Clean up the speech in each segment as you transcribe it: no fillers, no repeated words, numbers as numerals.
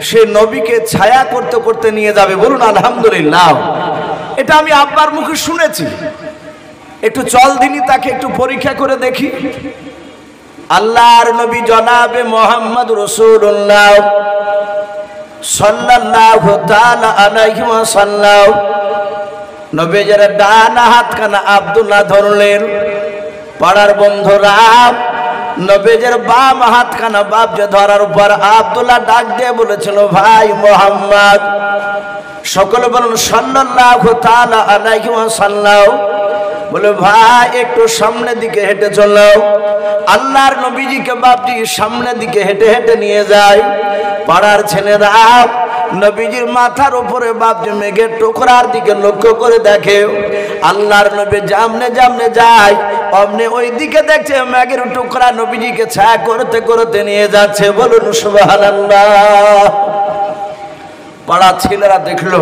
সে নবীকে ছায়া করতে করতে নিয়ে যাবে। বলুন আলহামদুলিল্লাহ। এটা আমি আব্বার মুখে শুনেছি। একটু চল দিনই তাকে একটু পরীক্ষা করে দেখি। আল্লাহর নবী জনাবে মোহাম্মদ রাসূলুল্লাহ সাল্লাল্লাহু তাআলা আলাইহি ওয়াসাল্লাম নবীর ডান হাতখানা আব্দুল্লাহ ধরলেন। পাড়ার বন্ধুরা, নবীর বাম হাতখানা বাপজে ধরার পর আব্দুল্লাহ ডাক দিয়ে বলেছিল, ভাই মোহাম্মদ। সকলে বলুন সাল্লাল্লাহু তাআলা আলাইহি ওয়াসাল্লাম। বলে ভাই একটু সামনের দিকে হেঁটে চলো। আল্লাহর নবীজিকে বাপজি সামনের দিকে হেঁটে হেঁটে নিয়ে যায়। পাড়ার ছেলেরা নবীজির মাথার উপরে বাপজি মেঘের টুকরার দিকে লক্ষ্য করে দেখে। আল্লাহর নবী জামনে জামনে যায়, অমনে ওই দিকে দেখছে মেঘের টুকরা নবীজিকে ছায়া করতে করতে নিয়ে যাচ্ছে। বলুন সুবহানাল্লাহ। পাড়ার ছেলেরা দেখলো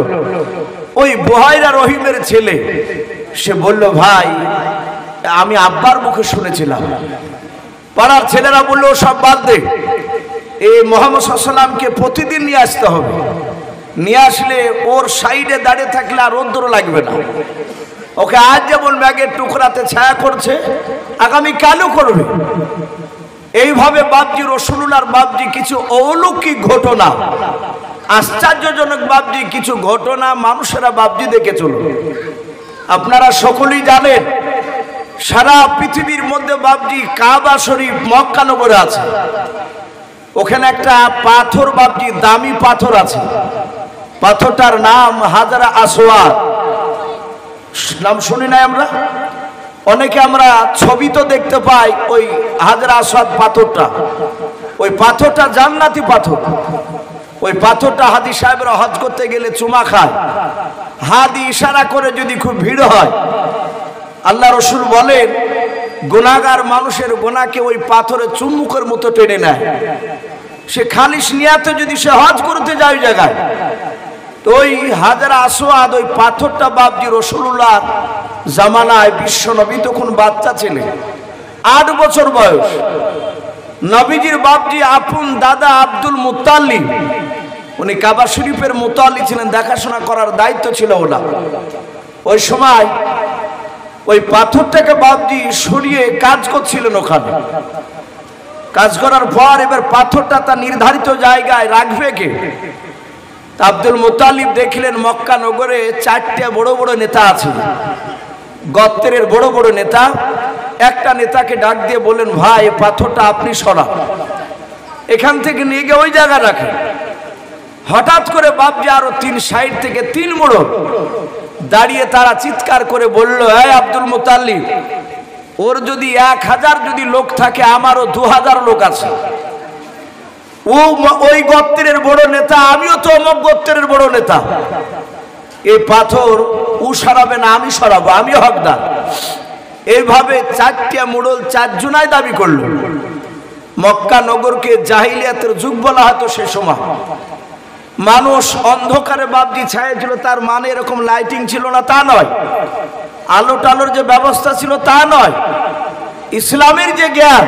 ওই বুহাইরা রহিমের ছেলে। সে বলল, ভাই আমি আব্বার মুখে শুনেছিলাম। পাড়ার ছেলেরা বললো, সব বাদ দে, এই মুহাম্মদ সাল্লাল্লাহু আলাইহি ওয়াসাল্লামকে প্রতিদিন নিয়ে আসতে হবে। নিয়ে আসলে ওর সাইডে দাঁড়িয়ে থাকলে আর রোদ্দুর লাগবে না। ওকে আজ যেমন মেঘের টুকরাতে ছায়া করছে, আগামী কালও করবে। এইভাবে বাপজি রাসূলুল্লাহর বাপজি কিছু অলৌকিক ঘটনা, আশ্চর্যজনক বাপজি কিছু ঘটনা মানুষেরা বাপজি দেখে চলো। আপনারা সকলেই জানেন সারা পৃথিবীর মধ্যে বাপজি কাবা শরীফ মক্কা নগরে আছে। ওখানে একটা পাথর বাপজি দামি পাথর আছে। পাথরটার নাম হাজারা আসওয়াদ। নাম শুনি নাই আমরা? অনেকে আমরা ছবি তো দেখতে পাই ওই হাজারা আসওয়াদ পাথরটা। ওই পাথরটা জান্নাতি পাথর। ওই পাথরটা হাদি সাহেবরা হজ করতে গেলে চুমা খায়। হাদি ইশারা করে যদি খুব ভিড় হয়, আল্লাহ রসুল বলেন গুনাহগার মানুষের গুনাহকে ওই পাথরে চুম্বকের মতো টেনে নেয়। সে খালিস নিয়াতে যদি সে হজ করতে যায় ওই জায়গায়, তো ওই হাজারা আসওয়াদ ওই পাথরটা বাপজি রাসূলুল্লাহ জামানায় বিশ্ব নবী তখন বাচ্চা ছিলেন, 8 বছর বয়স। নবীজির বাপজি আপন দাদা আব্দুল মুত্তালিব, উনি কাবা শরীফের মুতাল্লি ছিলেন, দেখাশোনা করার দায়িত্ব ছিল ওনার। ওই সময় ওই পাথরটাকে বাপজি সরিয়ে কাজ করছিলেন ওখানে। কাজ করার পর এবার পাথরটা তার নির্ধারিত জায়গায় রাখবে কে? আব্দুল মুত্তালিব দেখলেন মক্কা নগরে 4টে বড় বড় নেতা আছে, গোত্রের বড় বড় নেতা। একটা নেতাকে ডাক দিয়ে বললেন, ভাই পাথরটা আপনি সরান, এখান থেকে নিয়ে গিয়ে ওই জায়গায় রাখেন। হঠাৎ করে বাপজি আরো 3 সাইড থেকে 3 মোড়ক দাঁড়িয়ে তারা চিৎকার করে বলল, এই আব্দুল মুত্তালিব, ওর যদি 1000 যদি লোক থাকে, আমারও 2000 লোক আছে। ও ওই গোত্রের বড় নেতা, আমিও তো অমুক গোত্রের বড় নেতা। এই পাথর ও সরাবে না, আমি সরাবো, আমি হকদার। এইভাবে 4টে মোড়ল 4 জনাই দাবি করলো। মক্কা নগরকে জাহিলিয়াতের যুগ বলা হতো সে সময়। মানুষ অন্ধকারে বাপজি ছায়া ছিল, তার মানে এরকম লাইটিং ছিল না তা নয়, আলো টালোর যে ব্যবস্থা ছিল তা নয়, ইসলামের যে জ্ঞান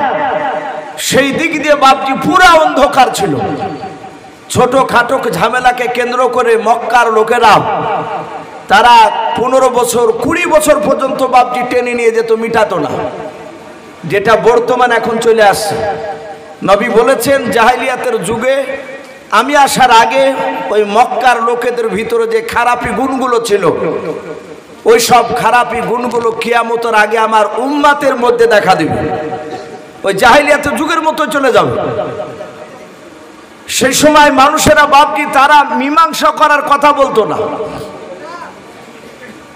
সেই দিক দিয়ে বাপজি পুরা অন্ধকার ছিল। ছোটখাটো ঝামেলাকে কেন্দ্র করে মক্কার লোকেরা তারা 15 বছর 20 বছর পর্যন্ত বাপজি টেনে নিয়ে যেত, মিটাতো না, যেটা বর্তমান এখন চলে আসছে। নবী বলেছেন জাহিলিয়াতের যুগে আমি আসার আগে ওই মক্কার লোকেদের ভিতরে যে খারাপি গুণগুলো ছিল, ওই সব খারাপি গুণগুলো কিয়ামতের আগে আমার উম্মতের মধ্যে দেখা দিবে, ওই জাহিলিয়াতের যুগের মতো চলে যাবে। সেই সময় মানুষেরা বাপজি তারা মীমাংসা করার কথা বলতো না।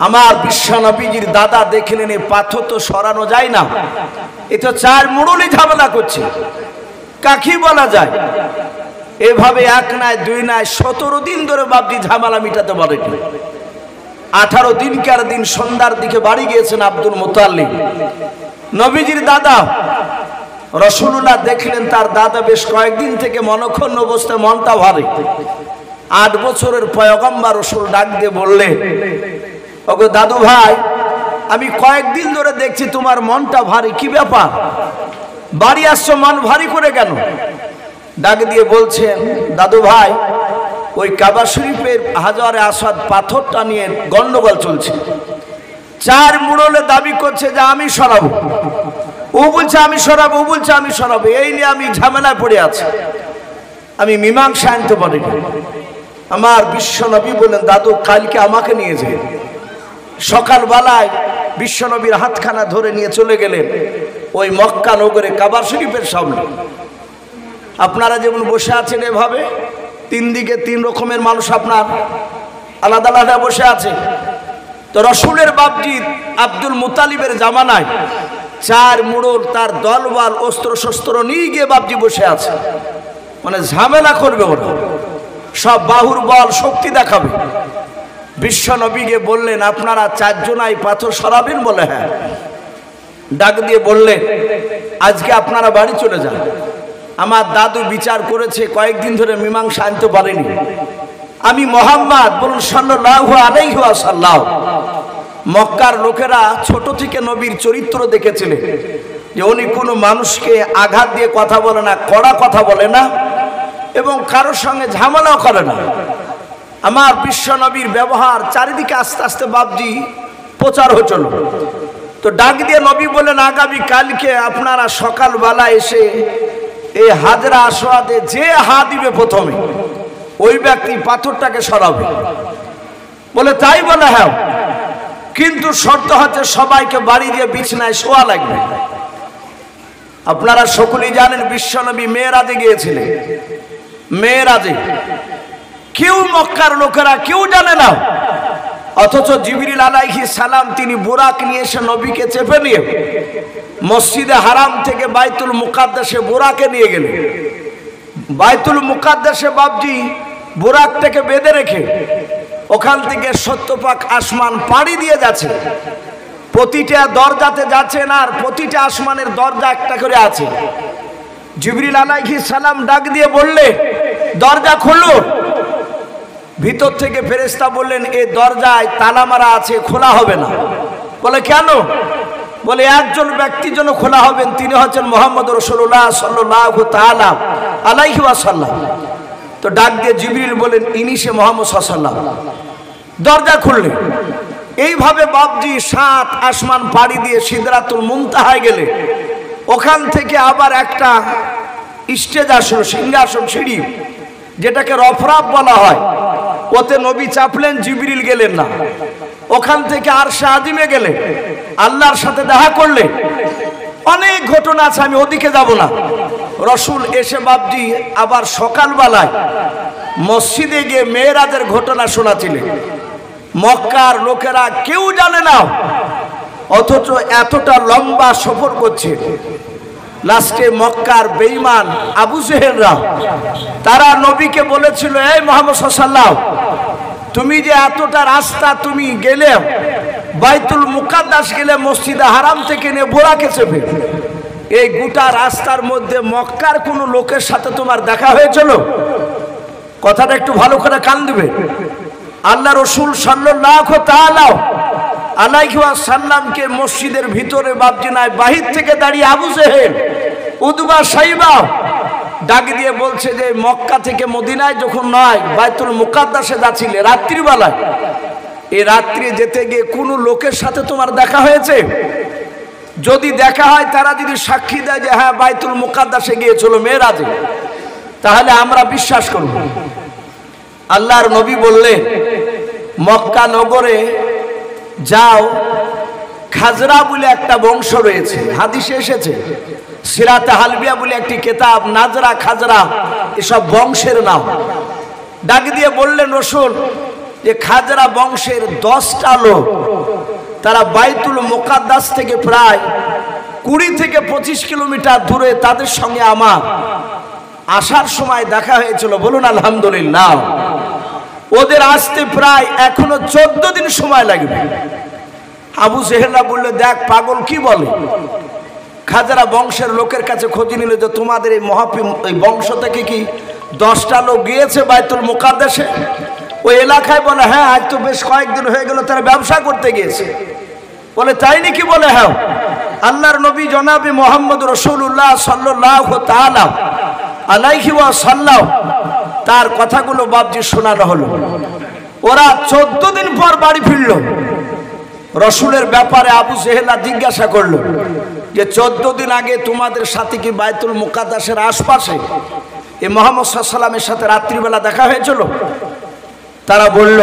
আমার বিশ্ব নবীজির দাদা দেখলেন এই পাথর তো সরানো যায় না, এ তো 4 মোড়লই ঝামেলা করছে, কাকি বলা যায়। এভাবে 1 নয় 2 নয় 17 দিন ধরে বাপজি ঝামেলা মিটাতে পারেনি। 18 দিনকার দিন সন্ধ্যার দিকে বাড়ি গিয়েছেন আব্দুল মুত্তালিব, নবীজির দাদা। রাসূলুল্লাহ দেখলেন তার দাদা বেশ কয়েকদিন থেকে মনক্ষুণ্ণ অবস্থায়, মনটা ভারী। 8 বছরের পয়গম্বর রাসূল ডাক দিয়ে বললেন, ওগো দাদু ভাই, আমি কয়েকদিন ধরে দেখছি তোমার মনটা ভারী, কি ব্যাপার? বাড়ি আসছো মন ভারী করে কেন? ডাক দিয়ে বলছেন, দাদু ভাই ওই কাবা শরীফের হাজারে আসাদ পাথরটা নিয়ে গন্ডগোল চলছে। 4 মুড়লে দাবি করছে যে আমি সরাবো, ও বলছে আমি সরাবো, ও বলছে আমি সরাবো। এই নিয়ে আমি ঝামেলায় পড়ে আছি, আমি মীমাংসা আনতে পারিনি। আমার বিশ্বনবী বললেন, দাদু কালকে আমাকে নিয়ে যাই। সকালবেলায় বিশ্বনবীর হাতখানা ধরে নিয়ে চলে গেলেন ওই মক্কা নগরে কাবা শরীফের সামনে। আপনারা যেমন বসে আছেন এভাবে 3 দিকে 3 রকমের মানুষ আপনার আলাদা আলাদা বসে আছে। তো রসুলের বাপজি আব্দুল মুতালিবের জামানায় 4 মুড়ল তার দলবল অস্ত্র শস্ত্র নিয়ে গিয়ে বাপজি বসে আছে, মানে ঝামেলা করবে ওরা, সব বাহুর বল শক্তি দেখাবে। বিশ্ব নবীকে বললেন, আপনারা 4 জনাই পাথর সরাবেন? বলে হ্যাঁ। ডাক দিয়ে বললেন, আজকে আপনারা বাড়ি চলে যান, আমার দাদু বিচার করেছে কয়েকদিন ধরে মীমাংসা আনতে পারেনি। আমি মোহাম্মদ, বলুন সাল্লাল্লাহু আলাইহি ওয়াসাল্লাম। মক্কার লোকেরা ছোট থেকে নবীর চরিত্র দেখেছিলেন যে উনি কোনো মানুষকে আঘাত দিয়ে কথা বলে না, কড়া কথা বলে না, এবং কারোর সঙ্গে ঝামেলাও করে না। আমার বিশ্ব নবীর ব্যবহার চারিদিকে আস্তে আস্তে বাপজি প্রচার হচ্ছিল। তো ডাক দিয়ে নবী বলেন, আগামী কালকে আপনারা সকালবেলা এসে এই হাজরা আসওয়াদে যে হা দিবে প্রথমে ওই ব্যক্তি পাথরটাকে সরাবে। বলে তাই? বলে হ্যাঁ, কিন্তু শর্ত হচ্ছে সবাইকে বাড়ি দিয়ে বিছানায় শোয়া লাগবে। আপনারা সকলেই জানেন বিশ্বনবী মেরাজে গিয়েছিলেন। মেরাজে কেউ মক্কার লোকেরা কেউ জানে না, অথচ জিবরিল আলাইহিস সালাম তিনি বুরাক নিয়ে এসে নবীকে চেপে নিয়ে মসজিদে হারাম থেকে বাইতুল মুকাদ্দাসে বুরাকে নিয়ে গেলেন। বাইতুল মুকাদ্দাসে বাপজি বুরাকটাকে বেঁধে রেখে ওখান থেকে 70 পাক আসমান পাড়ি দিয়ে যাচ্ছে। প্রতিটা দরজাতে যাচ্ছেন, আর প্রতিটা আসমানের দরজা একটা করে আছে। জিবরিল আলাইহিস সালাম ডাক দিয়ে বললে, দরজা খোলো। ভিতর থেকে ফেরেশতা বললেন, এই দরজায় তালা মারা আছে, খোলা হবে না। বলে কেন? বলে একজন ব্যক্তির জন্য খোলা হবেন, তিনি হচ্ছেন মুহাম্মদ রাসূলুল্লাহ সাল্লাল্লাহু তাআলা আলাইহি ওয়াসাল্লাম। তো ডাক দিয়ে জিবরিল বলেন, ইনি সে মুহাম্মদ সাল্লাল্লাহু আলাইহি ওয়াসাল্লাম। দরজা খুললেন। এইভাবে বাপজি 7 আসমান পাড়ি দিয়ে সিদরাতুল মুনতাহায় গেলে ওখান থেকে আবার একটা স্টেজ আসলো, সিংহাসন সিঁড়ি, যেটাকে রফরাফ বলা হয়। ওতে নবী চাপলেন, জিবরিল গেলেন না। ওখান থেকে আরশে আজিমে গেলে আল্লাহর সাথে দেখা করলে। অনেক ঘটনা আছে, আমি ওদিকে যাব না। রসুল এসে বাপজি আবার সকালবেলায় মসজিদে গিয়ে মেরাজের ঘটনা শোনাছিলেন। মক্কার লোকেরা কেউ জানে না, অথচ এতটা লম্বা সফর করছে। লাস্টে মক্কার বেঈমান আবু জেহেলরা তারা নবীকে বলেছিল, এই মুহাম্মদ সাল্লাল্লাহু আলাইহি ওয়াসাল্লাম, তুমি যে এতটা রাস্তা তুমি গেলে, বাইতুল মুকাদ্দাস গেলে, মসজিদে হারাম থেকে নিয়ে বুরাকে চেপে, এই গোটা রাস্তার মধ্যে মক্কার কোনো লোকের সাথে তোমার দেখা হয়েছিল? কথাটা একটু ভালো করে কান দিবে। আল্লাহ রসুল সাল্লাল্লাহু তাআলা আলাইহি ওয়াসাল্লামকে মসজিদের ভিতরে বাপজি নাই, বাহির থেকে দাঁড়িয়ে আবু জেহেল, উতবা, সাইবা ডাক দিয়ে বলছে যে মক্কা থেকে মদিনায় যখন নয় বাইতুল মুকাদ্দাসে যাচ্ছিলে রাত্রিবেলায়, এই রাত্রি যেতে গিয়ে কোনো লোকের সাথে তোমার দেখা হয়েছে? যদি দেখা হয়, তারা যদি সাক্ষী দেয় যে হ্যাঁ বাইতুল মুকাদ্দাসে গিয়েছিল মেরাজে, তাহলে আমরা বিশ্বাস করব। আল্লাহর নবী বললেন, মক্কা নগরে যাও, খাজরা বলে একটা বংশ রয়েছে, হাদিসে এসেছে। সিরাতে হালবিয়া বলে একটি কিতাব, নাজরা খাজরা এসব বংশের নাম। ডাক দিয়ে বললেন রসুল যে খাজরা বংশের 10টা লোক, তারা বাইতুল মুকাদ্দাস থেকে প্রায় 20 থেকে 25 কিলোমিটার দূরে, তাদের সঙ্গে আমার আসার সময় দেখা হয়েছিল। বলুন আলহামদুলিল্লাহ। ওদের আসতে প্রায় এখনো 14 দিন সময় লাগবে। আবু জেহেলরা বললে, দেখ পাগল কি বলে। খাজরা বংশের লোকের কাছে খোঁজ নিল যে তোমাদের এই বংশ থেকে কি 10টা লোক গিয়েছে বাইতুল মুকাদ্দাসে? ওই এলাকায় বলে হ্যাঁ, আজ তো বেশ কয়েকদিন হয়ে গেল তারা ব্যবসা করতে গিয়েছে। বলে তাই নাকি? বলে হ্যাঁ। আল্লাহর নবী জনাবে মুহাম্মদ রাসূলুল্লাহ সাল্লাল্লাহু তাআলা আলাইহি ওয়াসাল্লাম তার কথাগুলো বাপজি শোনানো হলো। ওরা 14 দিন পর বাড়ি ফিরল। রসুলের ব্যাপারে আবু জেহেলা জিজ্ঞাসা করলো যে 14 দিন আগে তোমাদের সাথে কি বাইতুল মুকাদ্দাসের আশপাশে এই মুহাম্মদ সাল্লাল্লাহু আলাইহি ওয়াসাল্লামের সাথে রাত্রিবেলা দেখা হয়েছিল? তারা বলল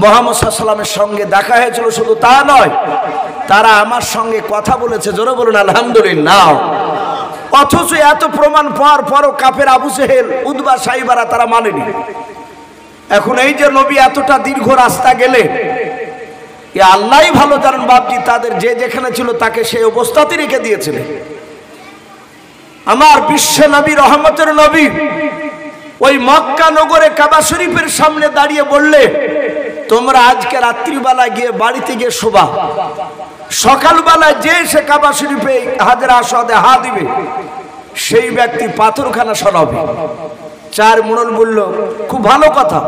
মুহাম্মদ সাল্লাল্লাহু আলাইহি ওয়াসাল্লামের সঙ্গে দেখা হয়েছিল, শুধু তা নয় তারা আমার সঙ্গে কথা বলেছে। জোরে বলুন আলহামদুলিল্লাহ। অথচ এত প্রমাণ পাওয়ার পরও কাফের আবু জেহেল, উতবা, সাইবারা তারা মানেনি। এখন এই যে নবী এতটা দীর্ঘ রাস্তা গেলে, আল্লাহই ভালো জানেন বাপজি তাদের যে যেখানে ছিল তাকে সেই অবস্থাতে রেখে দিয়েছিলেন। আমার বিশ্ব নবী, রহমতের নবী ওই মক্কা নগরে কাবা শরীফের সামনে দাঁড়িয়ে বললে, তোমরা আজকে রাত্রিবেলা গিয়ে বাড়িতে গিয়ে শোবা, সকালবেলা যে সে কাবা শরীফে হাজরা আসওয়াদে হাত দিবে সেই ব্যক্তি পাথরখানা সরাবে। 4 মুড়ল বলল খুব ভালো কথা।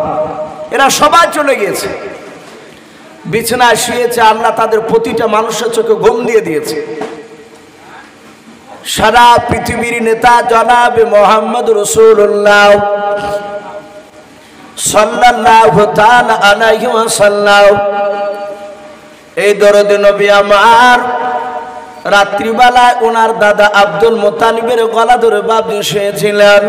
এরা সবাই চলে গিয়েছে, বিছানায় শুয়েছে। আল্লাহ তাদের প্রতিটা মানুষের চোখে ঘুম দিয়ে দিয়েছে। সারা পৃথিবীর নেতা জনাবে মোহাম্মদ রাসূলুল্লাহ সাল্লাল্লাহু তাআলা আলাইহি ওয়াসাল্লাম, এই দরদে নবী আমার রাত্রিবেলায় ওনার দাদা আব্দুল মুত্তালিবের গলা ধরে বাপজি শুয়েছিলেন।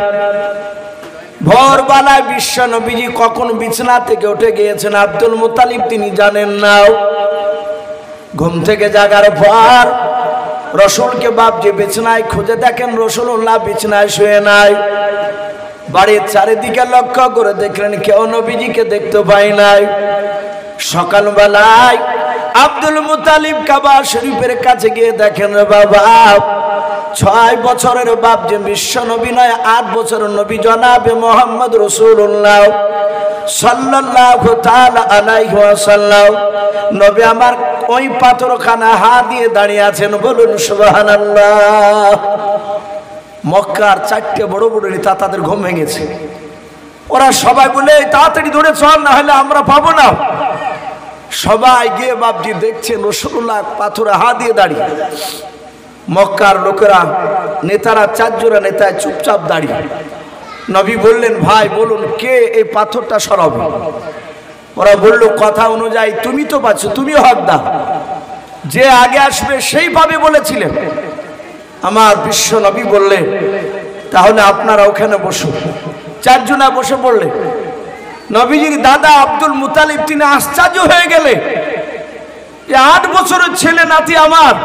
ভোরবেলায় বিশ্ব নবীজি কখন বিছানা থেকে উঠে গিয়েছেন আব্দুল মুত্তালিব তিনি জানেন না। ঘুম থেকে জাগার পর রসুলকে বাপজি বিছানায় খুঁজে দেখেন, রাসূলুল্লাহ বিছানায় শুয়ে নাই। বাড়ির চারিদিকে লক্ষ্য করে দেখলেন কেউ নবীজিকে দেখতে পাই নাই। সকালবেলায় আব্দুল মুত্তালিব কাবা শরীফের কাছে গিয়ে দেখেন, বাবা 6 বছরের বাপ যে বিশ্ব নবী নয়, 8 বছরের নবী জনাবে মোহাম্মদ রাসূলুল্লাহ সাল্লাল্লাহু তাআলা আলাইহি ওয়াসাল্লাম, নবী আমার ওই পাথরখানা হাত দিয়ে দাঁড়িয়ে আছেন। বলুন সুবহানাল্লাহ। মক্কার 4টে বড় বড় নেতা তাদের ঘুম ভেঙেছে। ওরা সবাই বলে তাড়াতাড়ি ধরে চল, না হলে আমরা পাবো না। সবাই গিয়ে বাপজি দেখছেন রাসূলুল্লাহ পাথরে হাত দিয়ে দাঁড়িয়ে। মক্কার লোকেরা, নেতারা 4 জোড়া নেতায় চুপচাপ দাঁড়িয়ে। নবী বললেন, ভাই বলুন কে এই পাথরটা সরাবে? ওরা বলল, কথা অনুযায়ী তুমি তো পাচ্ছ, তুমি হকদার, যে আগে আসবে সেই পাবে বলেছিলেন। আমার বিশ্ব নবী বললেন, তাহলে আপনারা ওখানে বসুন। 4 জনা বসে পড়লে। নবীজির দাদা আব্দুল মুত্তালিব তিনি আশ্চর্য হয়ে গেলে, যে 8 বছরের ছেলে নাতি আমার,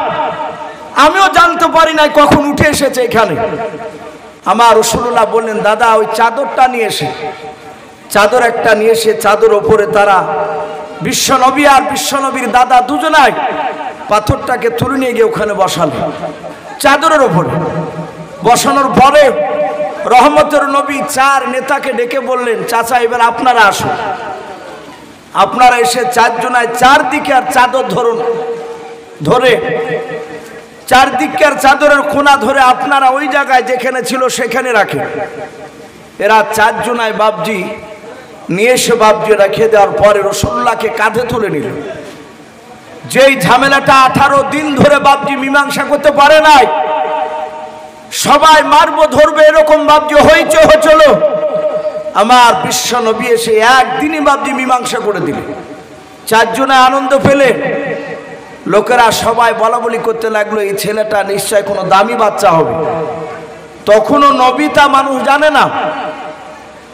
আমিও জানতে পারি না কখন উঠে এসেছে এখানে। আমার রাসূলুল্লাহ বললেন, দাদা ওই চাদরটা নিয়ে এসে, চাদর একটা নিয়ে এসে চাদর ওপরে তারা বিশ্ব নবী আর বিশ্ব নবীর দাদা দুজনাই পাথরটাকে তুলে নিয়ে গিয়ে ওখানে বসালেন। চাদরের ওপরে বসানোর পরে রহমতের নবী 4 নেতাকে ডেকে বললেন, চাচা এবার আপনারা আসুন। আপনারা এসে 4 জনায় 4 দিকে আর চাদর ধরুন, ধরে 4 দিকের চাদরের কোনা ধরে আপনারা ওই জায়গায় যেখানে ছিল সেখানে রাখেন। এরা 4 জনায় বাপজি নিয়ে এসে বাপজি রেখে দেওয়ার পরে রাসূলুল্লাহকে কাঁধে তুলে নিল। যেই ঝামেলাটা 18 দিন ধরে বাপজি মীমাংসা করতে পারে নাই, সবাই মারবো ধরবে এরকম বাপজি হইচই হচ্ছিল, আমার বিশ্ব নবী এসে একদিনই বাপজি মীমাংসা করে দিল। 4 জনে আনন্দ পেলে। লোকেরা সবাই বলা বলি করতে লাগলো, এই ছেলেটা নিশ্চয় কোনো দামি বাচ্চা হবে। তখনও নবী তা মানুষ জানে না।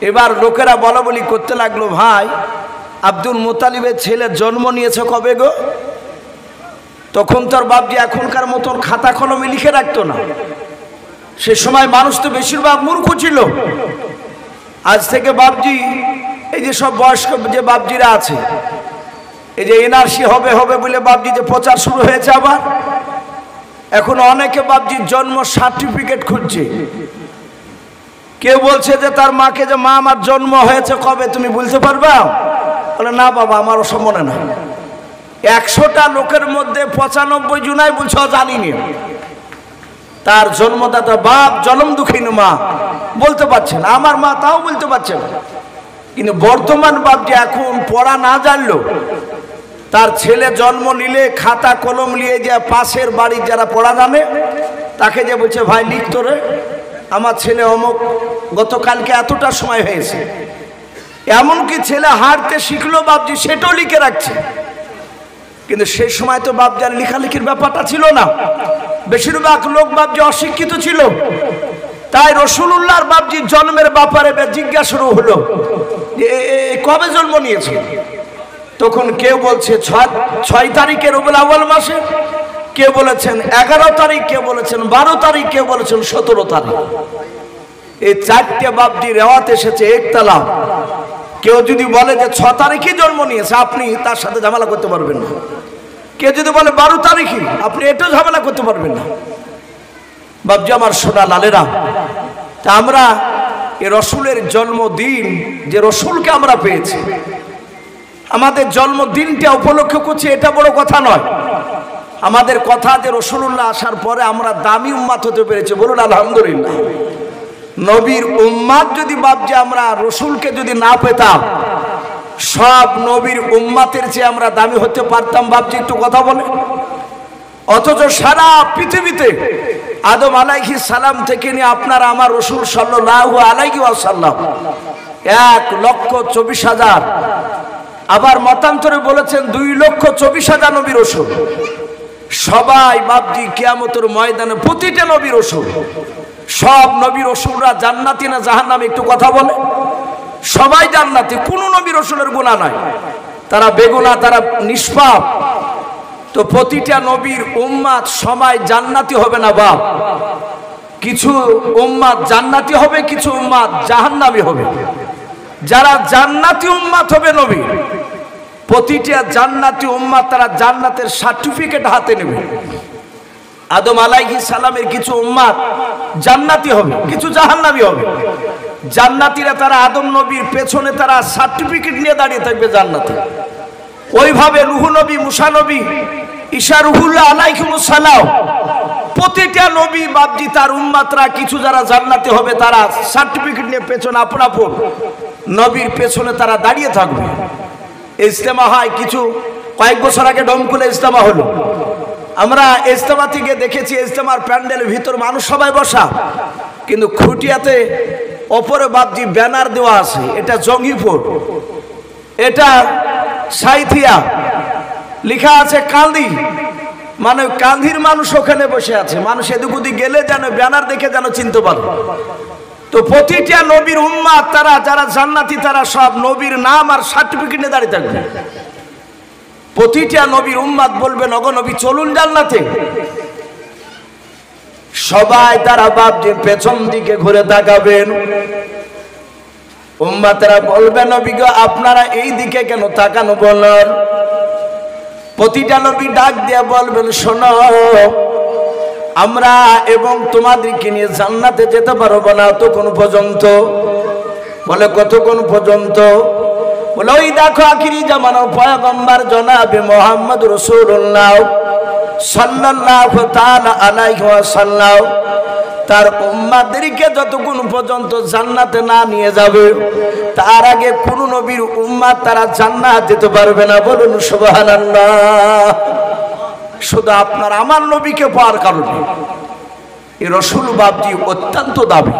এবার লোকেরা বলা বলি করতে লাগলো, ভাই আব্দুল মুত্তালিবের ছেলে জন্ম নিয়েছে কবে গো? তখন তোর বাপজি এখনকার মতন খাতা কলমে লিখে রাখতো না। সে সময় মানুষ তো বেশিরভাগ মূর্খ ছিল। আজ থেকে বাপজি, এই যে সব বয়স্ক যে বাপজিরা আছে, এই যে এনআরসি হবে হবে বলে বাপজি যে প্রচার শুরু হয়েছে আবার, এখন অনেকে বাপজির জন্ম সার্টিফিকেট খুঁজছে। কেউ বলছে যে তার মাকে, যে মা আমার জন্ম হয়েছে কবে তুমি বলতে পারবা? বলে না বাবা আমার ওসব মনে না। 100টা লোকের মধ্যে 95 জনাই বলছে জানিনি। তার জন্মদাতা বাপ জন্ম দুঃখিনী মা বলতে পারছে না, আমার মা তাও বলতে পারছে না। কিন্তু বর্তমান বাপ যে এখন পড়া না জানলো, তার ছেলে জন্ম নিলে খাতা কলম নিয়ে যে পাশের বাড়ির যারা পড়া জানে তাকে যে বলছে, ভাই লিখ তো রে, আমার ছেলে অমুক গতকালকে এতটা সময় হয়েছে, এমনকি ছেলে হাঁটতে শিখলো বাপজি সেটাও লিখে রাখছে। কিন্তু সেই সময় তো বাপজি আর লেখালেখির ব্যাপারটা ছিল না, বেশিরভাগ লোক বাপজি অশিক্ষিত ছিল। তাই রসুলুল্লাহর বাপজি জন্মের ব্যাপারে জিজ্ঞাসা হলো যে কবে জন্ম নিয়েছে। তখন কেউ বলছে 6 তারিখে রবিউল আউয়াল মাসে, কেউ বলেছেন 11 তারিখ, কেউ বলেছেন 12 তারিখ, কেউ বলেছেন 17 তারিখ। এই 4টে বাপজি রেওয়াত এসেছে একতলা। কেউ যদি বলে যে 6 তারিখে জন্ম নিয়েছে, আপনি তার সাথে ঝামেলা করতে পারবেন না। কেউ যদি বলে 12 তারিখে, আপনি এটাও ঝামেলা করতে পারবেন না। বাপজি আমার সোনা লালেরা, তা আমরা এই রসুলের জন্মদিন, যে রসুলকে আমরা পেয়েছি, আমাদের জন্মদিনটা উপলক্ষ করছি, এটা বড় কথা নয়। আমাদের কথা যে রসুলুল্লাহ আসার পরে আমরা দামি উম্মাত হতে পেরেছি, বলুন আলহামদুলিল্লাহ। নবীর উম্মাত যদি বাপজি আমরা রসুলকে যদি না পেতাম, সব নবীর উম্মাতের চেয়ে আমরা দামি হতে পারতাম বাপজি? একটু কথা বলে। অথচ সারা পৃথিবীতে আদম আলাইহিস সালাম থেকে নিয়ে আপনার আমার রসুল সাল্লাল্লাহু আলাইহি ওয়াসাল্লাম 1,24,000, আবার মতান্তরে বলেছেন 2,24,000 নবী রসুল। সবাই বাপজি কিয়ামতের ময়দানে প্রতিটা নবী রসুল, সব নবী রসুলরা জান্নাতি না জাহান্নামী? একটু কথা বলে। সবাই জান্নাতি, কোনো নবী রসুলের গুনাহ নাই, তারা বেগুনাহ, তারা নিষ্পাপ। তো প্রতিটা নবীর উম্মাত সবাই জান্নাতি হবে না বাপ। কিছু উম্মাত জান্নাতি হবে, কিছু উম্মাত জাহান্নামী হবে। যারা জান্নাতি উম্মাত হবে নবী, প্রতিটা জান্নাতি উম্মাত তারা জান্নাতের সার্টিফিকেট হাতে নেবে। আদম আলাইহিস সালামের কিছু উম্মাত জান্নাতি হবে, কিছু জাহান্নামী হবে। জান্নাতীরা তারা আদম নবীর পেছনে তারা সার্টিফিকেট নিয়ে দাঁড়িয়ে থাকবে জান্নাতে। ওইভাবে নূহ নবী, মুসা নবী, ঈসা রুহুল্লাহ আলাইহিমুস সালাম, প্রতিটা নবী বাপজি তার উম্মাতরা কিছু যারা জান্নাতি হবে, তারা সার্টিফিকেট নিয়ে পেছনে আপন আপন নবীর পেছনে তারা দাঁড়িয়ে থাকবে। ইজতেমা হয়, কিছু কয়েক বছর আগে ডমকুলে ইজতেমা হলো। আমরা ইজতেমা থেকে দেখেছি, ইজতেমার প্যান্ডেলের ভিতর মানুষ সবাই বসা, কিন্তু খুঁটিয়াতে ওপরে বাপজি ব্যানার দেওয়া আছে, এটা জঙ্গিপুর, এটা সাইথিয়া, লেখা আছে কান্দি, মানে কান্দির মানুষ ওখানে বসে আছে। মানুষ এদিক ওদিক গেলে যেন ব্যানার দেখে যেন চিনতে পারে। তো প্রতিটা নবীর উম্মাত তারা যারা জান্নাতি, তারা সব নবীর নাম আর সার্টিফিকেট নিয়ে দাঁড়িয়ে থাকবে। প্রতিটা নবীর উম্মাত বলবে নগো নবী চলুন জান্নাতে। সবাই তারা বাপজি পেছন দিকে ঘুরে তাকাবেন। উম্মাতেরা বলবে নবী গো আপনারা এই দিকে কেন তাকানো বলেন? প্রতিটা নবী ডাক দিয়ে বলবেন শোনো, আমরা এবং তোমাদেরকে নিয়ে জান্নাতে যেতে পারবো না ততক্ষণ পর্যন্ত। বলে কতক্ষণ পর্যন্ত? বলে ওই দেখো আখিরি জামানার পয়গম্বর জনাবে মুহাম্মদ রাসূলুল্লাহ সাল্লাল্লাহু তাআলা আলাইহি ওয়াসাল্লাম তার উম্মাদেরকে যতক্ষণ পর্যন্ত জান্নাতে না নিয়ে যাবে, তার আগে কোন নবীর উম্মাত তারা জান্নাত যেতে পারবে না। বলুন সুবহানাল্লাহ। শুধু আপনার আমার নবীকে পাওয়ার কারণে এই রসুল বাপজি অত্যন্ত দামি।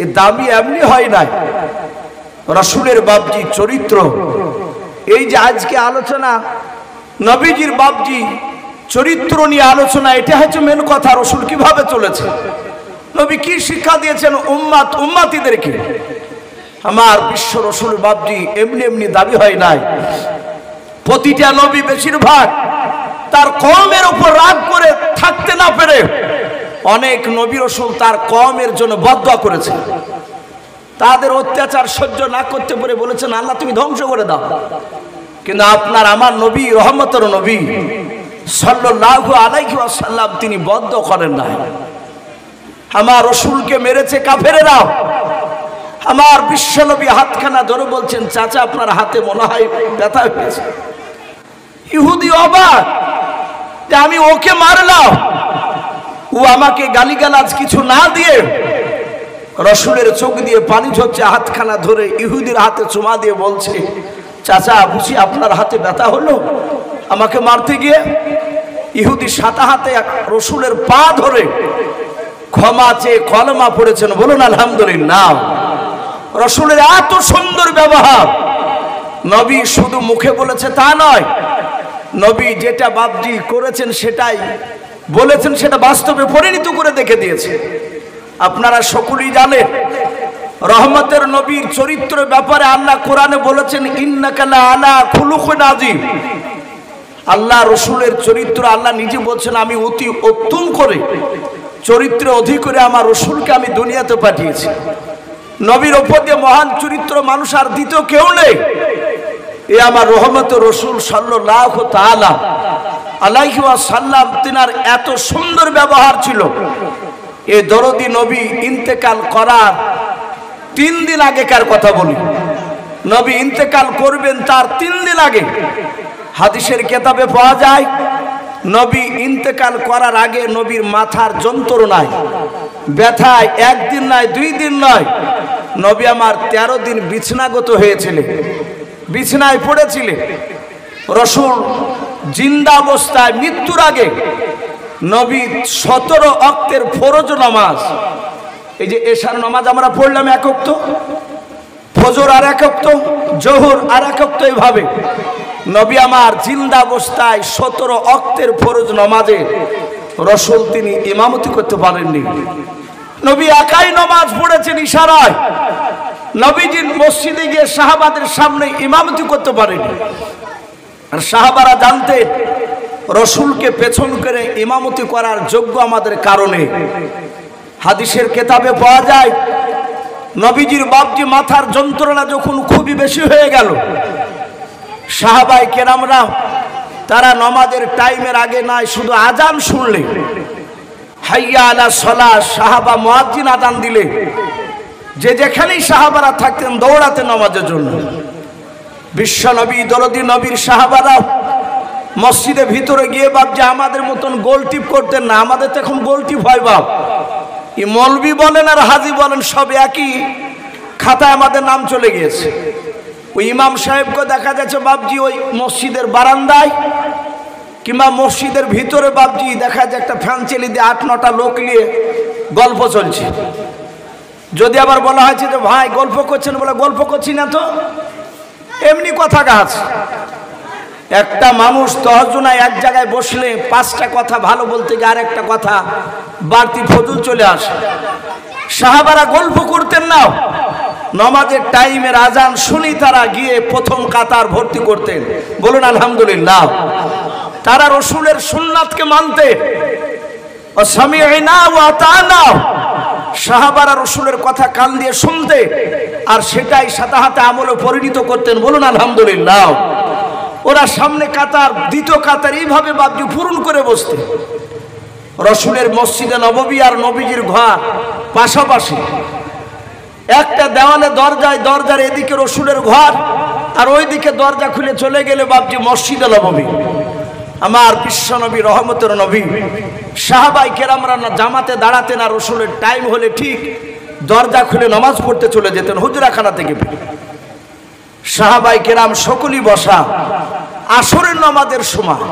এই দামি এমনি হয় নাই, রসুলের বাপজি চরিত্র। এই যে আজকে আলোচনা নবীজির বাপজি চরিত্র নিয়ে আলোচনা, এটা হচ্ছে মেন কথা। রসুল কিভাবে চলেছে, নবী কি শিক্ষা দিয়েছেন উম্মাত উম্মাতিদেরকে। আমার বিশ্ব রসুল বাপজি এমনি এমনি দাবি হয় নাই। প্রতিটা নবী বেশিরভাগ তার কওমের উপর রাগ করে থাকতে না পেরে অনেক নবী রসুল তার কওমের জন্য বদদোয়া করেছে। তাদের অত্যাচার সহ্য না করতে পেরে বলেছেন আল্লাহ তুমি ধ্বংস করে দাও। কিন্তু আপনার আমার নবী রহমতের নবী সাল্লাল্লাহু আলাইহি ওয়াসাল্লাম তিনি বদদোয়া করেন না। আমার রসুলকে মেরেছে কাফেরেরা। আমার বিশ্ব নবী হাতখানা ধরে বলছেন চাচা আপনার হাতে মনে হয় ব্যথা হয়েছে। ইহুদি অবাক যে আমি ওকে মারলাম, ও আমাকে গালিগালাজ কিছু না দিয়ে রসুলের চোখ দিয়ে পানি ঝরছে, হাতখানা ধরে ইহুদির হাতে চুমা দিয়ে বলছে চাচা বুঝি আপনার হাতে ব্যথা হলো আমাকে মারতে গিয়ে? ইহুদি সাতা হাতে রসুলের পা ধরে ক্ষমা চেয়ে কলমা পড়েছেন, বলুন আলহামদুলিল্লাহ। রসুলের এত সুন্দর ব্যবহার, নবী শুধু মুখে বলেছে তা নয়, নবী যেটা বাপজি করেছেন সেটাই বলেছেন, সেটা বাস্তবে পরিণত করে দেখে দিয়েছে। আপনারা সকলেই জানেন রহমতের নবীর চরিত্র ব্যাপারে আল্লাহ কোরআনে বলেছেন ইন্নাকা লা আলা খুলুকিন আযীম। আল্লাহ রসুলের চরিত্র আল্লাহ নিজে বলছেন আমি অতি উত্তম করে চরিত্র অধিক করে আমার রসুলকে আমি দুনিয়াতে পাঠিয়েছি। নবীর ওপর দিয়ে মহান চরিত্র মানুষ আর দ্বিতীয় কেউ নেই। এ আমার রহমতের রসুল সাল্লাল্লাহু তাআলা আলাইহি ওয়াসাল্লাম, তিনার এত সুন্দর ব্যবহার ছিল। এ দরদি নবী ইন্তেকাল করার 3 দিন আগেকার কথা বলি, নবী ইন্তেকাল করবেন তার 3 দিন আগে হাদিসের কিতাবে পাওয়া যায় নবী ইন্তেকাল করার আগে নবীর মাথার যন্ত্রণায় ব্যথায় 1 দিন নয় 2 দিন নয়, নবী আমার 13 দিন বিছনাগত হয়েছিলেন, বিছনায় পড়েছিলেন। রসুল জিন্দা অবস্থায় মৃত্যুর আগে নবী 17 ওয়াক্তের ফরজ নামাজ, এই যে এশার নামাজ আমরা পড়লাম 1 ওয়াক্ত, ফজর আর 1 ওয়াক্ত, জোহর আর 1 ওয়াক্ত, এইভাবে নবী আমার জিন্দা অবস্থায় 17 ওয়াক্তের ফরজ নামাজে রসুল তিনি ইমামতি করতে পারেননি। নবী একাই নামাজ পড়েছেন ইশারায়, নবীজি মসজিদে গিয়ে সাহাবাদের সামনে ইমামতি করতে পারেনি। আর সাহাবারা জানতেন রসুলকে পেছন করে ইমামতি করার যোগ্য আমাদের কারণে। হাদিসের কিতাবে পাওয়া যায় নবীজির বাপজি মাথার যন্ত্রণা যখন খুবই বেশি হয়ে গেল, সাহাবাই কেরামরা তারা নামাজের টাইমের আগে নয়, শুধু আজান শুনলে হাইয়া আলা সালাহ, সাহাবা মুয়াজ্জিন আজান দিলে যে যেখানেই সাহাবারা থাকতেন দৌড়াতে নামাজের জন্য। বিশ্ব নবী দরদি নবীর সাহাবারা মসজিদের ভিতরে গিয়ে বাপজি আমাদের মতন গোল টিপ করতেন না। আমাদের তো এখন গোল টিপ হয় বাপ, এই মৌলবি বলেন আর হাজি বলেন সব একই খাতায় আমাদের নাম চলে গিয়েছে। ওই ইমাম সাহেবকে দেখা যাচ্ছে বাপজি ওই মসজিদের বারান্দায় কিংবা মসজিদের ভিতরে বাপজি দেখা যায় একটা ফ্যান চালিয়ে দিয়ে 8-9টা লোক নিয়ে গল্প চলছে। যদি আবার বলা হয়েছে যে ভাই গল্প করছেন, বলে গল্প করছি না তো, এমনি কথা গাছ। একটা মানুষ তহজুনায় এক জায়গায় বসলে 5টা কথা ভালো বলতে গিয়ে আরেকটা কথা বাড়তি ফজল চলে আসে। সাহাবারা গল্প করতেন না, নামাজের টাইমের আজান শুনি তারা গিয়ে প্রথম কাতার ভর্তি করতেন, বলুন আলহামদুলিল্লাহ। তারা রসুলের সুন্নাতকে মানতে, সামি'না ওয়া আতা'না, সাহাবারা রসুলের কথা কান দিয়ে শুনতে আর সেটাই সাথে হাতে আমলে পরিণত করতেন, বলুন আলহামদুলিল্লাহ। ওরা সামনে কাতার দ্বিতীয় কাতার এইভাবে বাপজি পূরণ করে বসতেন। রসুলের মসজিদে নববী আর নবীজির ঘর পাশাপাশি, একটা দেওয়ালে দরজায়, দরজার এদিকে রসুলের ঘর আর ওইদিকে দরজা খুলে চলে গেলে বাপজি মসজিদে নববী। আমার বিশ্ব নবী রহমতের নবী সাহাবাই কেরামরা না জামাতে দাঁড়াতেন আর রসুলের টাইম হলে ঠিক দরজা খুলে নামাজ পড়তে চলে যেতেন হুজরাখানা থেকে। সাহাবাই কেরাম সকলেই বসা, আসরের নামাজের সময়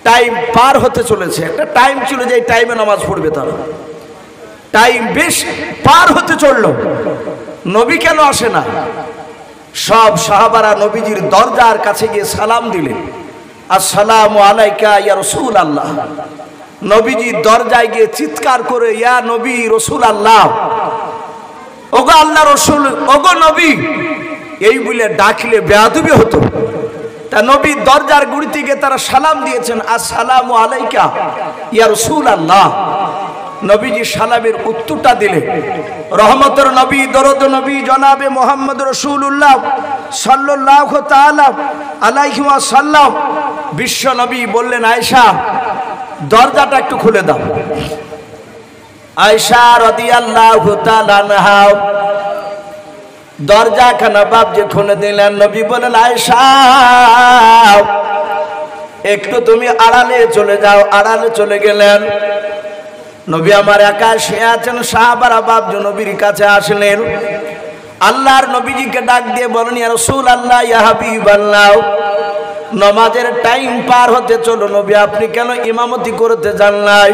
টাইম পার হতে চলেছে, একটা টাইম ছিল যে টাইমে নামাজ পড়বে তারা, টাইম বেশ পার হতে চলল, নবী কেন আসে না? সব সাহাবারা নবীজির দরজার কাছে গিয়ে সালাম দিলেন, আসসালামু আলাইকা ইয়া রাসূলুল্লাহ। নবীজি দরজায় গিয়ে চিৎকার করে ইয়া নবী রাসূলুল্লাহ, ওগো আল্লাহ রসুল, ওগো নবী, এই বলে ডাকলে বেয়াদবি হতো। তা নবী দরজার গুড়িতে গিয়ে তারা সালাম দিয়েছেন, আসসালামু আলাইকা ইয়া রাসূলুল্লাহ। নবীজি সালামের উত্তরটা দিলে রহমতের নবী দরদ নবী জনাবে মোহাম্মদ রাসূলুল্লাহ সাল্লাল্লাহু তাআলা আলাইহি ওয়াসাল্লাম, বিশ্ব নবী বললেন আয়েশা দরজাটা একটু খুলে দাও। আয়েশা রাদিয়াল্লাহু তাআলা আনহা দরজা খানা বাপজি খুলে দিলেন। নবী বলেন আয়েশা একটু তুমি আড়ালে চলে যাও। আড়ালে চলে গেলেন। নবী আমার একা শুয়ে আছেন, সাহাবারা বাপজি নবীর কাছে আসলেন। আল্লাহর নবীজিকে ডাক দিয়ে বলেন ইয়া রাসূলুল্লাহ ইয়া হাবিবাল্লাহ, নামাজের টাইম পার হতে চলো, নবী আপনি কেন ইমামতি করতে যান নাই?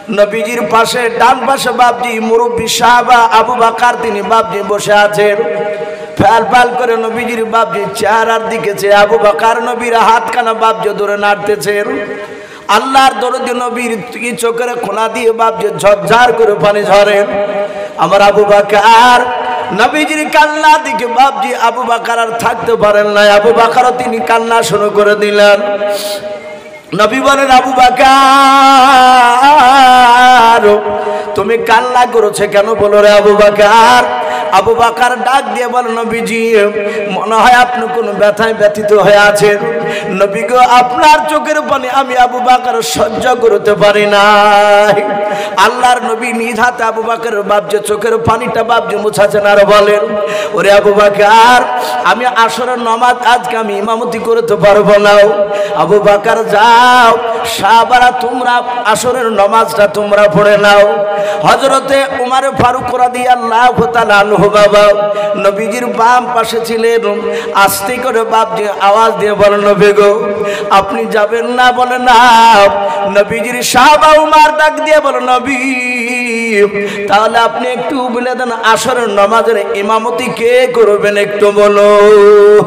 নবীজির পাশে ডান পাশে বাপজি মুরব্বী সাহাবা আবু বকর তিনি বাপজি বসে আছেন। ফ্যাল ফ্যাল করে নবীজির বাপজি চেহারার দিকে চেয়ে আবু বকর নবীর হাতখানা বাপজি ধরে নাড়তেছেন। আল্লাহর দরদি নবীর চোখের কোনা দিয়ে বাপজি ঝরঝর করে পানি ঝরেন। আমার আবু বকর নবীজির কান্না দিকে বাপজি আবু বকর আর থাকতে পারেন না। আবু বকর তিনি কান্না শুরু করে দিলেন। নবী বলেন, আবু বকর তুমি কান্না করেছো কেন বলো রে আবু বকর? আবু বকর ডাক দিয়ে বলেন, নবীজি মনে হয় আপনি কোনো ব্যথায় ব্যথিত হয়ে আছেন। নবী গো, আপনার চোখের পানি আমি আবু বকর সহ্য করতে পারি না। আল্লাহর নবী নিজ হাতে আবু বকরের বাপজি চোখের পানিটা বাপজি মুছাছেন আর বলেন, ওরে আবু বকর আমি আসরের নামাজ আজকে আমি ইমামতি করতে পারবো না। আবু বকর যাও, সাহাবারা তোমরা আসরের নামাজটা তোমরা পড়ে নাও। হযরতে উমর ফারুক রাদিয়াল্লাহু তাআলা আনহু বাবা নবীজির বাম পাশে ছিলেন। আস্তে করে বাপজি আওয়াজ দিয়ে বলেন, নবী গো আপনি যাবেন না? বলে না। নবীজির সাহাবা উমর ডাক দিয়ে বলেন, নবী তাহলে আপনি একটু বলে দেন আসরের নামাজের ইমামতি কে করবেন একটু বলুন।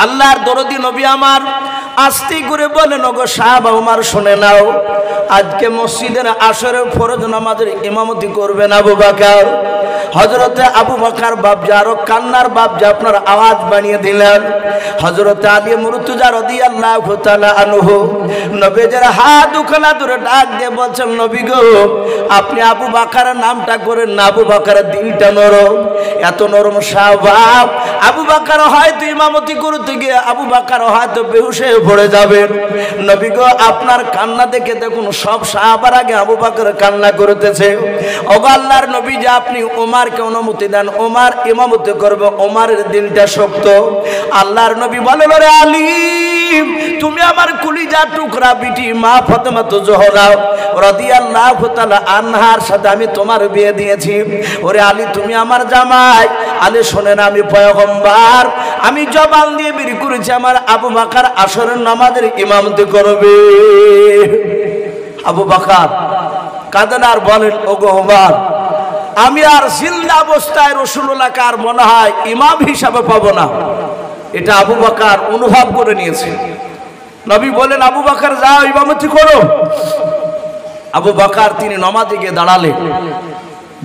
আল্লাহর দরদি নবী আমার আস্তে করে বলেন, ওগো সাহাবা উমর শুনে নাও, আজকে মসজিদের আসরের ফরজ নামাজের ইমামতি করবেন আবু বকর। হযরতে আবু বকর বাপজি আরো কান্নার বাপজি আপনার আওয়াজ বানিয়ে দিলেন। হযরতে আলী মুরতুজা রাদিয়াল্লাহু তাআলা আনহু নবীজির হাত দুখানা ধরে ডাক দিয়ে বলছেন, নবী গো আপনি আবু বকরের নামটা করেন না। আবু বকরের দিলটা নরম, এত নরম স্বভাব। আবু বকর হয়তো ইমামতি করতে গিয়ে আবু বকর হয়তো বেহুশ হয়ে পড়ে যাবেন। নবী গো আপনার কান্না দেখে দেখুন সব সাহাবার আগে আবু বকর কান্না করতেছে। ওগো আল্লাহর নবী যে আপনি ওমরকে অনুমতি দেন, ওমর ইমামতি করবে, ওমরের দিলটা শক্ত। আল্লাহর নবী বলেন, ওরে আলী তুমি আমার কলিজার টুকরা বিটি মা ফাতেমা জোহরা রাদিয়াল্লাহু তাআলা আনহার সাথে আমি তোমার বিয়ে দিয়েছি। ওরে আলী তুমি আমার জামাই। আলী শোনেন, আমি পয়গম্বর, আমি জবান দিয়ে বের করেছি আমার আবু বকর আসরের নামাজের ইমামতি করবে। আবু বকর কাঁদেন আর বলেন, ওগো ওমর আমি আর জিন্দা অবস্থায় রাসূলুল্লাহকে আর মনে হয় ইমাম হিসাবে পাবো না। এটা আবু বকর অনুভব করে নিয়েছে। নবী বলেন, আবু বকর যাও ইমামতি করো। আবু বকর তিনি নামাজে গিয়ে দাঁড়ালেন।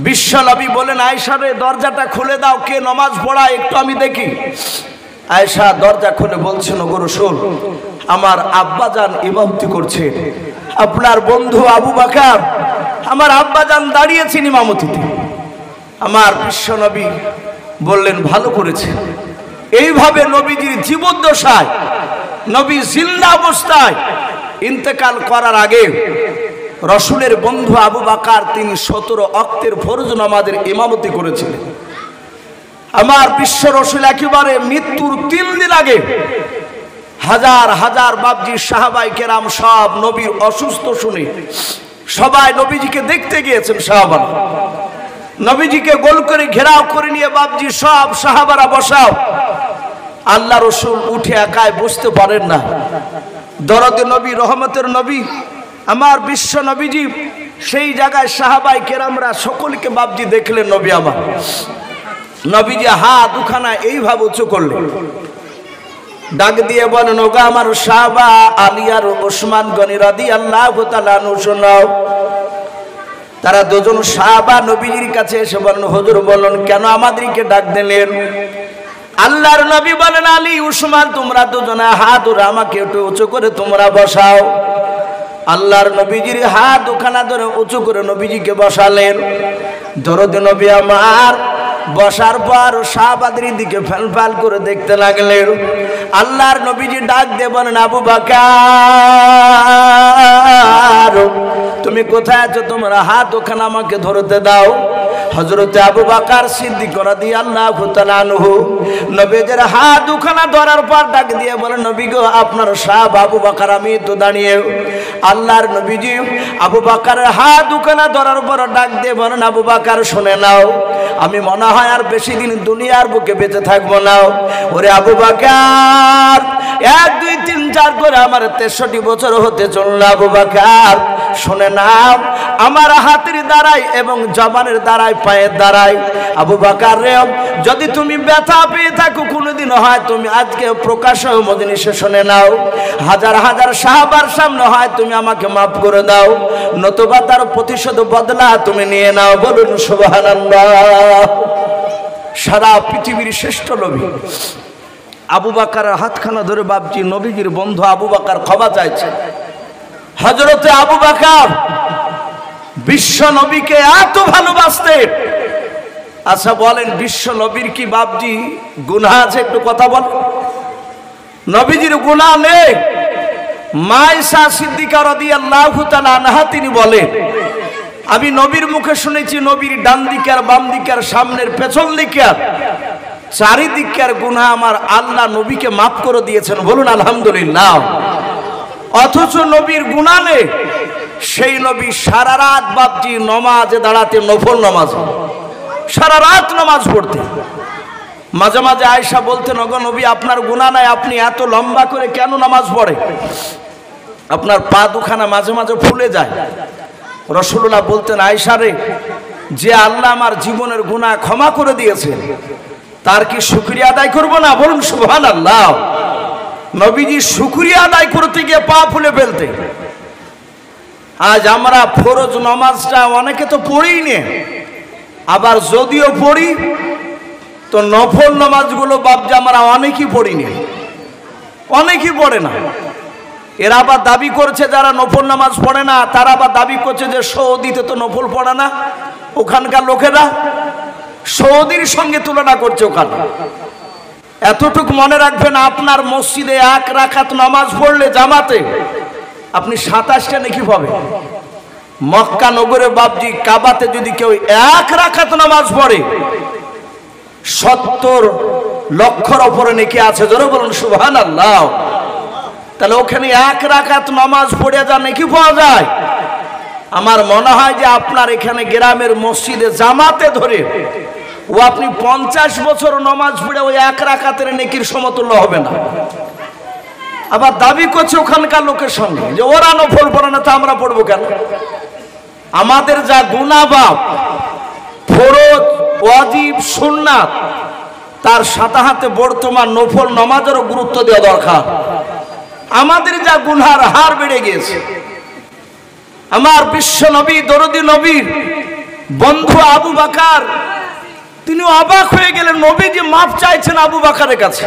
বিশ্ব নবী বলেন, আয়েশা রে দরজাটা খুলে দাও, কে নামাজ পড়ায় একটু আমি দেখি। আয়েশা দরজা খুলে বলছেন, ওগো রাসূল আমার আব্বাজান ইমামতি করছে, আপনার বন্ধু আবু বকর আমার আব্বাজান দাঁড়িয়েছেন ইমামতিতে। আমার বিশ্ব নবী বললেন, ভালো করেছে। এইভাবে নবীজির জীবদ্দশায় নবী জিন্দা অবস্থায় ইন্তেকাল করার আগে রাসূলের বন্ধু আবু বকর তিনি 17 ওয়াক্তের ফরজ নামাজের ইমামতি করেছিলেন। আমার বিশ্ব রাসূল একেবারে মৃত্যুর 3 দিন আগে হাজার হাজার বাপজি সাহাবায়ে কেরাম সব নবীর অসুস্থ শুনে সবাই নবীজিকে দেখতে গিয়েছেন। সাহাবারা নবীজিকে গোল করে ঘেরাও করে নিয়ে বাপজি সব সাহাবারা বসাও। আল্লাহ রাসূল উঠে একাই বসতে পারেন না। দরদে নবী রহমতের নবী আমার বিশ্ব নবীজি সেই জায়গায় সাহাবায়ে কেরামরা সকলকে বাপজি দেখলেন। নবী আমার নবীজি হাত দুখানা এইভাবে উঁচু করলেন, ডাক দিয়ে বলেন, ওগো আমার সাহাবা আলী আর ওসমান গনি রাদিয়াল্লাহু তাআলা আনহু শোনাও। তারা দুজন সাহাবা নবীজির কাছে এসে বলেন, হুজুর বলেন কেন আমাদেরকে ডাক দিলেন? আল্লাহর নবী বলেন, আলী ওসমান তোমরা দুজনে হাত ধরে আমাকে একটু উঁচু করে তোমরা বসাও। আল্লাহর নবীজির হাত দুখানা ধরে উঁচু করে নবীজিকে বসালেন। দরদে নবী আমার বসার পর সাহাবাদের দিকে ফেলফাল করে দেখতে লাগলেন। আল্লাহর নবীজি ডাক দিয়ে বলেন, আবু বকর তুমি কোথায় আছো? তোমরা হাত ওখানে আমাকে ধরতে দাও। হযরতে আবু বকর সিদ্দিক রাদিয়াল্লাহু তাআলা আনহু নবীজির হাত দুখানা ধরার পর ডাক দিয়ে বলেন, নবী গো আপনার সাহাব আবু বকর আমি তো দাঁড়িয়ে। আল্লাহর নবীজি আবু বকরের হাত দুখানা ধরার পর ডাক দিয়ে বলেন, আবু বকর শুনে নাও, আমি মনে হয় আর বেশি দিন দুনিয়ার বুকে বেঁচে থাকবো না। ওরে আবু বকর 1 2 3 4 করে আমার 63 বছর হতে চলল। আবু বকর শুনে নাও, আমার হাতের দ্বারাই এবং জবানের দ্বারাই পায়ের দ্বারাই আবু বকর রে, যদি তুমি ব্যথা পেয়ে থাকো কোনোদিন, হয় তুমি আজকে প্রকাশ্য মজলিসে শুনে নাও, হাজার হাজার সাহাবার সামনে হয় তুমি আমাকে মাফ করে দাও, নতুবা তার প্রতিশোধ বদলা তুমি নিয়ে নাও। বলুন সুবহানাল্লাহ। সারা পৃথিবীর শ্রেষ্ঠ নবী আবু বকরের হাতখানা ধরে বাপজি নবীজির বন্ধু আবু বকর ক্ষমা চাইছে। হযরতে আবু বকর বিশ্ব নবীকে এত ভালোবাসতেন। আচ্ছা বলেন, বিশ্ব নবীর কি বাপজি গুনাহ আছে? একটু কথা বল। নবীজির গুনাহ নেই। মা আয়েশা সিদ্দিকা রাদিয়াল্লাহু তাআলা আনহা তিনি বলেন, আমি নবীর মুখে শুনেছি নবীর ডান দিকে আর বাম দিকে আর সামনের পেছন দিকে আর চারিদিকের গুনাহ আমার আল্লাহ নবীকে মাফ করে দিয়েছেন। বলুন আলহামদুলিল্লাহ। অথচ নবীর গুনাহ নেই। সেই নবী সারা রাত বাপজি নামাজে দাঁড়াতে, নফল নামাজ, সারা রাত নামাজ পড়তে। মাঝে মাঝে আয়েশা বলতেন, ওগো নবী আপনার গুনাহ নাই, আপনি এত লম্বা করে কেন নামাজ পড়ে? আপনার পা দুখানা মাঝে মাঝে ফুলে যায়। রাসূলুল্লাহ বলতেন, আয়েশা রে, যে আল্লাহ আমার জীবনের গুনাহ ক্ষমা করে দিয়েছে তার কি শুকরিয়া আদায় করব না? বলুন সুবহানাল্লাহ। নবীজি শুকরিয়া আদায় করতে গিয়ে পা ফুলে ফেলতে। আজ আমরা ফরজ নামাজটা অনেকে তো পড়িই না, আবার যদিও পড়ি তো নফল নামাজগুলো বাপজি আমরা অনেকেই পড়ি না, অনেকেই পড়ে না। এরা আবার দাবি করছে যারা নফল নামাজ পড়ে না তারা আবার দাবি করছে যে সৌদিতে তো নফল পড়ে না, ওখানকার লোকেরা সৌদির সঙ্গে তুলনা করছে ওখানে। এতটুকু মনে রাখবেন, আপনার মসজিদে এক রাকাত নামাজ পড়লে জামাতে আপনি 27টা নেকি পাবেন। মক্কা নগরে বাপজি কাবাতে যদি কেউ এক রাকাত নামাজ পড়ে 70 লক্ষর উপরে নেকি আছে। জোরে বলুন সুবহানাল্লাহ। তাহলে ওখানে এক রাকাত নামাজ পড়ে যা নেকি পাওয়া যায়, আমার মনে হয় যে আপনার এখানে গ্রামের মসজিদে জামাতে ধরে ও আপনি 50 বছর নামাজ পড়ে ওই এক রাকাতের নেকির সমতুল্য হবে না। আবার দাবি করছে ওখানকার লোকের সঙ্গে যে ওরা নফল পড়ে না, তা আমরা পড়বো কেন? আমাদের যা গুনাহ বাপ ফরজ ওয়াজিব সুন্নাত, তার সাথে সাথে বর্তমান নফল নামাজেরও গুরুত্ব দেওয়া দরকার। আমাদের যা গুনার হার বেড়ে গিয়েছে। আমার বিশ্ব নবী দরদি নবীর বন্ধু আবু বকর তিনি অবাক হয়ে গেলেন, নবী যে মাফ চাইছেন আবু বকরের কাছে।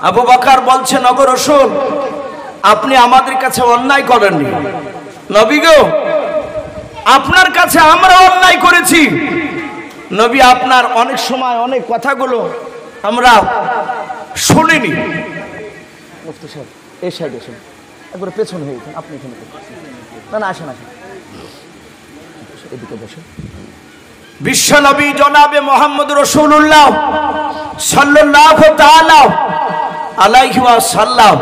আবু বকর বলছেন, ওগো রাসূল আপনি আমাদের কাছে অন্যায় করেননি। নবী গো, আপনার কাছে আমরা অন্যায় করেছি। নবী আপনার অনেক সময় অনেক কথাগুলো আমরা শুনিনি। মুফতি সাহেব এই সাইডে এসে একবার পেছন হয়ে গেছেন, আপনি এখানে না না আসেন আসেন এদিকে বসে। বিশ্ব নবী জনাবে মুহাম্মদ রাসূলুল্লাহ সাল্লাল্লাহু তাআলা আলাইহি ওয়াসাল্লাম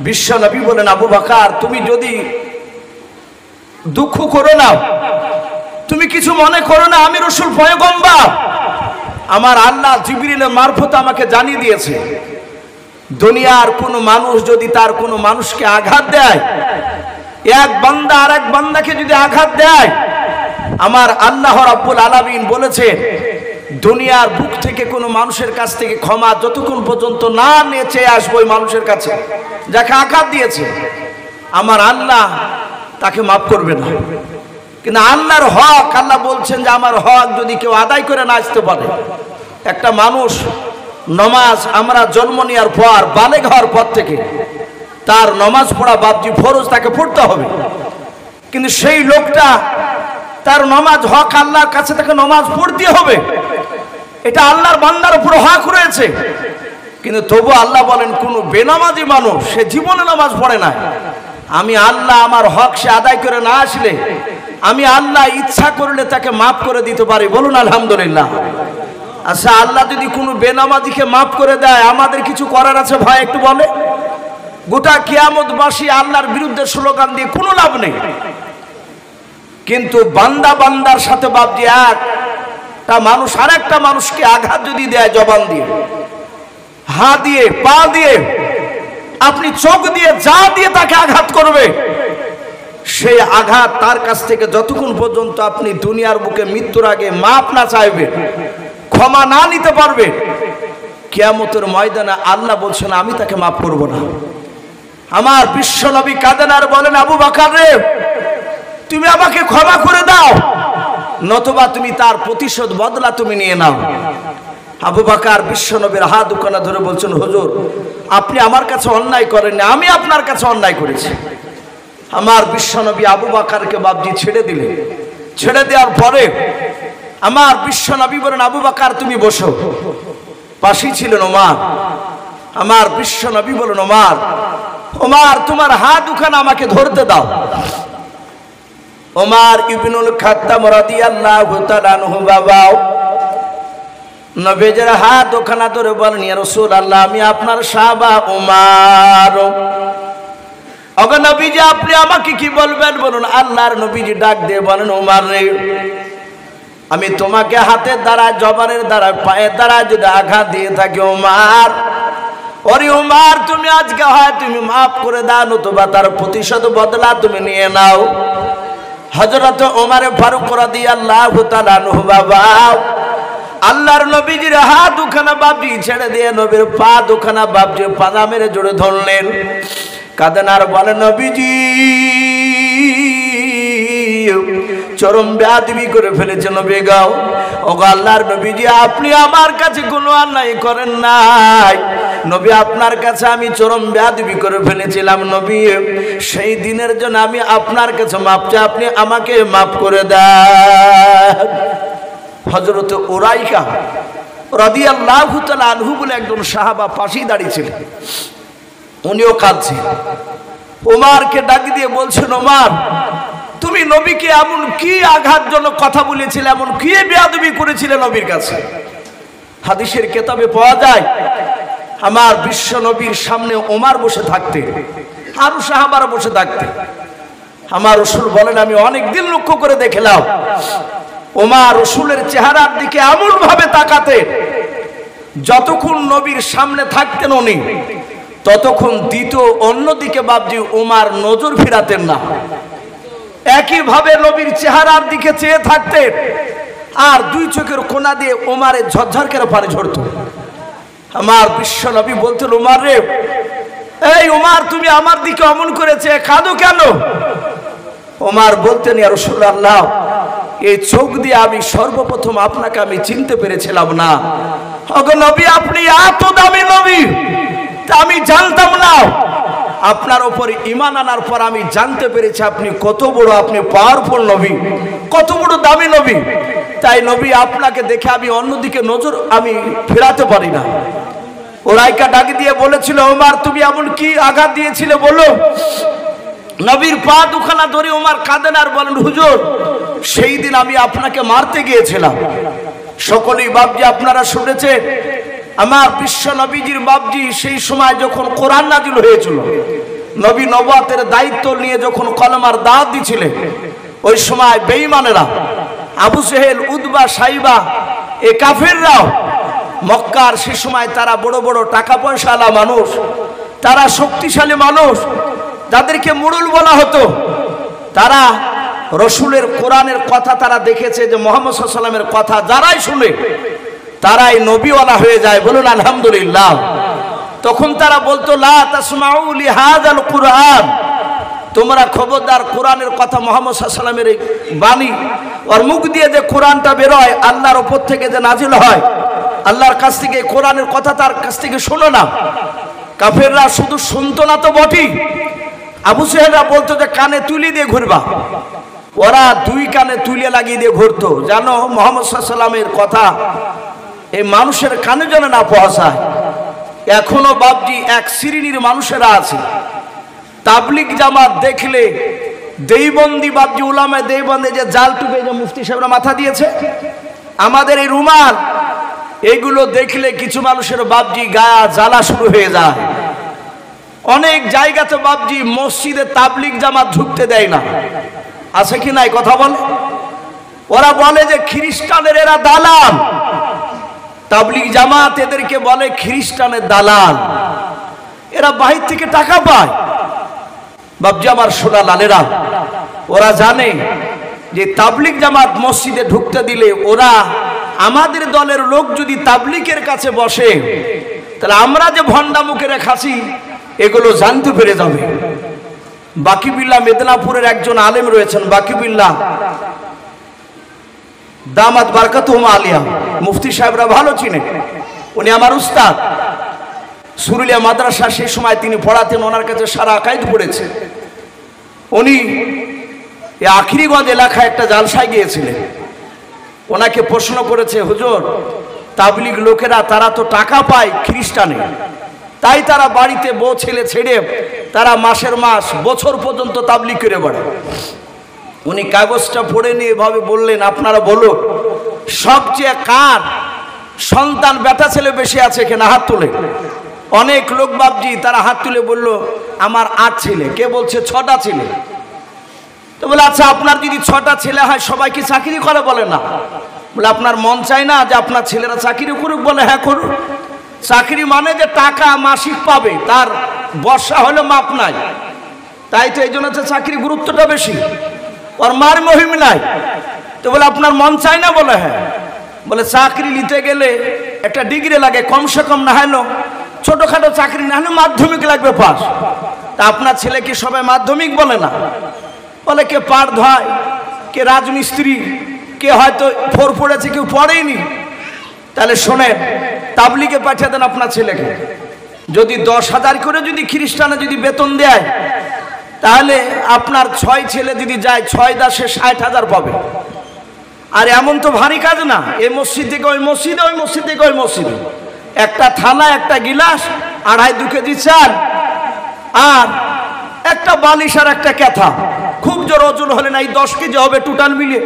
বিশ্ব নবী বলেন, আবু বকর তুমি যদি দুঃখ করো না, তুমি কিছু মনে করো না, আমি রাসূল পয়গম্বর, আমার আল্লাহ জিবরিলের মারফত আমাকে জানিয়ে দিয়েছে দুনিয়ার কোনো মানুষ যদি তার কোনো মানুষকে আঘাত দেয়, এক বান্দা আর এক বান্দাকে যদি আঘাত দেয়, আমার আল্লাহ রাব্বুল আলামিন বলেছেন দুনিয়ার বুক থেকে কোনো মানুষের কাছ থেকে ক্ষমা যতক্ষণ পর্যন্ত না নিয়ে চেয়ে আসবো ওই মানুষের কাছে যাকে আঘাত দিয়েছে, আমার আল্লাহ তাকে মাফ করবে না। কিন্তু আল্লাহর হক, আল্লাহ বলছেন যে আমার হক যদি কেউ আদায় করে না আসতে পারে, একটা মানুষ নমাজ আমরা জন্ম নেওয়ার পর বালেগ হওয়ার পর থেকে তার নমাজ পড়া বাপজি ফরজ তাকে পড়তে হবে, কিন্তু সেই লোকটা তার নমাজ হক আল্লাহর কাছে তাকে নমাজ পড়তে হবে, এটা আল্লাহর বান্দার উপর হক রয়েছে। কিন্তু তবু আল্লাহ বলেন কোন বেনামাজি মানুষ সে জীবনে নামাজ পড়ে না, আমি আল্লাহ আমার হক সে আদায় করে না আসলে আমি আল্লাহ ইচ্ছা করলে তাকে মাফ করে দিতে পারি। বলুন আলহামদুলিল্লাহ। আচ্ছা আল্লাহ যদি কোনো বেনামাজিকে মাফ করে দেয় আমাদের কিছু করার আছে ভাই? একটু বলে। গোটা কিয়ামতবাসী আল্লাহর বিরুদ্ধে স্লোগান দিয়ে কোনো লাভ নেই, কিন্তু বান্দা বান্দার সাথে বাপজি একটা মানুষ আর একটা মানুষকে আঘাত যদি দেয় জবান দিয়ে, হাত দিয়ে, পা দিয়ে, আপনি চোখ দিয়ে, যা দিয়ে তাকে আঘাত করবে, সেই আঘাত তার কাছ থেকে যতক্ষণ পর্যন্ত আপনি দুনিয়ার বুকে মৃত্যুর আগে মাপ না চাইবেন, ক্ষমা না নিতে পারবেন, কিয়ামতের ময়দানে আল্লাহ বলছেন আমি তাকে মাফ করব না। আমার বিশ্বনবী কাঁদেন আর বলেন, আবু বকর রে, তুমি আমাকে ক্ষমা করে দাও, নতুবা তুমি তার প্রতিশোধ বদলা তুমি নিয়ে নাও। আবু বকর বিশ্বনবীর হাত দুখানা ধরে বলছেন, হুজুর আপনি আমার কাছে অন্যায় করেননি, আমি আপনার কাছে অন্যায় করেছি। আমার বিশ্বনবী আবু বকরকে বাপজি ছেড়ে দিলেন। ছেড়ে দেওয়ার পরে আমার বিশ্বনবী বলেন, আবু বকর তুমি বসো। পাশেই ছিলেন ওমর। আমার বিশ্বনবী বলেন, ওমর, ওমর তোমার হাত দুখানা আমাকে ধরতে দাও। ওমর ইবনুল খাত্তাব রাদিয়াল্লাহু তাআলা আনহু বাবা নবীর হাত দুখানা ধরে বলেন, ইয়া রাসূলুল্লাহ, আমি আপনার সাহাবা ওমর। ওগো নবীজি আপনি আমাকে কি বলবেন বলুন। আল্লাহর নবীজি ডাক দিয়ে বলেন, ওমর রে, আমি তোমাকে হাতের দ্বারা, জবানের দ্বারা, পায়ের দ্বারা যদি আঘাত দিয়ে থাকি ওমর, ওরে ওমর তুমি আজকে হয় তুমি মাফ করে দাও, নতুবা তার প্রতিশোধ বদলা তুমি নিয়ে নাও। হযরত ওমর ফারুক রাদিয়াল্লাহু তাআলা আনহু বাবা আল্লাহর নবীজির হাত দুখানা বাপজি ছেড়ে দিয়ে নবীর পা দুখানা বাপজি পাজা মেরে জোরে ধরলেন। কাঁদেন আর বলেন, নবীজি চরম বেয়াদবি করে ফেলেছে নবী গাও। ওগো আল্লাহর নবীজি আপনি আমার কাছে কোনো অন্যায় করেন নাই নবী, আপনার কাছে আমি চরম বেয়াদবি করে ফেলেছিলাম নবী, সেই দিনের জন্য আমি আপনার কাছে মাপ চাই, আপনি আমাকে মাফ করে দেন। হযরত উরাইকা রাদিয়াল্লাহু তাআলা আনহু বলে একজন সাহাবা পাশেই দাঁড়িয়েছিলেন, উনিও কাঁদছেন। ওমরকে ডাক দিয়ে বলছেন, ওমর তুমি নবীকে এমন কি আঘাতজনক কথা বলেছিলে, এমন কি বেয়াদবি করেছিলে নবীর কাছে? হাদিসের কিতাবে পাওয়া যায় আমার বিশ্ব নবীর সামনে ওমর বসে থাকতে, আরো সাহাবারা বসে থাকতে। আমার রাসূল বলেন, আমি অনেক দিন লক্ষ্য করে দেখলাম ওমর রাসূলের চেহারার দিকে এমন ভাবে তাকাতে, যতক্ষণ নবীর সামনে থাকতেন উনি, ততক্ষণ দ্বিতীয় অন্যদিকে বাপজি ওমর নজর ফিরাতেন না। একইভাবে নবীর চেহারার দিকে চেয়ে থাকতেন, আর দুই চোখের কোনা দিয়ে ওমরের ঝরঝর করে পানি ঝরত। আমার বিশ্ব নবী বলতেন, ওমর রে, এই ওমর তুমি আমার দিকে অমন করেছে, কাঁদো কেন? ওমর বলতেন, ইয়া রাসূলুল্লাহ, এই চোখ দিয়ে আমি সর্বপ্রথম আপনাকে আমি চিনতে পেরেছিলাম না। ওগো নবী আপনি এত দামি নবী, তা আমি জানতাম না। আপনার উপর ঈমান আনার পর আমি জানতে পেরেছি আপনি কত বড়, আপনি পাওয়ারফুল নবী, কত বড় দামি নবী। তাই নবী আপনাকে দেখে আমি অন্যদিকে নজর আমি ফেরাতে পারি না। উরাইকা ডাক দিয়ে বলেছিল, ওমর তুমি এমন কি আঘাত দিয়েছিলে বলো। নবীর পা দুখানা ধরে ওমর কাঁদেন আর বলেন, হুজুর সেই দিন আমি আপনাকে মারতে গিয়েছিলাম। সকলেই বাপজি আপনারা শুনেছেন, আমার বিশ্ব নবীজির বাপজি সেই সময় যখন কোরআন নাজিল হয়েছিল, নবী নবুয়তের দায়িত্ব নিয়ে যখন কলমার দাওয়াত দিছিলেন, ওই সময় বেঈমানেরা আবু জেহেল, উতবা, সাইবা, এই কাফেররাও মক্কার সে সময় তারা বড় বড় টাকা পয়সাওয়ালা মানুষ, তারা শক্তিশালী মানুষ, যাদেরকে মুরুল বলা হতো, তারা রসুলের কোরআনের কথা তারা দেখেছে যে মুহাম্মদ সাল্লাল্লাহু আলাইহি ওয়াসাল্লামের কথা যারাই শুনে তারাই নবীওয়ালা হয়ে যায়, বলুন আলহামদুলিল্লাহ। তখন তারা বলতো, লা তাসমাউ লিহাযাল কুরআন, তোমরা খবরদার কোরআনের কথা মুহাম্মদ সাল্লাল্লাহু আলাইহি ওয়াসাল্লামের বাণী ওর মুখ দিয়ে যে কোরআনটা বেরোয়, আল্লাহর উপর থেকে যে নাজিল হয়, আল্লাহর কাছ থেকে কোরআনের কথা তার কাছ থেকে শোনো না। কাফেররা শুধু শুনতো না তো বটেই, আবু জেহেলরা বলতো যে কানে তুলি দিয়ে ঘুরবা, ওরা দুই কানে তুলে লাগিয়ে দিয়ে ঘুরতো, জানো মুহাম্মদ সাল্লাল্লাহু আলাইহি ওয়াসাল্লামের কথা এই মানুষের কানে যেন না পৌঁছায়। এখনো বাপজি এক শ্রেণীর মানুষেরা আছে, তাবলিগ জামাত দেখলে দেইবন্দি বাপজি উলামায়ে দেইবন্দে যে জাল টুপে যে মুফতি সাহেবরা মাথা দিয়েছে, আমাদের এই রুমাল, এইগুলো দেখলে কিছু মানুষের বাপজি গায়ে জ্বালা শুরু হয়ে যায়। অনেক জায়গাতে বাপজি মসজিদে তাবলিগ জামাত ঢুকতে দেয় না, আছে কি নাই কথা বলে? ওরা বলে যে খ্রিস্টানের এরা দালাল, তাবলিগ জামাত এদেরকে বলে খ্রিস্টানের দালাল, এরা বাহির থেকে টাকা পায়। বাবজি আমার সোনা লালেরা, ওরা জানে যে তাবলিগ জামাত মসজিদে ঢুকতে দিলে ওরা আমাদের দলের লোক যদি তাবলিগের কাছে বসে তাহলে আমরা যে ভণ্ডা মুখে রেখাছি এগুলো জানতে পেরে যাবে। বাকিবিল্লাহ মেদিনীপুরের একজন আলেম রয়েছেন, বাকিবিল্লাহ দামাত বারকাতুহুম আলিয়া, মুফতি সাহেবরা ভালো চিনেন, উনি আমার উস্তাদ। সুরুলিয়া মাদ্রাসা সেই সময় তিনি পড়াতেন, ওনার কাছে সারা আকাইদ পড়েছে। উনি আখিরিগঞ্জ এলাকায় একটা জালসায় গিয়েছিলেন। ওনাকে প্রশ্ন করেছে, হুজুর তাবলিগ লোকেরা তারা তো টাকা পায় খ্রিস্টানে, তাই তারা বাড়িতে বউ ছেলে ছেড়ে তারা মাসের মাস বছর পর্যন্ত তাবলিগ করে বেড়ায়। উনি কাগজটা পড়ে নিয়ে এভাবে বললেন, আপনারা বলো সবচেয়ে কার সন্তান বেটা ছেলে বেশি আছে কিনা, হাত তুলে। অনেক লোক বাবজি তারা হাত তুলে বলল আমার 8 ছেলে, কে বলছে 6টা ছেলে। তো বলে আচ্ছা আপনার যদি 6টা ছেলে হয় সবাই কি চাকরি করে, বলে না। বলে আপনার মন চায় না যে আপনার ছেলেরা চাকরি করুক, বলে হ্যাঁ করুক। চাকরি মানে যে টাকা মাসিক পাবে, তার বর্ষা হলে মাপ নাই, তাই তো এই জন্য হচ্ছে চাকরি গুরুত্বটা বেশি, ওর মার মহিম নাই। তো বলে আপনার মন চায় না, বলে হ্যাঁ। বলে চাকরি নিতে গেলে একটা ডিগ্রি লাগে, কমসে কম না হলো ছোটখাটো চাকরি না হলে মাধ্যমিক লাগবে পাস। তা আপনার ছেলে কি সবাই মাধ্যমিক, বলে না। বলে কে পাট ধয়, কে রাজমিস্ত্রি, কে হয়তো 4 পড়েছে, কেউ পড়েইনি। তাহলে শোনেন, তাবলিগে পাঠিয়ে দেন আপনার ছেলেকে। যদি 10,000 করে যদি খ্রিস্টানে যদি বেতন দেয়, তাহলে আপনার 6 ছেলে যদি যায় 6 10 60,000 পাবে। আর এমন তো ভারী কাজ না, এই মসজিদ থেকে ওই মসজিদে, ওই মসজিদ থেকে ওই মসজিদে, একটা থালা, একটা গিলাস, 2.5 কেজি চাল, আর একটা বালিশ আর একটা ক্যাথা, খুব জোর ওজন হলে না এই 10 কেজি হবে টোটাল মিলে।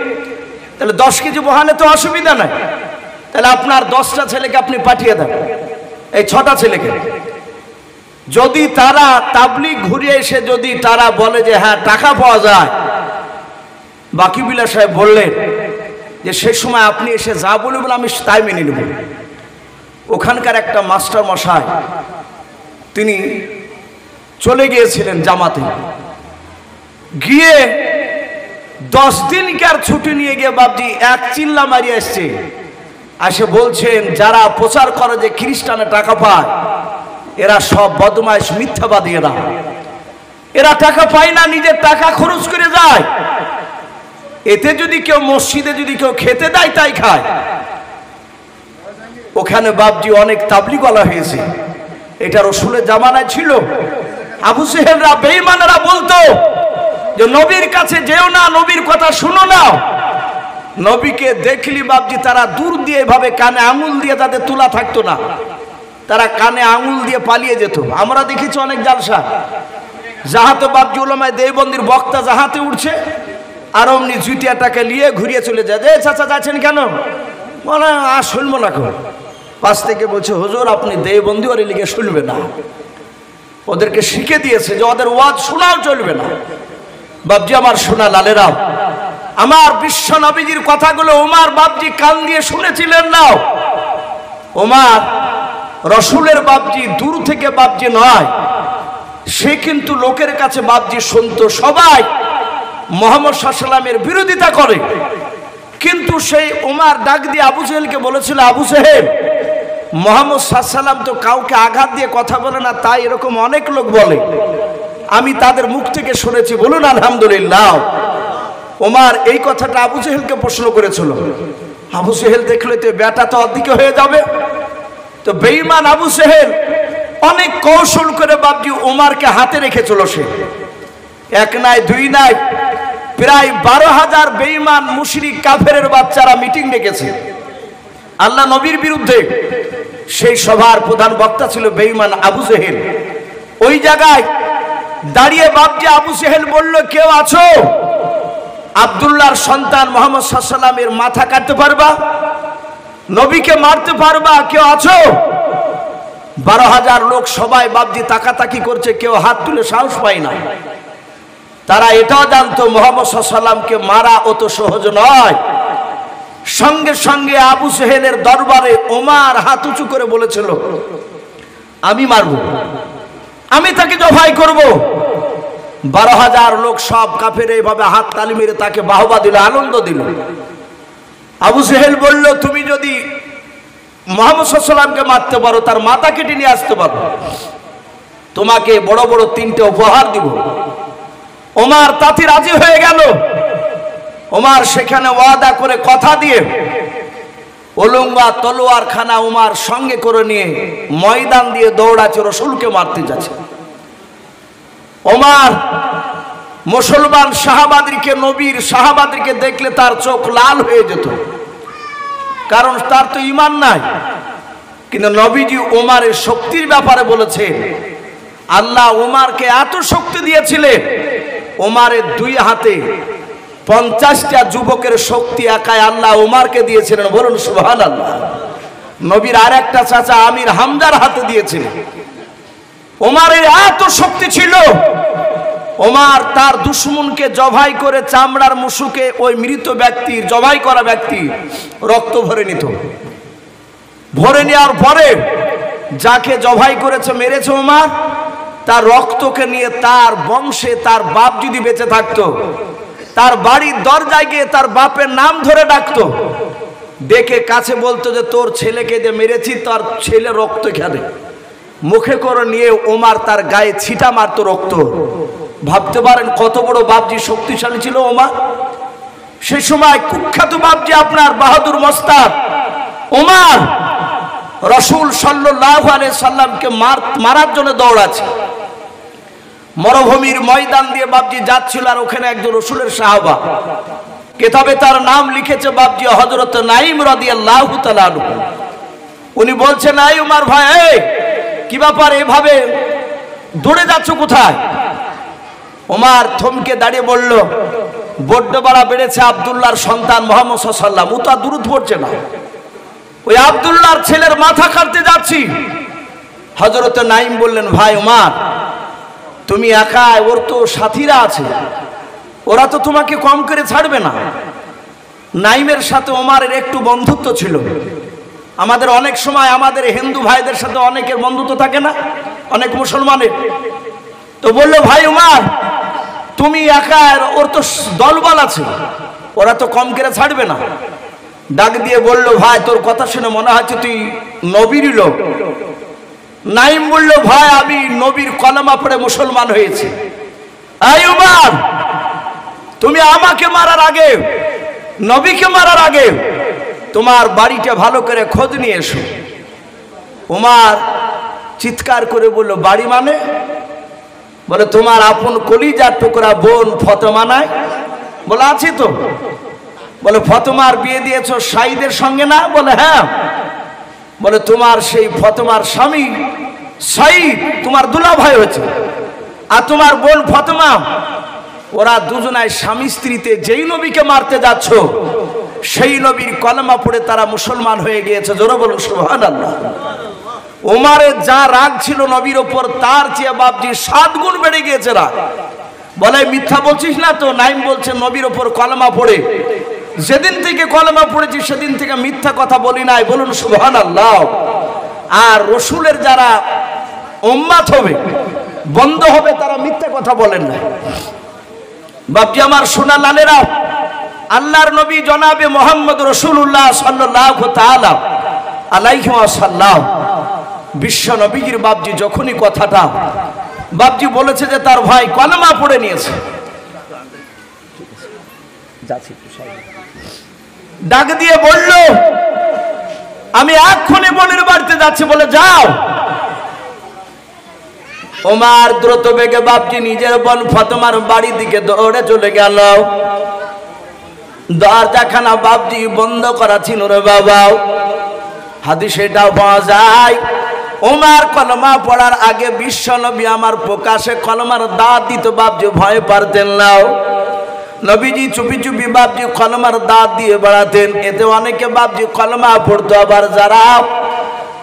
তাহলে 10 কেজি বহালে তো অসুবিধা নাই। তাহলে আপনার 10টা ছেলেকে আপনি পাঠিয়ে দেন, এই 6টা ছেলেকে। যদি তারা তাবলিগ ঘুরে এসে যদি তারা বলে যে হ্যাঁ টাকা পাওয়া যায়, বাকিবিল্লাহ সাহেব বললেন যে সে সময় আপনি এসে যা বলবেন আমি তাই মেনে নেব। ওখানকার একটা মাস্টার মশাই তিনি চলে গিয়েছিলেন জামাতে, গিয়ে 10 দিনকার ছুটি নিয়ে গিয়ে বাবজি এক চিল্লা মারিয়ে এসছে। আসে বলছেন যারা প্রচার করে যে খ্রিস্টানে টাকা পায়, এরা সব বদমাইশ মিথ্যাবাদী, এরা টাকা পায় না, নিজের টাকা খরচ করে যায়। এতে যদি কেউ মসজিদে যদি কেউ খেতে দেয় তাই খায়। ওখানে বাবজি অনেক তাবলিগওয়ালা হয়েছে, এটা রসুলের জামানায় ছিল। আবু সেহেলরা বেঈমানেরা বলতো যে নবীর কাছে যেও না, নবীর কথা শুনো না। নবীকে দেখলি বাবজি তারা দূর দিয়ে এভাবে কানে আঙুল দিয়ে তাদের তোলা থাকতো না, তারা কানে আঙুল দিয়ে পালিয়ে যেত। আমরা দেখেছি অনেক জালসা, যাহাতে বাবজি উলামায়ে দেওবন্দির বক্তা যাহাতে উঠছে আর অমনি জুটিয়াটাকে নিয়ে ঘুরিয়ে চলে যায়। যে চাচা যাচ্ছেন কেন, বলে আর শুনবো না। পাশ থেকে বলছে হুজুর আপনি দেওবন্দি ওর লিগে শুনবে না, ওদেরকে শিখে দিয়েছে যে ওদের ওয়াজ শোনাও চলবে না। বাবজি আমার সোনা লালেরা, আমার বিশ্ব নবীজির কথাগুলো ওমর বাবজি কান দিয়ে শুনেছিলেন না। ওমর রসুলের বাবজি দূর থেকে বাবজি নয়, সে কিন্তু লোকের কাছে বাবজি শুনতো। সবাই মুহাম্মদ সাল্লাল্লাহু আলাইহি ওয়াসাল্লামের বিরোধিতা করে, কিন্তু সেই ওমর ডাক দিয়ে আবু জেহেলকে বলেছিল, আবু জেহেল মুহাম্মদ সাল্লাল্লাহু আলাইহি ওয়াসাল্লাম তো কাউকে আঘাত দিয়ে কথা বলে না, তাই এরকম অনেক লোক বলে, আমি তাদের মুখ থেকে শুনেছি, বলুন আলহামদুলিল্লাহ। ওমর এই কথাটা আবু জেহেলকে প্রশ্ন করেছিল। আবু জেহেল দেখলে তো বেটা তো অদিকে হয়ে যাবে, তো বেঈমান আবু জেহেল অনেক কৌশল করে বাবজি ওমরকে হাতে রেখেছিল। সে এক নাই দুই নাই, প্রায় 12,000 বেঈমান মুশরিক কাফেরের বাচ্চারা মিটিং ডেকেছে আল্লাহ নবীর বিরুদ্ধে। সেই সভার প্রধান বক্তা ছিল বেঈমান আবু জেহেল। ওই জায়গায় দাঁড়িয়ে বাবজি আবু জেহেল বলল, কেউ আছো আব্দুল্লাহর সন্তান মুহাম্মদ সাল্লাল্লাহু আলাইহি ওয়াসাল্লামের মাথা কাটতে পারবা, নবীকে মারতে পারবা, কেউ আছো? 12,000 লোক সবাই বাবজি তাকাতাকি করছে, কেউ হাত তুলে সাহস পায় না। তারা এটাও জানতো মুহাম্মদ সাল্লাল্লাহু আলাইহি ওয়াসাল্লামকে মারা অত সহজ নয়। সঙ্গে সঙ্গে আবু জেহেলের দরবারে ওমর হাত উঁচু করে বলেছিল, আমি মারব, আমি তাকে জবাই করব। 12,000 লোক সব কাফের এইভাবে হাত তালি মেরে তাকে বাহবা দিল, আনন্দ দিল। আবু জেহেল বলল, তুমি যদি মুহাম্মদ সাল্লাল্লাহু আলাইহি ওয়াসাল্লামকে মারতে পারো, তার মাথা কেটে নিয়ে আসতে পারো, তোমাকে বড় বড় 3টে উপহার দিব। ওমর তাতে রাজি হয়ে গেল। ওমর সেখানে ওয়াদা করে কথা দিয়ে ওলঙ্গা তলোয়ার খানা ওমর সঙ্গে করে নিয়ে ময়দান দিয়ে দৌড়াচ্ছে, রাসূলকে মারতে যাচ্ছে। ওমর মুসলমান সাহাবাদেরকে, নবীর সাহাবাদেরকে দেখলে তার চোখ লাল হয়ে যেত, কারণ তার তো ঈমান নাই। কিন্তু নবীজি ওমরের শক্তির ব্যাপারে বলেছেন, আল্লাহ ওমরকে এত শক্তি দিয়েছিলেন, ওমরের 2 হাতে 50টা যুবকের শক্তি একাই আল্লাহ ওমরকে দিয়েছিলেন। বলুন সুবহানাল্লাহ। নবীর আরেকটা চাচা আমির হামজার হাতে দিয়েছিলেন। ওমরের এত শক্তি ছিল, ওমর তার দুশমনকে জবাই করে চামড়ার মুশুকে ওই মৃত ব্যক্তির, জবাই করা ব্যক্তির রক্ত ভরে নিত। ভরে নেওয়ার পরে যাকে জবাই করেছে, মেরেছে ওমর, তার রক্তকে নিয়ে তার বংশে তার বাপ যদি বেঁচে থাকতো, তার বাড়ির দরজায় গিয়ে তার বাপের নাম ধরে ডাকতো, ডেকে কাছে বলতো যে তোর ছেলেকে যে মেরেছি, তার ছেলে রক্ত খেলে। মুখে করে নিয়ে ওমর তার গায়ে ছিটা মারতো রক্ত। ভাবতে পারেন কত বড় বাপজি শক্তিশালী ছিল ওমর। সেই সময় কুখ্যাত বাপজি আপনার বাহাদুর মস্তাক ওমর রাসূল সাল্লাল্লাহু আলাইহি সাল্লামকে মারার জন্য দৌড়াচ্ছে। মরুভূমির ময়দান দিয়ে বাপজি যাচ্ছিল, আর ওখানে একজন রাসূলের সাহাবা, কিতাবে তার নাম লিখেছে বাপজি হযরত নাঈম রাদিয়াল্লাহু তাআলা আনহু। উনি বলছেন, এই ওমর ভাই, কি ব্যাপার, এভাবে দৌড়ে যাচ্ছ কোথায়? ওমর থমকে দাঁড়িয়ে বলল, বড্ড বাড়া বেড়েছে আব্দুল্লাহর সন্তান মুহাম্মদ সাল্লাল্লাহু আলাইহি ওয়াসাল্লাম, ও তো দূরত পড়ছে না, ওই আব্দুল্লাহর ছেলের মাথা কাটতে যাচ্ছি। হযরত নাঈম বললেন, ভাই ওমর, তুমি একা, ওর তো সাথীরা আছে, ওরা তো তোমাকে কম করে ছাড়বে না। নাঈমের সাথে ওমরের একটু বন্ধুত্ব ছিল। আমাদের অনেক সময় আমাদের হিন্দু ভাইদের সাথে অনেকের বন্ধুত্ব থাকে না, অনেক মুসলমানের। তো বললো, ভাই ওমর, তুমি একা, ওর তো দলবল আছে, ওরা তো কম করে ছাড়বে না। ডাক দিয়ে বলল, ভাই তোর কথা শুনে মনে হচ্ছে তুই নবীর লোক। নাঈম বলল, ভাই আমি নবীর কলেমা পড়ে মুসলমান হয়েছি। এই ওমর, তুমি আমাকে মারার আগে, নবীকে মারার আগে তোমার বাড়িটা ভালো করে খোঁজ নিয়ে এসো। ওমর চিৎকার করে বলল, বাড়ি মানে? বলে, তোমার আপন কলিজার টুকরা বোন ফাতেমা নাই? বলে, আছি তো। বলে, ফাতেমার বিয়ে দিয়েছো সাঈদের সঙ্গে না? বলে, হ্যাঁ। বলে, তোমার সেই ফাতেমার স্বামী সাঈদ তোমার দুলাভাই হয়েছে, আর তোমার বোন ফাতেমা, ওরা দুজনায় স্বামী স্ত্রীতে যেই নবীকে মারতে যাচ্ছ, সেই নবীর কলেমা পড়ে তারা মুসলমান হয়ে গিয়েছে। জোরে বলুন সুবহানাল্লাহ। ওমরের যা রাগ ছিল নবীর ওপর, তার চেয়ে বাপজি 7 গুণ বেড়ে গিয়েছে রাগ। বলে, মিথ্যা বলছিস না তো? নাঈম বলছে, নবীর ওপর কলেমা পড়ে যেদিন থেকে কলেমা পড়েছি সেদিন থেকে মিথ্যা কথা বলি নাই। বলুন সুবহানাল্লাহ। আর রাসূলের যারা উম্মত হবে, বন্ধ হবে, তারা মিথ্যা কথা বলেন না। বাপজি আমার সোনা লালেরা, আল্লাহর নবী জনাবে মুহাম্মদ রাসূলুল্লাহ সাল্লাল্লাহু তাআলা আলাইহি ওয়াসাল্লাম, বিশ্ব নবীর বাপজি যখনই কথাটা বাপজি বলেছে যে তার ভাই কলেমা পড়ে নিয়েছে, ডাক দিয়ে বলল, আমি এক্ষুনি বোনের বাড়িতে যাচ্ছি। বলে, যাও। ওমর দ্রুত বেগে বাপজি নিজের বোন ফাতেমার বাড়ির দিকে দৌড়ে চলে গেল। দরজাখানা বাপজি বন্ধ করা ছিল রে বাবা। হাদিসে এটা পাওয়া যায়, ওমর কলমা পড়ার আগে বিশ্ব নবী আমার প্রকাশে কলমার দাঁত দিত, বাপজি ভয় পারতেন না। নবীজি চুপি চুপি বাপজি কলমার দাঁত দিয়ে বেড়াতেন। এতে অনেকে বাপজি কলমা পড়তো, আবার যারা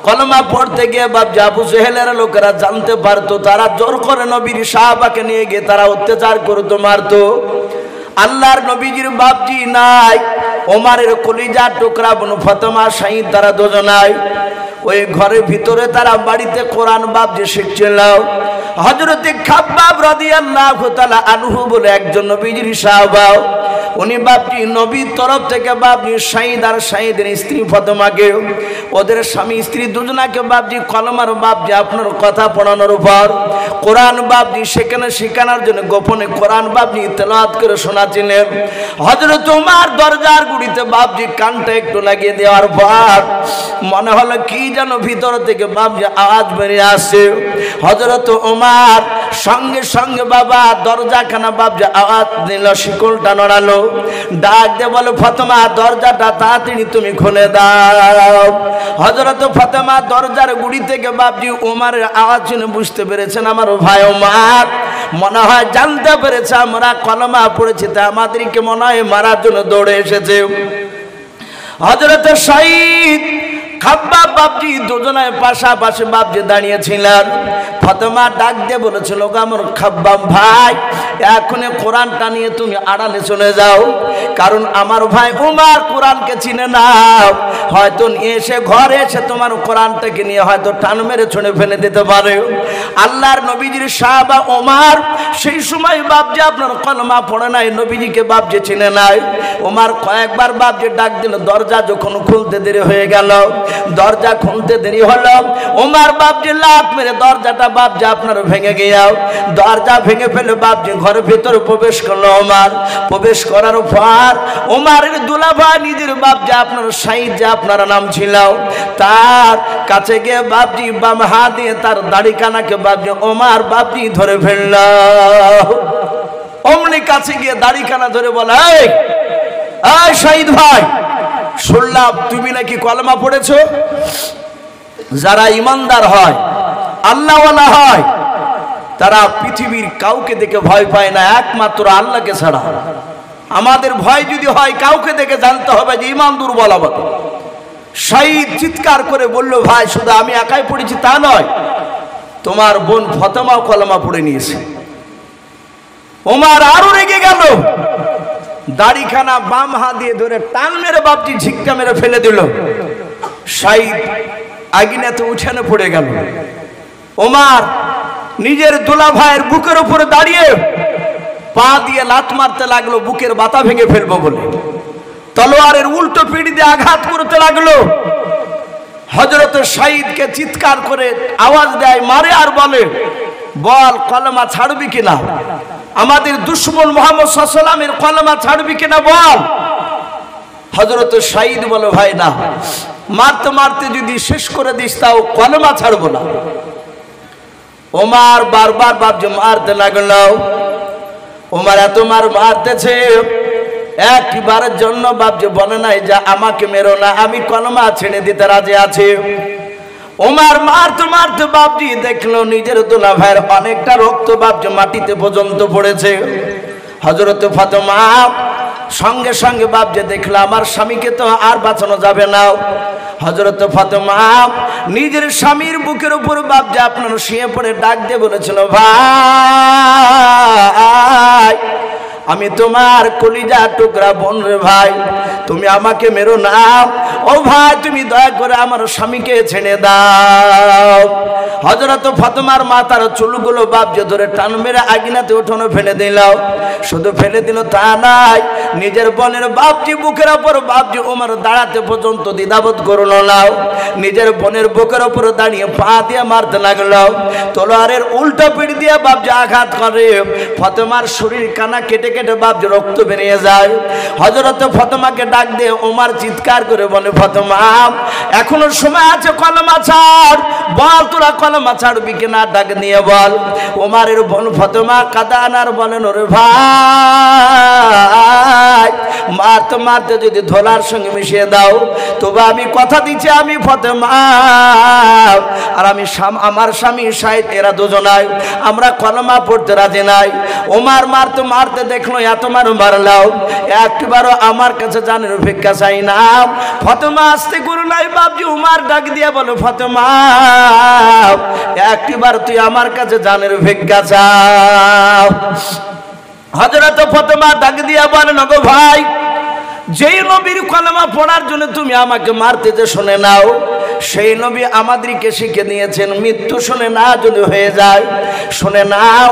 কলমা পড়তে গিয়ে বাপজি আবু জেহেলের লোকেরা জানতে পারতো, তারা জোর করে নবীর সাহাবাকে নিয়ে গিয়ে তারা অত্যাচার করতো, মারতো। আল্লাহর নবীজির বাপজি নাই, ওমারের কলিজার টুকরা বোন ফাতেমা শাহিদ, তারা দুজনাই ওই ঘরের ভিতরে তারা বাড়িতে কোরআন বাপজি শিখছিল। হযরতে খাব্বাব রাদিয়াল্লাহু তাআলা আনহু বলে একজন নবীজির সাহাবা, উনি বাপজি নবীর তরফ থেকে বাপজি শাহিদ আর শাহিদের স্ত্রী ফাতেমাকে, ওদের স্বামী স্ত্রী দুজনাকে বাপজি কলমার বাপজি আপনার কথা পড়ানোর উপর কোরআন বাপজি সেখানে শেখানোর জন্য গোপনে কোরআন বাপজি তেলাওয়াত করে শোনাচ্ছিলেন। হযরত ওমর দরজার গুড়িতে বাপজি কানটা একটু লাগিয়ে দেওয়ার পর মনে হলো কি যেন ভিতর থেকে বাপজি আওয়াজ বেরিয়ে আসে। হযরত ওমর সঙ্গে সঙ্গে বাবা দরজাখানা বাপজি আওয়াজ দিল, শিকলটা নড়ালো, ডাক দিয়ে বলে ফাতেমা দরজাটা তাড়াতাড়ি তুমি খুলে দাও। হযরত ফাতেমা দরজার গুড়ি থেকে বাপজি ওমরের আওয়াজ শুনে বুঝতে পেরেছেন আমার ভাই ওমর মনে হয় জানতে পেরেছে আমরা কলমা পড়েছি, তা আমাদেরকে মনে হয় মারার জন্য দৌড়ে এসেছে। হযরত শাহিদ খাব্বাব বাপজি দুজনে পাশাপাশি বাপজি দাঁড়িয়েছিলেন। ফাতেমা ডাক দিয়ে বলেছিল, আমার খাব্বাব ভাই এখনই কোরআনটা নিয়ে তুমি আড়ালে চলে যাও, কারণ আমার ভাই ওমর কোরআনকে চিনে না, হয়তো এসে ঘরে এসে তোমার কোরআনটাকে নিয়ে হয়তো টান মেরে ছুঁড়ে ফেলে দিতে পারে। আল্লাহর নবীজির সাহাবা ওমর সেই সময় বাপজি আপনার কলমা পড়ে নাই, নবীজিকে বাপজি চিনে নাই। ওমর কয়েকবার বাপজি ডাক দিল, দরজা যখন খুলতে দেরি হয়ে গেল, দরজা খুলতে দেরি হলো, ওমর বাপজি লাত মেরে দরজাটা বাপজি আপনার ভেঙে গিয়াও, দরজা ভেঙে ফেলে বাপজি ঘরের ভিতরে প্রবেশ করলো। ওমর প্রবেশ করার পর ওমরের দুলাভাই নিজের বাপজি আপনার শাহিদ যে আপনার নাম ছিল, তার কাছে গিয়ে বাপজি বাম হাত দিয়ে তার দাড়ি কানাকে বাপজি ওমর বাপজি ধরে ফেলল। অমনি কাছে গিয়ে দাড়ি কানা ধরে বলে, এই শাহিদ ভাই, শুনলাম তুমি নাকি কলমা পড়েছো। যারা ইমানদার হয়, আল্লাহওয়ালা হয়, তারা পৃথিবীর কাউকে দেখে ভয় পায় না, একমাত্র আল্লাহকে ছাড়া। আমাদের ভয় যদি হয় কাউকে দেখে জানতে হবে যে ইমান দুর্বল আমাদের। শাহিদ চিৎকার করে বলল, ভাই শুধু আমি একাই পড়েছি তা নয়, তোমার বোন ফাতেমাও কলমা পড়ে নিয়েছে। ওমর আরো রেগে গেল, দাড়িখানা বাম হাত দিয়ে ধরে টান মেরে বাপজি ঝিক্কা মেরে ফেলে দিল। শাহিদ আগুনেতে উঠানে পড়ে গেল। ওমর নিজের দুলা ভাইয়ের বুকের উপরে দাঁড়িয়ে পা দিয়ে লাত মারতে লাগলো, বুকের বাতা ভেঙে ফেলবো বলে তলোয়ারের উল্টো পিঠ দিয়ে আঘাত করতে লাগলো। হযরত শাহিদকে চিৎকার করে আওয়াজ দেয়, মারে আর বলে, বল কলমা ছাড়বি কিনা, আমাদের দুশমন মুহাম্মদ সাল্লাল্লাহু আলাইহি ওয়াসাল্লামের কলমা ছাড়বি কিনা বল। হযরত শাহিদ বলে, ভাই না, মারতে মারতে যদি শেষ করে দিস তাও কলমা ছাড়বো না। ওমর বারবার বাপজি মারতে লাগলো। ওমর এত মারতেছে, একবারের জন্য বাপজি বলে নাই যে আমাকে মেরো না, আমি কলমা ছেড়ে দিতে রাজি আছি। ওমর মারতে মারতে বাপজি দেখলো নিজের দুলা ভাইয়ের অনেকটা রক্ত বাপজি মাটিতে পর্যন্ত পড়েছে। হযরত ফাতেমা সঙ্গে সঙ্গে বাপজি দেখলো আমার স্বামীকে তো আর বাঁচানো যাবে না। হযরত ফাতেমা নিজের স্বামীর বুকের উপর বাপজি আপনার শুয়ে পড়ে ডাক দিয়ে বলেছিল, ভাই আমি তোমার কলিজা টুকরা বোন রে ভাই, তুমি আমাকে মেরো না। ও ভাই তুমি দয়া করে আমার স্বামীকে ছেড়ে দাও। হযরত ফাতেমার মাথার চুলগুলো বাপজি ধরে টান মেরে আগুনেতে উঠোনে ফেলে দিল। শুধু ফেলে দিল তা নাই, নিজের বোনের বাপজি বুকের উপর বাপজি ওমর দাঁড়াতে পর্যন্ত দ্বিধাবোধ করলো না। নিজের বোনের বুকের উপর দাঁড়িয়ে পা দিয়ে মারতে লাগলো। তলোয়ারের উল্টো পিঠ দিয়ে বাপজি আঘাত করে। ফাতেমার শরীর কানা কেটে কেটে বাপজি রক্ত বেরিয়ে যায়। হযরত ফাতেমাকে ডাক দিয়ে ওমর চিৎকার করে বলে, ফাতেমা এখনো সময় আছে, কলমা ছাড়, বল তোরা কলমা ছাড়বি কিনা, ডাক নিয়ে বল। ওমরের বোন ফাতেমা কাঁদানার বলেন, ওরে ভাই মারতে মারতে যদি ধোলার সঙ্গে মিশিয়ে দাও তবে আমি কথা দিচ্ছি আমি ফাতেমা আর আমি আমার স্বামী শাহিদ এরা দুজনাই আমরা কলমা পড়তে রাজি নাই। ওমর মারতে মারতে দেখলো এত মারলাও, একবারও আমার কাছে জানের ভিক্ষা চাই না। ফাতেমা আসতে করো নাই বাপজি উমার ডাক দিয়া বলো, ফাতেমা একবার তুই আমার কাছে জানের ভিক্ষা চাও। হযরত ফাতেমা ডাক দিয়া বলেন, ওগো ভাই, যেই নবীর কলেমা পড়ার জন্য তুমি আমাকে মারতে যে শুনে নাও, সেই নবী আমাদেরকে শিখে দিয়েছেন মৃত্যু শুনে না যদি হয়ে যায়, শুনে নাও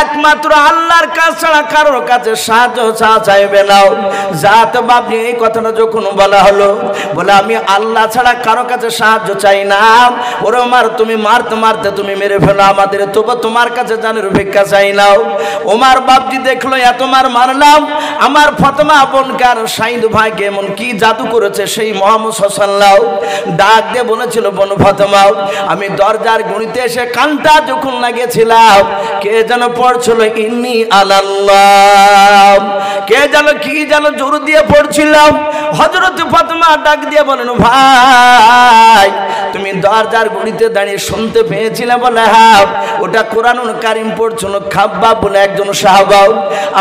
একমাত্র আল্লাহর কাছে ছাড়া কারোর কাছে সাহায্য চাইবে নাও। জাত বাপনি এই কথাটা যখন বলা হলো, বলে আমি আল্লাহ ছাড়া কারো কাছে সাহায্য চাই না। ওরে ওমর, তুমি মারতে মারতে তুমি মেরে ফেলো আমাদের, তবু তোমার কাছে জানের ভিক্ষা চাই নাও। ওমর বাপজি দেখলো এত মার মারলাম, আমার ফাতেমা বোনকে আর শাহিদ ভাইকে এমন কি জাদু করেছে সেই মুহাম্মদ সাল্লাল্লাহু ডাক দিয়ে বলেছিল, বোন ফাতেমা, আমি দরজার গুঁড়িতে এসে কানটা যখন লাগিয়েছিলাম, কে যেন পড়ছিল ইন্নি আলাল্লাহ, কে যেন কি যেন জোর দিয়ে পড়ছিলাম। হযরত ফাতেমা ডাক দিয়ে বলেন, ভাই তুমি দরজার গুঁড়িতে দাঁড়িয়ে শুনতে পেয়েছিলে? বলে হ্যাঁ, ওটা কোরআনুল কারীম পড়ছিল খাব্বাব বলে একজন সাহাবা,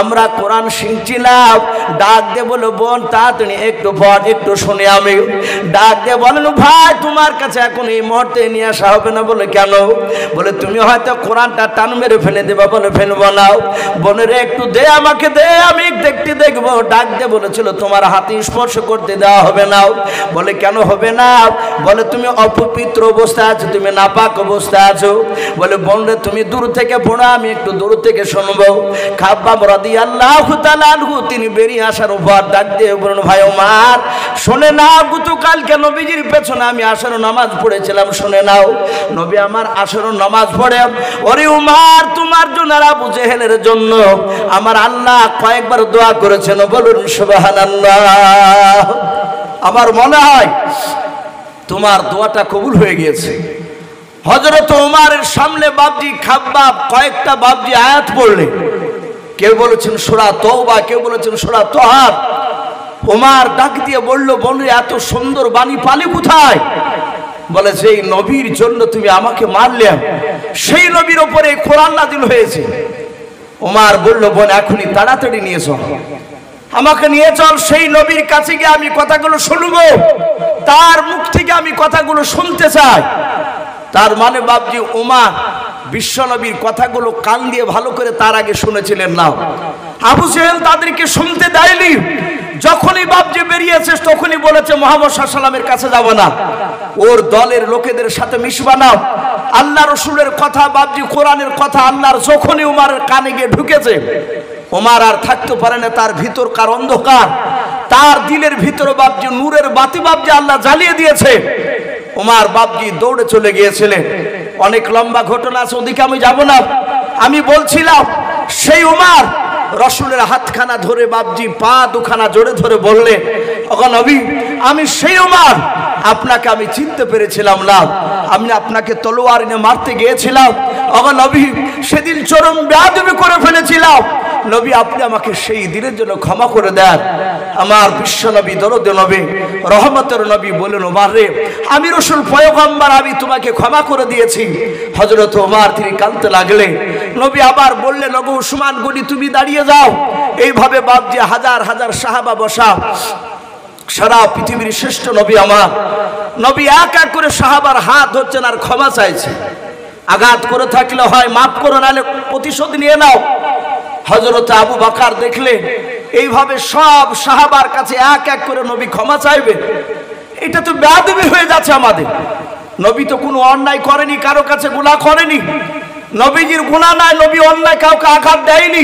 আমরা কোরআন শিখছিলাম। ডাক দিয়ে বলো, বোন তাড়াতাড়ি একটু পড়, একটু শুনে আমি। ডাক দিয়ে বলেন, ভাই তোমার কাছে এখন এই মুহূর্তে নিয়ে আসা হবে না। বলে কেন? বলে তুমি হয়তো কোরআনটা টান মেরে ফেলে দেবা। বলে ফেলবো না। বোনের একটু দে, আমাকে দে, আমি দেখতে দেখবো। ডাক দিয়ে বলেছিল তোমার হাতে স্পর্শ করতে দেওয়া হবে না। বলে কেন হবে না? বলে তুমি অপবিত্র অবস্থায় আছো, তুমি নাপাক অবস্থায় আছো। বলে বোন রে, তুমি দূর থেকে পড়ো, আমি একটু দূর থেকে শুনবো। খাব্বাব রাদিয়াল্লাহু তাআলা আনহু তিনি বেরিয়ে আসার উপর ডাক দিয়ে বলুন, ভাই ওমর শুনে না, গতকালকে নবীজির পেছনে আমি আসর নামাজ পড়েছিলাম, শুনে নাও। নবী আমার আসর নামাজ পড়ে, ওরে উমর তোমার জন্য আর আবু জেহেলের জন্য আমার আল্লাহ কয়েকবার দোয়া করেছেন, বলুন সুবহানাল্লাহ। আমার মনে হয় তোমার দোয়াটা কবুল হয়ে গিয়েছে। হযরত ওমরের সামনে বাপজি খাব্বাব কয়েকটা বাপজি আয়াত পড়লে, কেউ বলেছেন সূরা তওবা, কেউ বলেছেন সূরা তাহা। ওমর ডাক দিয়ে বলল, বন্ধু এত সুন্দর বাণী পালি কোথায়? বলে সেই নবীর জন্য তুমি আমাকে মারলে, সেই নবীর উপরে কোরআন নাযিল হয়েছে। ওমর বলল, বোন এখনই তাড়াতাড়ি নিয়ে চল, আমাকে নিয়ে চল, সেই নবীর কাছে গিয়ে আমি কথাগুলো শুনবো, তার মুখ থেকে আমি কথাগুলো শুনতে চাই। তার মানে বাপজি ওমর বিশ্বনবীর কথাগুলো কান দিয়ে ভালো করে তার আগে শুনেছিলেন না। আবু জেহেল তাদেরকে শুনতে দেয়নি। যখনই বাপজি বেরিয়েছে তখনই বলেছে মুহাম্মদ সাল্লাল্লাহু আলাইহি ওয়াসাল্লামের কাছে যাব না, ওর দলের লোকেদের সাথে মিশবা না। আল্লাহ রসুলের কথা বাপজি কোরআনের কথা আল্লাহর যখনই ওমরের কানে গিয়ে ঢুকেছে, ওমর আর থাকতে পারে না। তার ভিতরকার অন্ধকার, তার দিলের ভিতরে বাপজি নূরের বাতি বাপজি আল্লাহ জ্বালিয়ে দিয়েছে। ওমর বাপজি দৌড়ে চলে গিয়েছিলেন। অনেক লম্বা ঘটনা আছে, ওদিকে আমি যাব না। আমি বলছিলাম সেই ওমর রসুলের হাতখানা ধরে বাপজি পা দুখানা জোরে ধরে বললে, ওগো নবী আমি সেই ওমর, আপনাকে আমি চিনতে পেরেছিলাম না, আমি আপনাকে তলোয়ার নিয়ে মারতে গিয়েছিলাম। ওগো নবী সেদিন চরম বেয়াদবি করে ফেলেছিলাম, নবী আপনি আমাকে সেই দিনের জন্য ক্ষমা করে দেন। আমার বিশ্ব নবী দরদে নবী রহমতের নবী বলেন, ওমর রে আমি রসুল পয়গম্বর, আমি তোমাকে ক্ষমা করে দিয়েছি। হযরত ওমর তিনি কাঁদতে লাগলেন। নবী আবার বললেন, ওগো উসমান গনি তুমি দাঁড়িয়ে যাও। এইভাবে বাপজি হাজার হাজার সাহাবা বসা, সারা পৃথিবীর শ্রেষ্ঠ নবী আমার নবী এক এক করে সাহাবার হাত ধরছেন আর ক্ষমা চাইছে। আঘাত করে থাকলে হয় মাফ করো, নাহলে প্রতিশোধ নিয়ে নাও। হযরত আবু বকর দেখলে এইভাবে সব সাহাবার কাছে এক এক করে নবী ক্ষমা চাইবে, এটা তো বেয়াদবি হয়ে যাচ্ছে আমাদের। নবী তো কোনো অন্যায় করেনি, কারো কাছে গুনাহ করেনি, নবীজির গুনাহ নাই, নবী অন্যায় কাউকে আঘাত দেয়নি।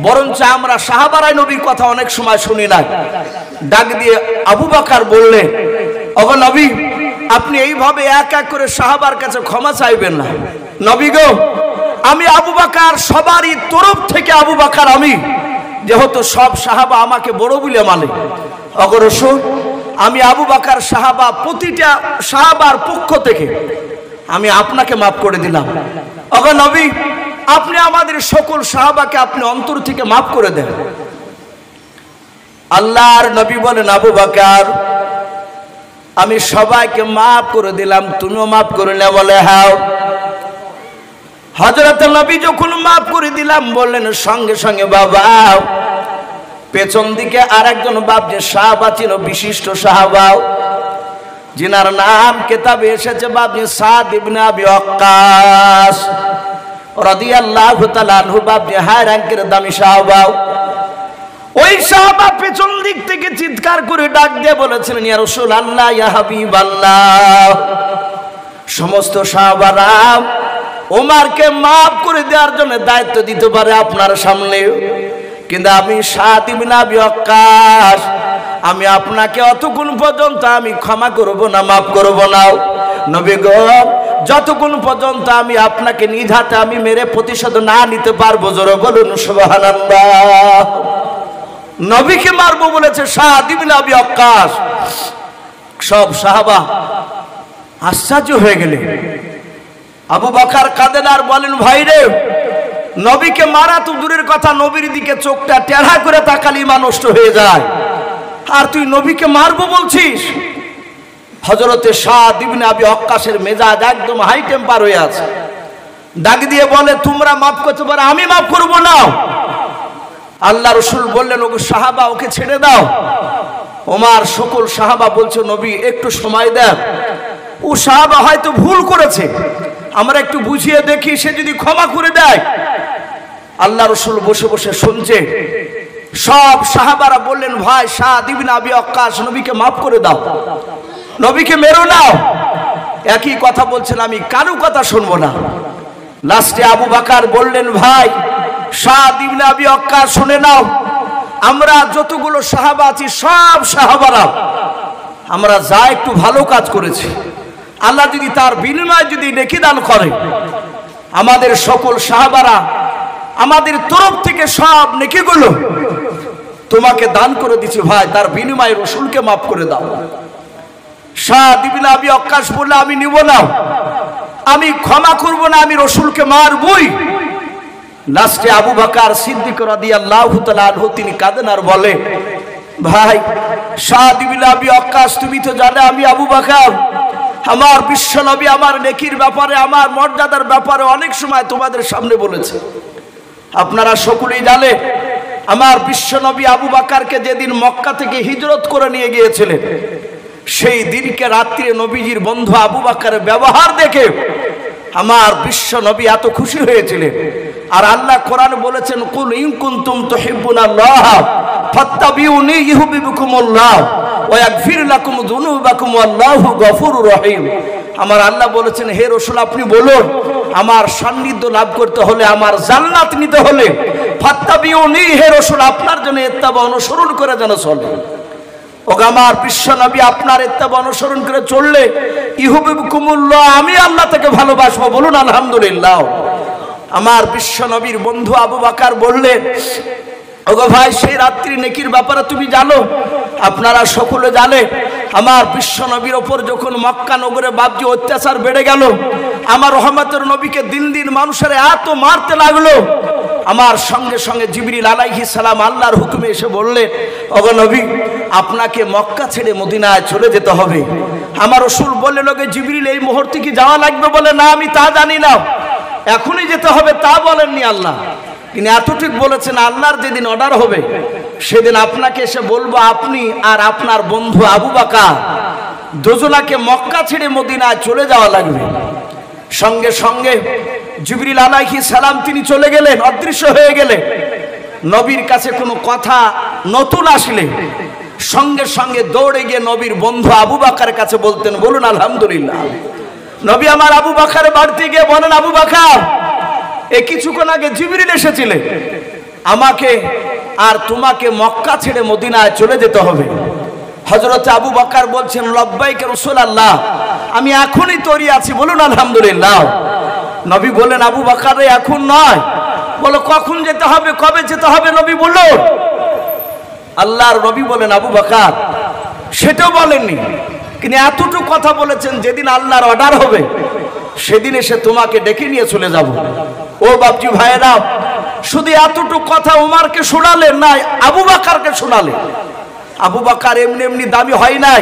বরঞ্চ আমরা সাহাবারাই নবীর কথা অনেক সময় শুনি না। ডাক দিয়ে আবু বকর বললেন, ওগো নবী আপনি এইভাবে এক এক করে সাহাবার কাছে ক্ষমা চাইবেন না। নবী গো আমি আবু বকর, সবারই তরফ থেকে আবু বকর আমি, যেহেতু সব সাহাবা আমাকে বড় বলে মানে, ওগো রাসূল আমি আবু বকর সাহাবা, প্রতিটা সাহাবার পক্ষ থেকে আমি আপনাকে মাফ করে দিলাম। ওগো নবী আপনি আমাদের সকল সাহাবাকে আপনি অন্তর থেকে মাফ করে দেন। আল্লাহর নবী বলেন, আবু বকর আমি সবাইকে মাফ করে দিলাম, তুমিও মাফ করে নে? বলে হ্যাঁ। হযরত নবী যখন মাফ করে দিলাম বললেন, সঙ্গে সঙ্গে বাবা পেছন দিকে আরেকজন বাপ যে সাহাবা ছিল, বিশিষ্ট সাহাবা, যিনার নাম কিতাবে এসেছে বাপ যে সাদ ইবনে আবি ওয়াক্কাস। রাদিয়াল্লাহু তাআলা আনহু বাপজি হাই র‍্যাঙ্কের দামি সাহাবা। ওই সাহাবা পেছন দিক থেকে চিৎকার করে ডাক দিয়ে বলেছিলেন, ইয়া রাসূলুল্লাহ, ইয়া হাবিবাল্লাহ। সমস্ত সাহাবারা ওমরকে মাফ করে দেওয়ার জন্য দায়িত্ব দিতে পারে আপনার সামনে, কিন্তু আমি সাদ ইবনে আবি ওয়াক্কাস, আমি আপনাকে অতক্ষণ পর্যন্ত আমি ক্ষমা করব না, মাফ করব না। নবী গো, যতক্ষণ পর্যন্ত আমি আপনাকে নিজ হাতে আমি মেরে প্রতিশোধ না নিতে পারবো, জোরে বলুন সুবহানাল্লাহ। নবীকে মারবো বলেছে সাদ ইবনে আবি ওয়াক্কাস। সব সাহাবা আশ্চর্য হয়ে গেলেন। আবু বকর কাঁদেন আর বলেন, ভাই রে, নবীকে মারা তো দূরের কথা, নবীর দিকে চোখটা টেढ़ा করে তাকালে ইমান নষ্ট হয়ে যায়, আর তুই নবীকে মারবো বলছিস? হযরতে সাদ ইবনে আবি ওয়াক্কাসের মেজাজ একদম হাই টেম্পার হয়ে আছে। ডাক দিয়ে বলে, তোমরা মাফ করতে পারো, আমি মাফ করব না। আল্লাহ রাসূল বললেন, ওগো সাহাবা, ওকে ছেড়ে দাও। ওমর সকল সাহাবা বলছে, নবী একটু সময় দেন, ও সাহাবা হয়তো ভুল করেছে, আমরা একটু বুঝিয়ে দেখি, সে যদি ক্ষমা করে দেয়। আল্লাহ রাসূল বসে বসে শুনছে। সব সাহাবারা বললেন, ভাই সাদ ইবনে আবি ওয়াক্কাস, নবীকে মাফ করে দাও, নবীকে মেরো না। একই কথা বলছেন, আমি কারো কথা শুনবো না। লাস্টে আবু বকর বললেন, ভাই সাদ ইবনে আবি ওয়াক্কাস, শুনে নাও, আমরা যতগুলো সাহাবা আছি সব সাহাবারা আমরা যা একটু ভালো কাজ করেছি, আল্লাহ যদি তার বিনিময়ে যদি নেকি দান করে, আমাদের সকল সাহাবারা আমাদের তরফ থেকে সব নেকিগুলো তোমাকে দান করে দিচ্ছি, ভাই তার বিনিময়ে রাসূলকে মাফ করে দাও। সাদ ইবনে আবি ওয়াক্কাস বলল, আমি নিব না, আমি ক্ষমা করব না, আমি রাসূলকে মারবই। লাস্টে আবু বকর সিদ্দিক রাদিয়াল্লাহু তাআলা আনহু তিনি কাঁদেন আর বলে, ভাই সাদ ইবনে আবি ওয়াক্কাস, তুমি তো জানো আমি আবু বকর, আমার বিশ্বনবী আমার নেকির ব্যাপারে, আমার মর্যাদার ব্যাপারে অনেক সময় তোমাদের সামনে বলেছে। আপনারা সকলেই জানেন, আমার বিশ্বনবী আবু বকরকে যেদিন মক্কা থেকে হিজরত করে নিয়ে গিয়েছিলেন, সেই দিনকে রাত্রে নবীজির বন্ধু আবু বকরের ব্যবহার দেখে আমার বিশ্বনবী এত খুশি হয়েছিলেন। আর আল্লাহ কোরআনে বলেছেন, কুল ইন কুনতুম তুহিব্বুনাল্লাহ ফাত্তাবিউনি ইউহিব্বুকুমুল্লাহ ওয়া ইয়াগফির লাকুম যুনুবাকুম ওয়াল্লাহু গফুরুর রহিম। আমার আল্লাহ বলেছেন, হে রাসূল আপনি বলুন, আমার সান্নিধ্য লাভ করতে হলে, আমার জান্নাত নিতে হলে, ফাত্তাবিউনি, হে রাসূল আপনার জন্য ইত্তেবা অনুসরণ করে যেন চলে। ওগো আমার বিশ্বনবী, আপনার ইত্তেবা অনুসরণ করে চললে ইউহিব্বুকুমুল্লাহ, আমি আল্লাহ তাকে ভালোবাসবো, বলুন আলহামদুলিল্লাহ। আমার বিশ্বনবীর বন্ধু আবু বকর বললেন, ওগো ভাই সেই রাত্রি নেকির ব্যাপারে তুমি জানো, আপনারা সকলে জানে, আমার বিশ্বনবীর ওপর যখন মক্কা নগরে বাপজি অত্যাচার বেড়ে গেল, আমার রহমতের নবীকে দিন দিন মানুষের এত মারতে লাগলো, আমার সঙ্গে সঙ্গে জিবরিল আলাইহিস সালাম আল্লাহর হুকুমে এসে বললেন, ওগো নবী আপনাকে মক্কা ছেড়ে মদিনায় চলে যেতে হবে। আমার রাসূল বললেন, ওগো জিবরিল এই মুহূর্তে কি যাওয়া লাগবে? বলে, না আমি তা জানি না, এখনই যেতে হবে তা বলেননি আল্লাহ, তিনি এতটুকু বলেছেন, আল্লাহর যেদিন অর্ডার হবে সেদিন আপনাকে এসে বলবো, আপনি আর আপনার বন্ধু আবু বকর দুজনাকে মক্কা ছেড়ে মদিনায় চলে যাওয়া লাগবে। সঙ্গে সঙ্গে জিবরিল আলাইহিস সালাম তিনি চলে গেলেন, অদৃশ্য হয়ে গেলেন। নবীর কাছে কোনো কথা নতুন আসলে সঙ্গে সঙ্গে দৌড়ে গিয়ে নবীর বন্ধু আবু বকরের কাছে বলতেন, বলুন আলহামদুলিল্লাহ। নবী আমার আবু বকরের বাড়িতে গিয়ে বলেন, আবু বকর এই কিছুক্ষণ আগে জিবরিল এসেছিলেন, আমাকে আর তোমাকে মক্কা ছেড়ে মদিনায় চলে যেতে হবে। হযরত আবু বকর বলছেন, লব্বাইক রাসূলুল্লাহ, আমি এখনই তৈরি আছি, বলুন আলহামদুলিল্লাহ। নবী বলেন, আবু বকর এখন নয়, বলো কখন যেতে হবে, কবে যেতে হবে নবী বলুন। আল্লাহর নবী বলেন, আবু বকর সেটাও বলেননি, কিন্তু এতটুকু কথা বলেছেন, যেদিন আল্লাহর অর্ডার হবে সেদিন এসে তোমাকে ডেকে নিয়ে চলে যাব। ও বাপজি ভাইয়েরা, শুধু এতটুকু কথা ওমরকে শোনালেন না, আবু বকরকে শোনালেন। আবু বকর এমনি এমনি দামি হয় নাই,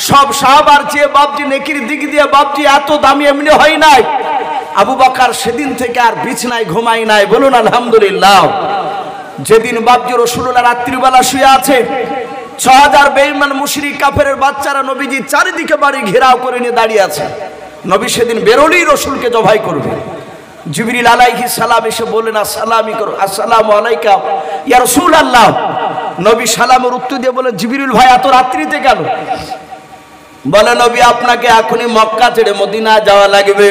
সব সাহাবার চেয়ে বাপজি নেকির দিক দিয়ে বাপজি এত দামি এমনি হয় নাই। আবু বকর সেদিন থেকে আর বিছানায় ঘুমাই নাই, বলুন আলহামদুলিল্লাহ। যেদিন বাপজি রাসূলুল্লাহ রাত্রিবেলা শুয়ে আছে, ৬০০০ বেঈমান মুশরিক কাফেরের বাচ্চারা নবীজি চারিদিকে বাড়ি ঘেরাও করে নিয়ে দাঁড়িয়ে আছে। নবী সেদিন বেরোলেই রাসূলকে জবাই করবে। জিবরিল আলাইহিস সালাম এসে বললেন আসসালামি করো, আসসালামু আলাইকা ইয়া রাসূলুল্লাহ। নবী সালামের উত্তর দিয়ে বলেন জিবরিল ভাই এত রাত্রিতে কেন? বলে নবী আপনাকে এখনই মক্কা ছেড়ে মদিনা যাওয়া লাগবে।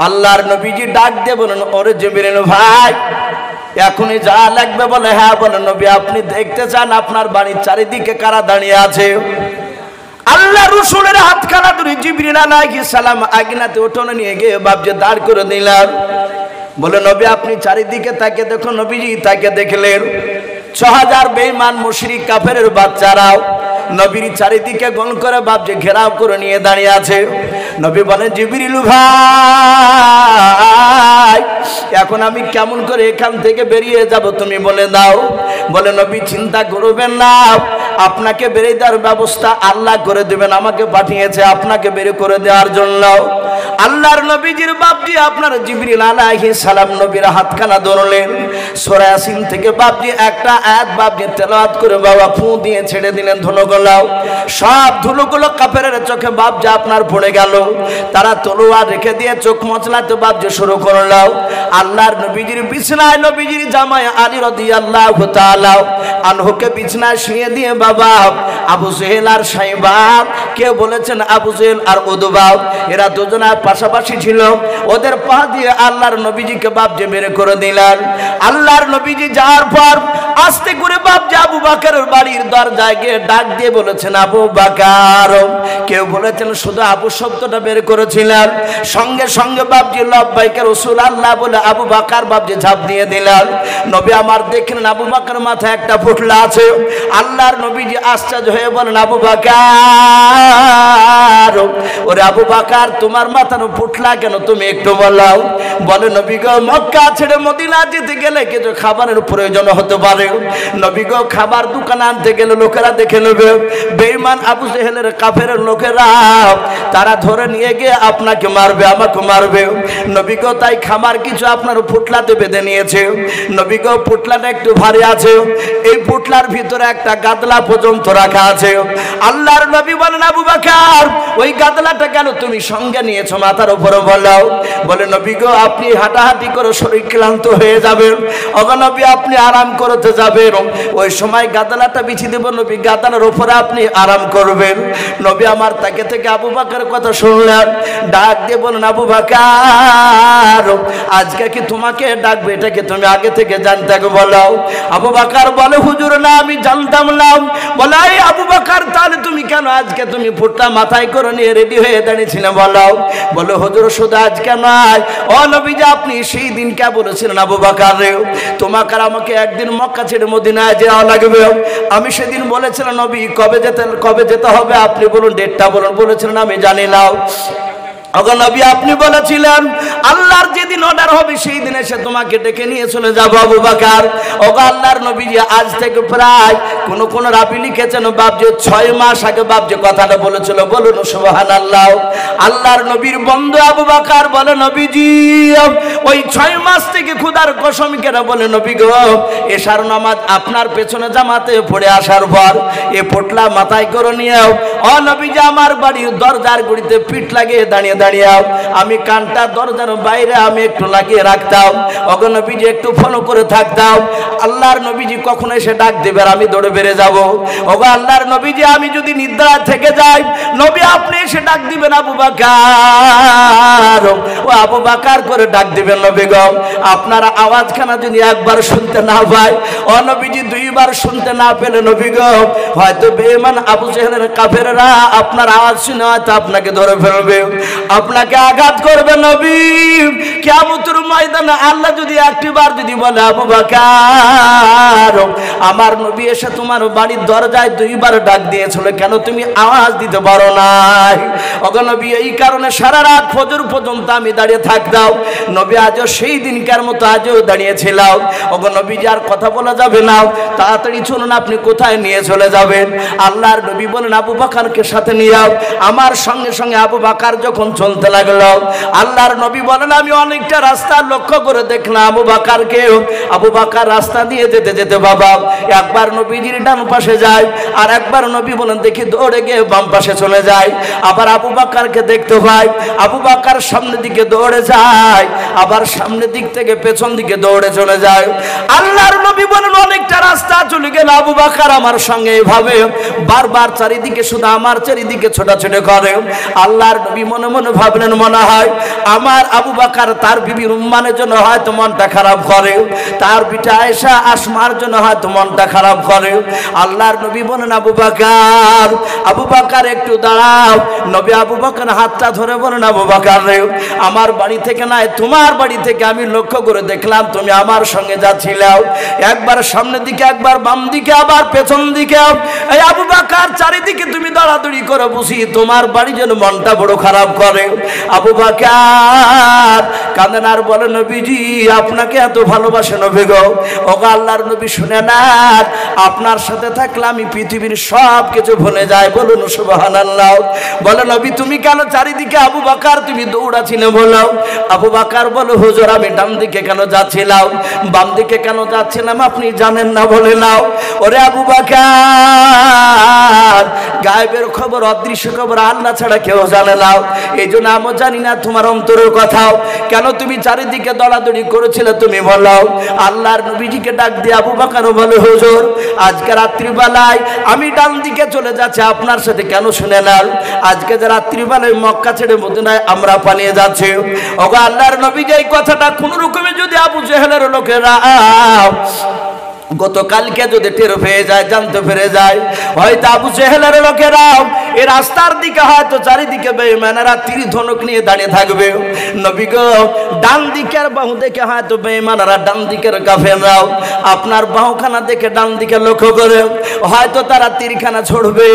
আল্লাহর নবীজি ডাক দিয়ে বলেন ওরে জিবরিল ভাই এখনই যা লাগবে? বলে হ্যাঁ। বলে নবী আপনি দেখতে চান আপনার বাড়ির চারিদিকে কারা দাঁড়িয়ে আছে? আল্লাহ রাসূলের হাতখানা ধরে জিবরিল আলাইহিস সালাম আগনাতে উঠোনে নিয়ে গিয়ে বাবজি দাঁড় করে দিলেন। বলে নবী আপনি চারিদিকে তাকে দেখুন। নবীজি তাকে দেখলেন ৬০০০ বেঈমান মুশরিক কাফেরের বাচ্চারাও নবীর চারিদিকে গোল করে বাবজি ঘেরাও করে নিয়ে দাঁড়িয়ে আছে। নবী বলেন জিবরিল ভাই এখন আমি কেমন করে এখান থেকে বেরিয়ে যাব তুমি বলে দাও। বলে নবী চিন্তা করবেন না, আপনাকে বেরিয়ে দেওয়ার ব্যবস্থা আল্লাহ করে দেবেন, আমাকে পাঠিয়েছে আপনাকে বের করে দেওয়ার জন্য। আল্লাহর নবীজির বাপজি আপনার জিবরিল আলাইহিস সালাম নবীর হাতখানা ধরলেন, সূরা ইয়াসিন থেকে বাপজি একটা আয়াত বাপজি তেলাওয়াত করে বাবা ফু দিয়ে ছেড়ে দিলেন ধুলোগুলো। সব ধুলোগুলো কাফেরের চোখে বাপজি আপনার পড়ে গেল। তারা তলোয়ার রেখে দিয়ে চোখ মচলাতে বাপজি শুরু করলো। আল্লাহর নবীজির বিছানায় নবীজির জামাই আলী রাদিয়াল্লাহু তাআলা আনহুকে বিছানায় শুইয়ে দিয়ে বাবা আবু জেহেল আর সাইবা, কেউ বলেছেন আবু জেহেল আর উদবা, এরা দুজনে পাশাপাশি ছিল। ওদের পা দিয়ে আল্লাহর নবীজিকে বাপজি বের করে দিলেন। আল্লাহর নবীজি যাওয়ার পর আস্তে করে বাপজি আবু বকরের বাড়ির দরজায় গিয়ে ডাক দিয়ে বলেছেন আবু বকর। কেউ বলেছেন শুধু আবু শব্দটা বের করেছিলেন। সঙ্গে সঙ্গে বাপজি লব্বাইকা রাসূলুল্লাহ বলে আবু বকর বাপজি ঝাঁপ দিয়ে দিলেন। নবী আমার দেখলেন আবু বকর মাথায় একটা পোটলা আছে। আল্লাহর নবীজি আশ্চর্য হয়ে বলেন আবু বকর, ওরে আবু বকর তোমার মাথার পোটলা কেন তুমি একটু বলো। বলে নবী গো মক্কা ছেড়ে মদিনা যেতে গেলে কিছু খাবারের প্রয়োজন হতে পারে। নবী গো খাবার দোকান আনতে গেলে লোকেরা দেখে নেবে, বেঈমান আবু জেহেলের কাফেরের লোকেরা তারা ধরে নিয়ে গিয়ে আপনাকে মারবে আমাকে মারবে। নবী গো তাই খাবার কিছু আপনার পোটলাতে বেঁধে নিয়েছে। নবী গো পোটলাটা একটু ভারী আছে, এই পোটলার ভিতরে একটা গাদলা পর্যন্ত রাখা আছে। আল্লাহর নবী বলেন আবু বকর ওই গাদলাটা কেন তুমি সঙ্গে নিয়েছো মাথার উপরে বলো। বলে নবী গো আপনি হাঁটাহাঁটি করে শরীর ক্লান্ত হয়ে যাবেন, ওগো নবী আপনি আরাম করতে যাবেন, ওই সময় গাদলাটা বিছিয়ে দেব নবী, গাদলার উপরে আপনি আরাম করবেন। নবী আমার তাকে থেকে আবু বকরের কথা শুনলেন, ডাক দিয়ে বলেন আবু বকর আজকে কি তোমাকে ডাকবে এটা কি তুমি আগে থেকে জানতে বলো। আবু বকর বলে হুজুর না আমি জানতাম না। বলে এই আবু বকর তাহলে তুমি কেন আজকে তুমি ফুটটা মাথায় করে নিয়ে রেডি হয়ে দাঁড়িয়েছিলে বলো। বলে হুজুর শুধু আজকে নয়, ও নবীজি আপনি সেই দিন কে বলেছিলেন আবু বকর রে তোমাকে আর আমাকে একদিন মক্কা ছেড়ে মদিনায় যাওয়া লাগবে। আমি সেদিন বলেছিলাম নবী কবে যেতে হবে আপনি বলুন ডেটটা বলুন। বলেছিলেন আমি জানি না। ওগো নবী আপনি বলেছিলেন আল্লাহর যেদিন অর্ডার হবে সেই দিন এসে তোমাকে ডেকে নিয়ে চলে যাবো আবু বকর। ওগো আল্লাহর নবী আজ থেকে প্রায় কোন রাবি লিখেছেন বাপজি 6 মাস আগে বাপজি কথাটা বলেছিল। বলুন সুবহানাল্লাহ। আল্লাহর নবীর বন্ধু আবু বকর বলে নবীজি ওই 6 মাস থেকে খোদার কসম কেটে বলে নবী গো এশার নামাজ আপনার পেছনে জামাতে পড়ে আসার পর এ পোটলা মাথায় করে নিয়েও ও নবীজি আমার বাড়ির দরজার গুড়িতে পিঠ লাগিয়ে দাঁড়িয়ে আমি কানটা দরজার বাইরে আমি একটু লাগিয়ে রাখতাম। ওগো নবীজি একটু ফলো করে থাকতাম। আল্লাহর নবীজি কখন এসে ডাক দেবে আর আমি দৌড়ে বেড়ে যাব। ওগো আল্লাহর নবীজি আমি যদি নিদ্রা থেকে যাই নবী আপনি এসে ডাক দিবেন আবু বকর, ও আবু বকর করে ডাক দিবেন নবী গো আপনার আওয়াজখানা যদি একবার শুনতে না পাই, ও নবীজি 2 বার শুনতে না পেলে নবী গো হয়তো বেঈমান আবু জেহেলের কাফেররা আপনার আওয়াজ শুনে হয়তো আপনাকে ধরে ফেলবে, আপনাকে আঘাত করবে। নবী কিয়ামতের ময়দানে আল্লাহ যদি একটিবার যদি বলে আবু বকর আমার নবী এসে তোমার বাড়ির দরজায় 2 বার ডাক দিয়েছিল কেন তুমি আওয়াজ দিতে পারো নাই। ওগো নবী এই কারণে সারা রাত ফজর পর্যন্ত আমি দাঁড়িয়ে থাকতাম। নবী আজও সেই দিনকার মতো আজও দাঁড়িয়েছিলাম। ওগো নবীজি আর কথা বলা যাবে না, তাড়াতাড়ি চলুন আপনি কোথায় নিয়ে চলে যাবেন। আল্লাহর নবী বলেন আবু বকরকে সাথে নিয়ে যাও। আমার সঙ্গে সঙ্গে আবু বকর যখন চলতে লাগলো আল্লাহর নবী বলেন আমি অনেকটা রাস্তা লক্ষ্য করে দেখলাম আবু বকরকে। আবু বকর রাস্তা দিয়ে যেতে যেতে বাবা একবার নবীজির ডান পাশে যায় আর একবার নবী বলেন দেখি দৌড়ে গিয়ে বাম পাশে চলে যায়। আবার আবু বকরকে দেখতে পাই আবু বকর সামনের দিকে দৌড়ে যায়, আবার সামনের দিক থেকে পেছন দিকে দৌড়ে চলে যায়। আল্লাহর নবী বলেন অনেকটা রাস্তা চলে গেল আবু বকর আমার সঙ্গে এভাবে বারবার চারিদিকে শুধু আমার চারিদিকে ছোটাছুটি করে। আল্লাহর নবী মনে মনে ভাবলেন মনে হয় আমার আবু বকর তার বিবি রুম্মানের জন্য হয়তো মনটা খারাপ করে, তার বিটা আয়েশা আসমার জন্য হয়তো মনটা খারাপ করে। আল্লাহর নবী বলেন আবু বকর একটু দাঁড়াও। নবী আবু বকর হাতটা ধরে বলেন আবু বকর রে, আমার বাড়ি থেকে নয় তোমার বাড়ি থেকে আমি লক্ষ্য করে দেখলাম তুমি আমার সঙ্গে যাচ্ছিলাও, একবার সামনের দিকে একবার বাম দিকে আবার পেছন দিকে। এই আবু বকর চারিদিকে তুমি দৌড়াদৌড়ি করে বুঝি তোমার বাড়ি যেন মনটা বড় খারাপ করে। আবু বকর কাঁদেন আর বলে নবীজি আপনাকে এত ভালোবাসে নবী গো। ওগো আল্লাহর নবী শুনে না, আপনার সাথে থাকলে আমি পৃথিবীর সব কিছু ভুলে যাই। বলুন সুবহানাল্লাহ। বলে নবী তুমি কেন চারিদিকে আবু বকর তুমি দৌড়াছিলে বলো। আবু বকর বলে হুজুর আমি ডান দিকে কেন যাচ্ছিলাম বাম দিকে কেন যাচ্ছিলাম আপনি জানেন না বলে নাও। ওরে আবু বকর গায়েবের খবর অদৃশ্য খবর আল্লাহ ছাড়া কেউ জানে না, এই জন্য আমি জানি না তোমার অন্তরের কথাও কেন তুমি চারিদিকে দৌড়াদৌড়ি করেছিলে তুমি বলো। আল্লাহর নবীজিকে ডাক দিয়ে আবু বকর বলে হুজুর আজকে রাত্রিবেলায় আমি ডান দিকে চলে যাচ্ছি আপনার সাথে কেন শুনে নাও, আজকে যে রাত্রিবেলায় মক্কা ছেড়ে মদিনায় আমরা পালিয়ে যাচ্ছি। ওগো আল্লাহর নবীজি এই কথাটা কোন রকমে যদি আবু জেহেলের লোকেরা গতকালকে যদি টের পেয়ে যায় জানতে পেরে যায় হয়তো আবু জেহেলের লোকেরা এই রাস্তার দিকে হয়তো চারিদিকে বেঈমানেরা তীর ধনুক নিয়ে দাঁড়িয়ে থাকবে। নবী গো ডান দিকের বাহু দেখে হয়তো বেঈমানেরা ডান দিকের কাফেররাও আপনার বাহুখানা দেখে ডান দিকে লক্ষ্য করে হয়তো তারা তীরখানা ছড়বে।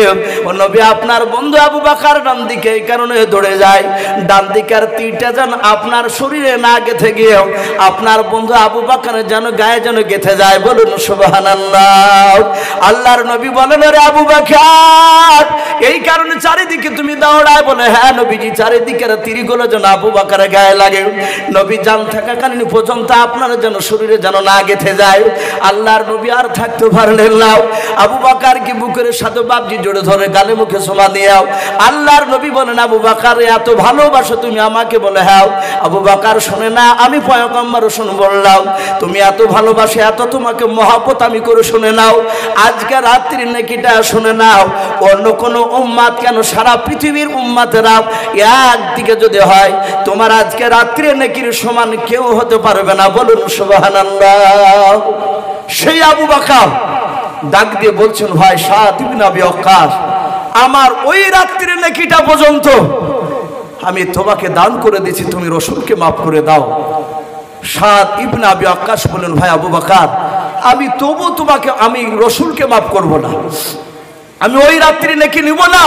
ও নবী আপনার বন্ধু আবু বকর ডান দিকে এই কারণে দৌড়ে যায় ডান দিকের তীরটা যেন আপনার শরীরে না গেঁথে গিয়ে আপনার বন্ধু আবু বকরের যেন গায়ে যেন গেঁথে যায়। বলুন সুবহানাল্লাহ। আল্লাহর নবী বলেন রে আবু বকর এই কারণে চারিদিকে তুমি দৌড়ায় বলে হ্যাঁ নবীজি চারিদিকের তীরগুলো যেন আবু বকরের গায়ে লাগে। নবী জান থাকাকালীন পর্যন্ত আপনার যেন শরীরে যেন না গেঁথে যায়। আল্লাহর নবী আর থাকতে পারলেন না, আবু বকরকে বুকের সাথে বাবজি জোড়ে ধরে গালে মুখে সোমা দিয়াও। আল্লাহর নবী বলেন আবু বকর এত ভালোবাসো তুমি আমাকে বলে হ্যাঁ। আবু বকর শুনে না আমি পয়গম্বর রসুল বললাম তুমি এত ভালোবাসে এত তোমাকে মহব্বত আমি করে শুনে নাও আজকে রাত্রির নেকিটা শুনে নাও। অন্য কোনো উম্মাত কেন সারা পৃথিবীর উম্মাতেরা একদিকে যদি হয় তোমার আজকে রাত্রির নেকির সমান কেউ হতে পারবে না। বলুন সুবহানাল্লাহ। সেই আবু বকর ডাক দিয়ে বলছেন ভাই সাদ ইবনে আবি ওয়াক্কাস আমার ওই রাত্রির নেকিটা পর্যন্ত আমি তোমাকে দান করে দিয়েছি তুমি রাসূলকে maaf করে দাও। সাদ ইবনে আবি ওয়াক্কাস বলেন ভাই আবু বকর আমি তবু তোমাকে আমি রাসূলকে maaf করব না, আমি ওই রাত্রি নেকি নিব না,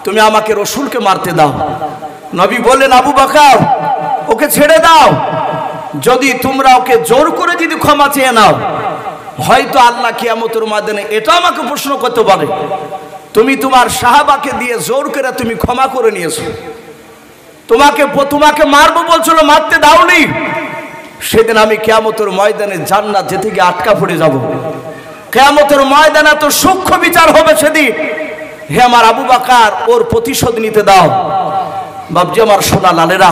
তুমি আমাকে রাসূলকে মারতে দাও। নবী বললেন আবু বকর ওকে ছেড়ে দাও, যদি তোমরা ওকে জোর করে যদি ক্ষমা চেয়ে নাও হয়তো আল্লাহ কিয়ামতের ময়দানে এটা আমাকে প্রশ্ন করতে পারে তুমি তোমার সাহাবাকে দিয়ে জোর করে তুমি ক্ষমা করে নিয়েছো, তোমাকে মারবো বলছিল মারতে দাওনি, সেদিন আমি কিয়ামতের ময়দানে জান্নাত যেতে গিয়ে আটকা পড়ে যাব। কিয়ামতের ময়দানে তো সূক্ষ্ম বিচার হবে সেদিন। হে আমার আবু বকর ওর প্রতিশোধ নিতে দাও। বাবজি আমার সোনা লালেরা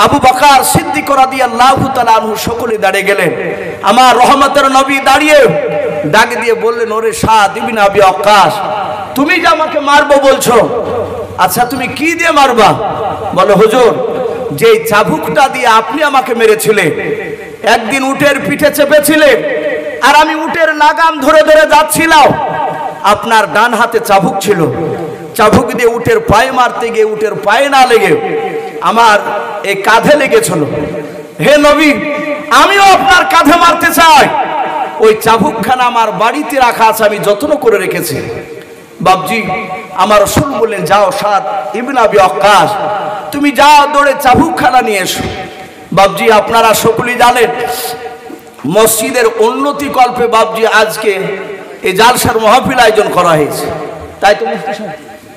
আবু বকর সিদ্দিক রাদিয়াল্লাহু তাআলা আনহু সকলে দাঁড়িয়ে গেলেন। আমার রহমতের নবী দাঁড়িয়ে ডাক দিয়ে বললেন ওরে সাদ ইবনে আবি ওয়াক্কাস তুমি যে আমাকে মারবো বলছো আচ্ছা তুমি কি দিয়ে মারবা? বলে হুজুর যে চাবুকটা দিয়ে আপনি আমাকে মেরেছিলেন একদিন উটের পিঠে চেপেছিলেন আর আমি উটের লাগাম ধরে ধরে যাচ্ছিলাম, আপনার ডান হাতে চাবুক ছিল, চাবুক দিয়ে উটের পায়ে মারতে গিয়ে উটের পায়ে না লেগে আমার এই কাঁধে লেগেছিল। হে নবী আমিও আপনার কাঁধে মারতে চাই, ওই চাবুকখানা আমার বাড়িতে রাখা আছে আমি যত্ন করে রেখেছি। বাবজি আমার রাসূল বললেন যাও সাদ ইবনে আবি ওয়াক্কাস তুমি যাও দৌড়ে চাবুকখানা নিয়ে এসো। বাবজি আপনারা সকলেই জানেন মসজিদের উন্নতি কল্পে বাবজি আজকে এই জালসার মাহফিল আয়োজন করা হয়েছে, তাই তো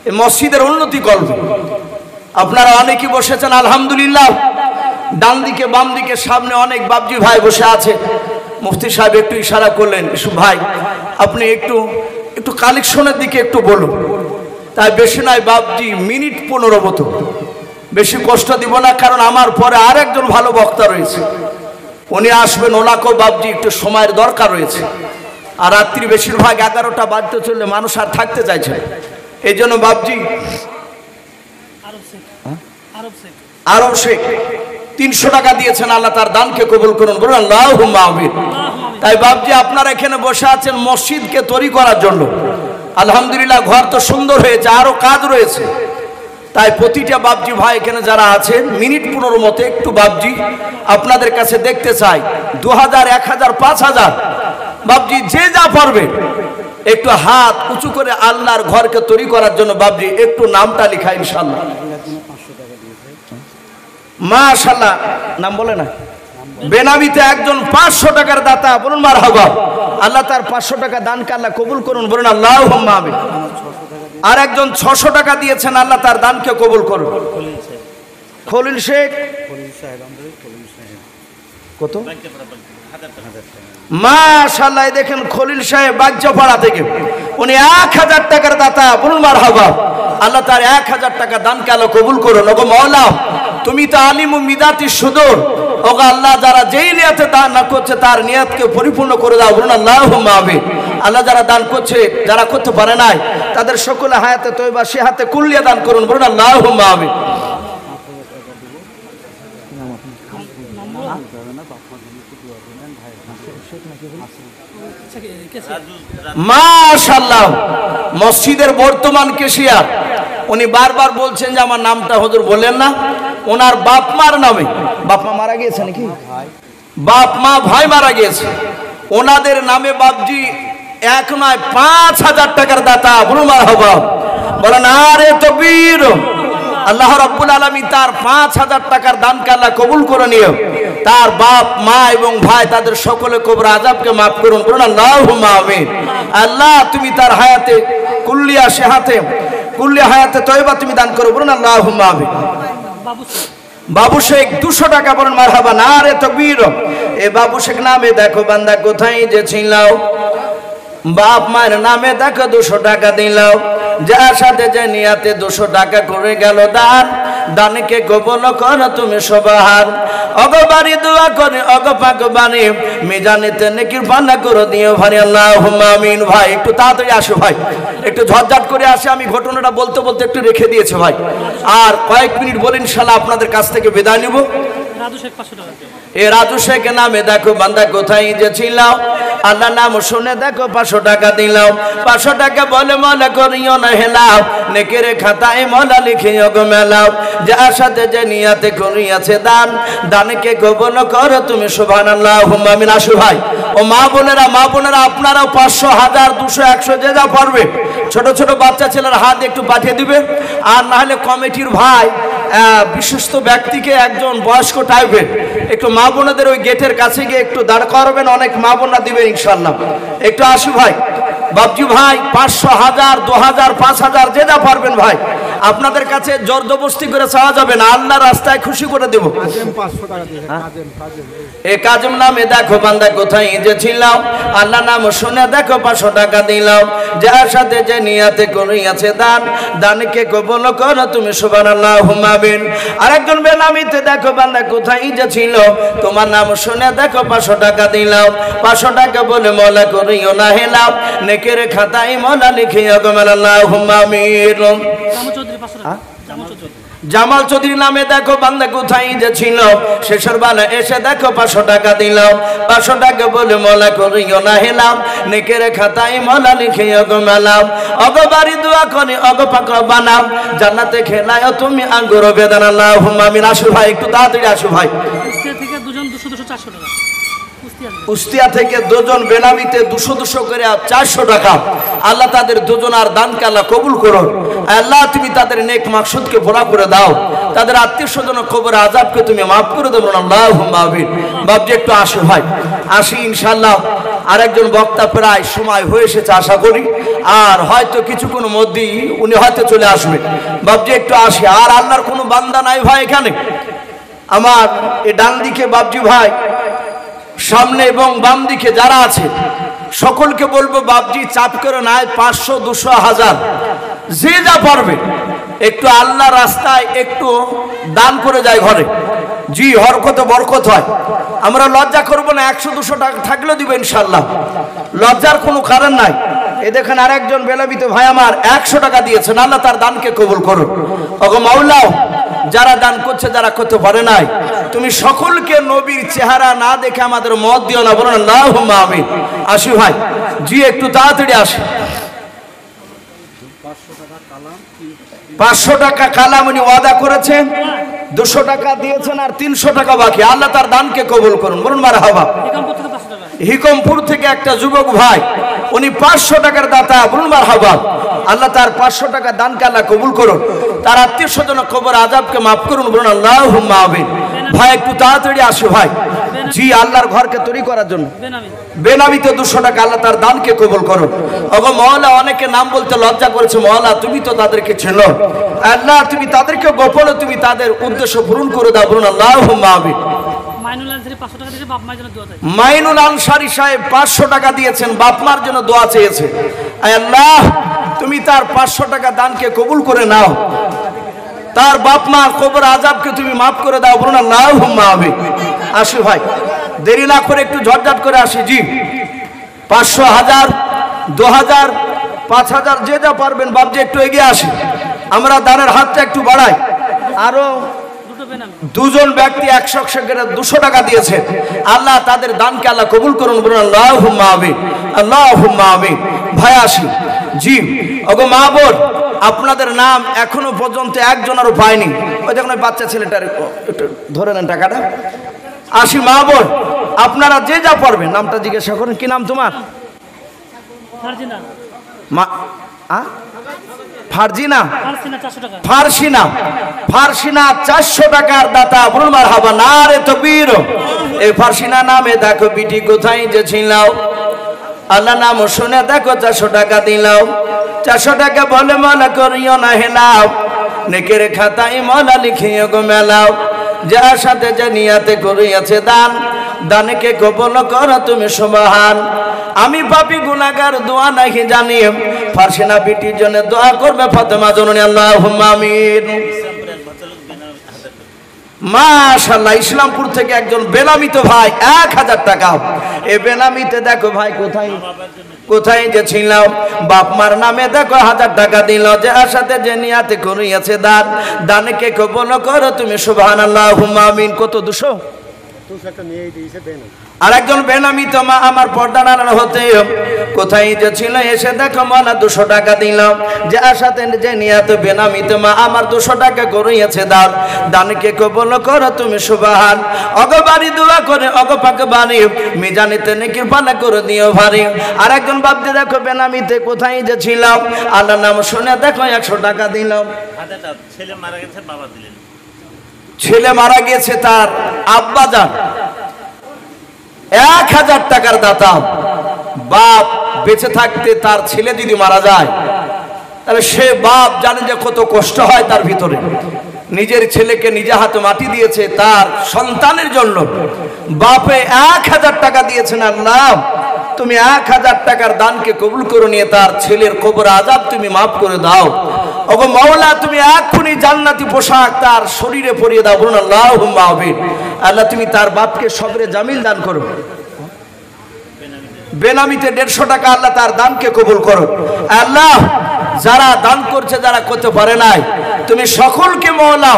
এই মসজিদের উন্নতি কল্পে আপনারা অনেকেই বসেছেন আলহামদুলিল্লাহ। ডান দিকে বাম দিকে সামনে অনেক বাবজি ভাই বসে আছে। মুফতি সাহেব একটু ইশারা করলেন ভাই আপনি একটু কালেকশনের দিকে একটু বলুন, তাই বেশি নয় বাবজি মিনিট 15 মতো বেশি কষ্ট দিব না, কারণ আমার পরে আরেকজন ভালো বক্তা রয়েছে, উনি আসবেন, ওনাকেও বাবজি একটু সময়ের দরকার রয়েছে। আর রাত্রি বেশিরভাগ 11টা বাজতে চললে মানুষ আর থাকতে চাইছে, এই জন্য বাবজি আরব শেখ 300 টাকা দিয়েছেন, আল্লাহ তার দানকে কবুল করুন, বলুন আল্লাহুম্মা আমিন। তাই বাবজি আপনারা এখানে বসে আছেন মসজিদকে তৈরি করার জন্য, আলহামদুলিল্লাহ ঘর তো সুন্দর হয়েছে, আরো কাজ রয়েছে। তাই প্রতিটা বাবজি ভাই এখানে যারা আছেন মিনিট 15 মতো একটু বাবজি আপনাদের কাছে দেখতে চাই, 2000, 1000, 5000 বাবজি যে যা পারবে একটু হাত উঁচু করে আল্লাহর ঘরকে তৈরি করার জন্য বাবজি একটু নামটা লেখা ইনশাআল্লাহ। মাশাআল্লাহ, নাম বলে না, বেনামিতে একজন 500 টাকার দাতা, বলুন মারহাবা। আল্লাহ তার 500 টাকা দানকে আল্লাহ কবুল করুন, বলুন আল্লাহুম্মা আমিন। আর একজন 600 টাকা দিয়েছেন, আল্লাহ তার দানকে কবুল করুন। খলিল শেখ কত? মাশাআল্লাহ, দেখেন খলিল সাহেব বাগজাপাড়া থেকে, উনি 1000 টাকার দাতা, বলুন মারহাবা। আল্লাহ তার 1000 টাকা দানকে আল্লাহ কবুল করুন। ওগো মাওলা, তুমি তো আলিম ও মিদাতি সুদূর, ওগো আল্লাহ যারা যেই নিয়তে দান না করছে তার নিয়তকে পরিপূর্ণ করে দাও, বলুন আল্লাহুম্মা আমিন। আল্লাহ যারা দান করছে, যারা করতে পারে নাই, তাদের সকলে হায়াতে তয়বা সিহাতে কুল্লিয়া দান করুন, বলুন আল্লাহুম্মা আমিন। মাশাআল্লাহ, মসজিদের বর্তমান কেশিয়ার, উনি বারবার বলছেন যে আমার নামটা হুজুর বলেন না, ওনার বাপ মার নামে, বাপ মা মারা গিয়েছে নাকি, বাপ মা ভাই মারা গিয়েছে, ওনাদের নামে বাবজি 1 নয় 5000 টাকার দাতা, বলুন মারহাবা, বলেন আরে তাকবীর। আল্লাহ রাব্বুল আলামিন তার 5000 টাকার দানকে আল্লাহ কবুল করে নিও, তার বাপ মা এবং ভাই তাদের সকলে কবর আযাবকে maaf করুন, বলুন আল্লাহুম্মা আমিন। আল্লাহ তুমি তার হায়াতে কুল্লিয়া সিহাতে কুল্লিয়া হায়াতে তয়বা তুমি দান করো, বলুন আল্লাহুম্মা আমিন। বাবু শেখ 200 টাকা, বলেন মারহাবা, নারে তাকবীর। এ বাবু শেখ নামে দেখো বান্দা কোথায় যে ছিলাও, বাপ মায়ের নামে দেখো 200 টাকা দিলাও, যার সাথে যে নিয়াতে 200 টাকা করে গেল দান, দানকে কবুল করো তুমি সবার। অগবারি দোয়া করে অগপাক বাণী মিজানেতে নেকির পান্না করে দিও ভাই, আল্লাহুম্মা আমিন। ভাই একটু তাড়াতাড়ি আসো ভাই, একটু ঝটঝট করে আসে, আমি ঘটনাটা বলতে বলতে একটু রেখে দিয়েছে ভাই, আর কয়েক মিনিট বলে ইনশাআল্লাহ আপনাদের কাছ থেকে বিদায় নিব। এ রাজু শেখ নামে দেখো বান্দা কোথায় যে ছিলাম, আল্লাহ নাম শুনে দেখো 500 টাকা দিলাম, 500 টাকা বলে মনে করিও না হেলাও, নেকের খাতায় মলা লিখিও গো মেলাও, যার সাথে যে নিয়াতে করিয়াছে দান, দানকে কবুল করো তুমি সুবহানাল্লাহুম্মা আমিন। আসো ভাই ও মা বোনেরা, মা বোনেরা আপনারাও 500, 1000, 200, 100 যে যা পারবে, ছোট ছোট বাচ্চা ছেলের হাত একটু পাঠিয়ে দিবে। আর না হলে কমিটির ভাই বিশিষ্ট ব্যক্তিকে একজন বয়স্ক টাইপের একটু মা বোনদের ওই গেটের কাছে গিয়ে একটু দাঁড় করাবেন, অনেক মা বোনরা দিবে ইনশাআল্লাহ। একটু আসি ভাই, বাবজি ভাই 500, 1000, 2000, 5000 যে যা পারবেন ভাই, আপনাদের কাছে জবরদস্তি করে চাওয়া যাবে না, আল্লাহর রাস্তায় খুশি করে দেব। এ কাজম নামে দেখো বান্দা কোথায় যে ছিলাম, আল্লাহ নাম শুনে দেখো 500 টাকা দিলাম, যার সাথে যে নিয়াতে করিয়াছে দান, দানকে কবুল করো তুমি সুবহানাল্লাহুম্মা আমিন। আরেকজন বেনামিতে দেখো বান্দা কোথায় যে ছিল, তোমার নাম শুনে দেখো 500 টাকা দিলাম, 500 টাকা বলে মওলা করিও না হেলাম, নেকের খাতায় মওলা লিখিও গো আল্লাহুম্মা আমিন। জামাল চৌধুরী নামে দেখো বান্দা কোথায় যে ছিল, শেষের বেলা এসে দেখো 500 টাকা দিলাম, 500 টাকা বলে মওলা করিও না হেলাম, নেকের খাতায় মওলা লিখিও গো মেলাম, অগবারি দোয়া করে অগপাক বানাম, জান্নাতে খেলায় তুমি আঙ্গুর বেদান, আল্লাহুম্মা আমিন। আসো ভাই একটু তাড়াতাড়ি আসো ভাই। কুষ্টিয়া থেকে দুজন বেনামিতে 200 করে 400 টাকা, আল্লাহ তাদের দুজনার দানকে আল্লাহ কবুল করুন। আল্লাহ তুমি তাদের নেক মাকসুদকে ভরা করে দাও, তাদের আত্মীয় স্বজন কবরের আযাবকে তুমি maaf করে দেবো, আল্লাহুম্মা আমিন। বাবজি একটু আসো ভাই, আসি ইনশাআল্লাহ। আরেকজন বক্তা প্রায় সময় হয়ে এসেছে আশা করি, আর হয়তো কিছুক্ষণ মধ্যেই উনি হয়তো চলে আসবে। বাবজি একটু আসি। আর আল্লাহর কোনো বান্দা নাই ভাই এখানে, আমার এই ডান দিকে বাবজি ভাই, সামনে এবং বাম দিকে যারা আছে সকলকে বলবো বাবজি চাপ করে নাই, 500, 200, 1000 যে যা পারবে একটু আল্লাহ রাস্তায় একটু দান করে যায় ঘরে, জি হরকত বরকত হয়। আমরা লজ্জা করবো না, 100-200 টাকা থাকলেও দিব ইনশাল্লাহ, লজ্জার কোনো কারণ নাই। এ দেখেন আরেকজন বেলাবিত ভাই আমার 100 টাকা দিয়েছেন, আল্লাহ তার দানকে কবুল করুন। ওগো মাওলা, যারা দান করছে যারা করতে পারে নাই, তুমি সকলকে নবীর চেহারা না দেখে আমাদের মত দিও না, বলুন আল্লাহুম্মা আমিন। আসি ভাই, জি একটু তাড়াতাড়ি আসি। 500 টাকা কালাম উনি ওয়াদা করেছেন, 200 টাকা দিয়েছেন আর 300 টাকা বাকি। আল্লাহ তার দানকে কবুল করুন, বলুন মারহাবা। হিকমপুর থেকে একটা যুবক ভাই, উনি 500 টাকার দাতা, বলুন মারহাবা। আল্লাহ তার 500 টাকা দানকে আল্লাহ কবুল করুন, তার আত্মীয় স্বজন কবর আযাবকে মাফ করুন, বলুন আল্লাহুম্মা আমিন। ভাই একটু তাড়াতাড়ি আসো ভাই, জি আল্লাহর ঘরকে তৈরি করার জন্য বেনামিতে 200 টাকা, আল্লাহ তার দানকে কবুল করুন। ওগো মাওলা, অনেকে নাম বলতে লজ্জা করেছে, মাওলা তুমি তো তাদেরকে চেনো, আল্লাহ তুমি তাদেরকে গোপনে তুমি তাদের উদ্দেশ্য পূরণ করে দাও, বলুন আল্লাহুম্মা আমিন। মাইনুল আনসারী সাহেব 500 টাকা দিয়েছেন, বাপ মার জন্য দোয়া চেয়েছে, আল্লাহ তুমি তার 500 টাকা দানকে কবুল করে নাও, তার বাপ মা কবর আযাবকে তুমি মাফ করে দাও, বলুন আল্লাহুম্মা আমিন। আসি ভাই, দেরি না করে একটু ঝটঝট করে আসি, জি 500, 1000, 2000, 5000 যে যা পারবেন বাপজি একটু এগিয়ে আসি, আমরা দানের হাতটা একটু বাড়াই। আরো দুজন ব্যক্তি 100 করে 200 টাকা দিয়েছে, আল্লাহ তাদের দানকে আল্লাহ কবুল করুন, বলুন আল্লাহুম্মা আমিন, আল্লাহুম্মা আমিন। ভাই আসি, জি ওগো মা বোন, আপনাদের নাম এখনো পর্যন্ত একজনেরও পায়নি, ওই দেখুন ওই বাচ্চা ছেলেটার একটু ধরে নেন টাকাটা। আসি মা বোন, আপনারা যে যা পারবেন নামটা জিজ্ঞাসা করেন, কি নাম তোমার? ফারজিনা, ফারসিনা, ফারসিনা 400 টাকার দাতা, বলুন মারহাবা, নারে তাকবীর। এই ফারসিনা নামে দেখো বিটি কোথায় যে ছিলাও, আল্লাহ নাম শুনে দেখো 400 টাকা দিলাও, 400 টাকা বলে মনে করিও না হেলাও, নেকের খাতায় মলা লিখিও গো মেলাও, যার সাথে যে নিয়াতে করিয়াছে দান, দানকে কবুল করো তুমি সুবহান। আমি পাপী গুনাহগার দোয়া নাহি জানি, ফারসিনা বিটির জন্য দোয়া করবে ফাতেমা জননী, আল্লাহুম্মা আমিন। মাশাআল্লাহ, ইসলামপুর থেকে একজন বেনামিত ভাই 1000 টাকা। এই বেনামিতে দেখো ভাই কোথায় কোথায় যে ছিল, বাপ মার নামে দেখো 1000 টাকা দিল, যার সাথে যে নিয়াতে করিয়াছে দান, দানকে কবুল করো তুমি সুবহানাল্লাহ, আল্লাহুম্মা আমিন। কত 200 একটা নিয়ে দিয়েছে বেনামি। আর একজন বেনামিত মা আমার পর্দা নাড়ানো হতে কোথায় যে ছিল, এসে দেখো মালা 200 টাকা দিল, যার সাথে যে নিয়াতে বেনামিত মা আমার 200 টাকা করিয়াছে দান, দানকে কবুল করো তুমি সুবহান। অগবাড়ি দোয়া করে অগপাকে বাড়ি, মিজানিতে নেকির পানা করে দিও ভারী। আর একজন বাপজি দেখো বেনামিতে কোথায় যে ছিল, আল্লাহর নাম শুনে দেখো 100 টাকা দিল। ছেলে মারা গেছে, বাবা দিলেন, ছেলে মারা গেছে তার আব্বা যান 1000 টাকার দাতা। বাপ বেঁচে থাকতে তার ছেলে যদি মারা যায়, তাহলে সে বাপ জানে যে কত কষ্ট হয় তার ভিতরে। নিজের ছেলেকে নিজে হাতে মাটি দিয়েছে তার সন্তানের জন্য, বাপে 1000 টাকা দিয়েছেন, আল্লাহ তুমি 1000 টাকার দানকে কবুল করে নিয়ে তার ছেলের কবর আযাব তুমি মাফ করে দাও। ওগো মাওলা, তুমি এক্ষুনি জান্নাতি পোশাক তার শরীরে পরিয়ে দাও, বলুন আল্লাহুম্মা আমিন। আল্লাহ তুমি তার বাপকে সবরে জামিল দান করো। বেনামিতে 150 টাকা, আল্লাহ তার দানকে কবুল করো। আল্লাহ যারা দান করছে যারা করতে পারে নাই, তুমি সকলকে মাওলা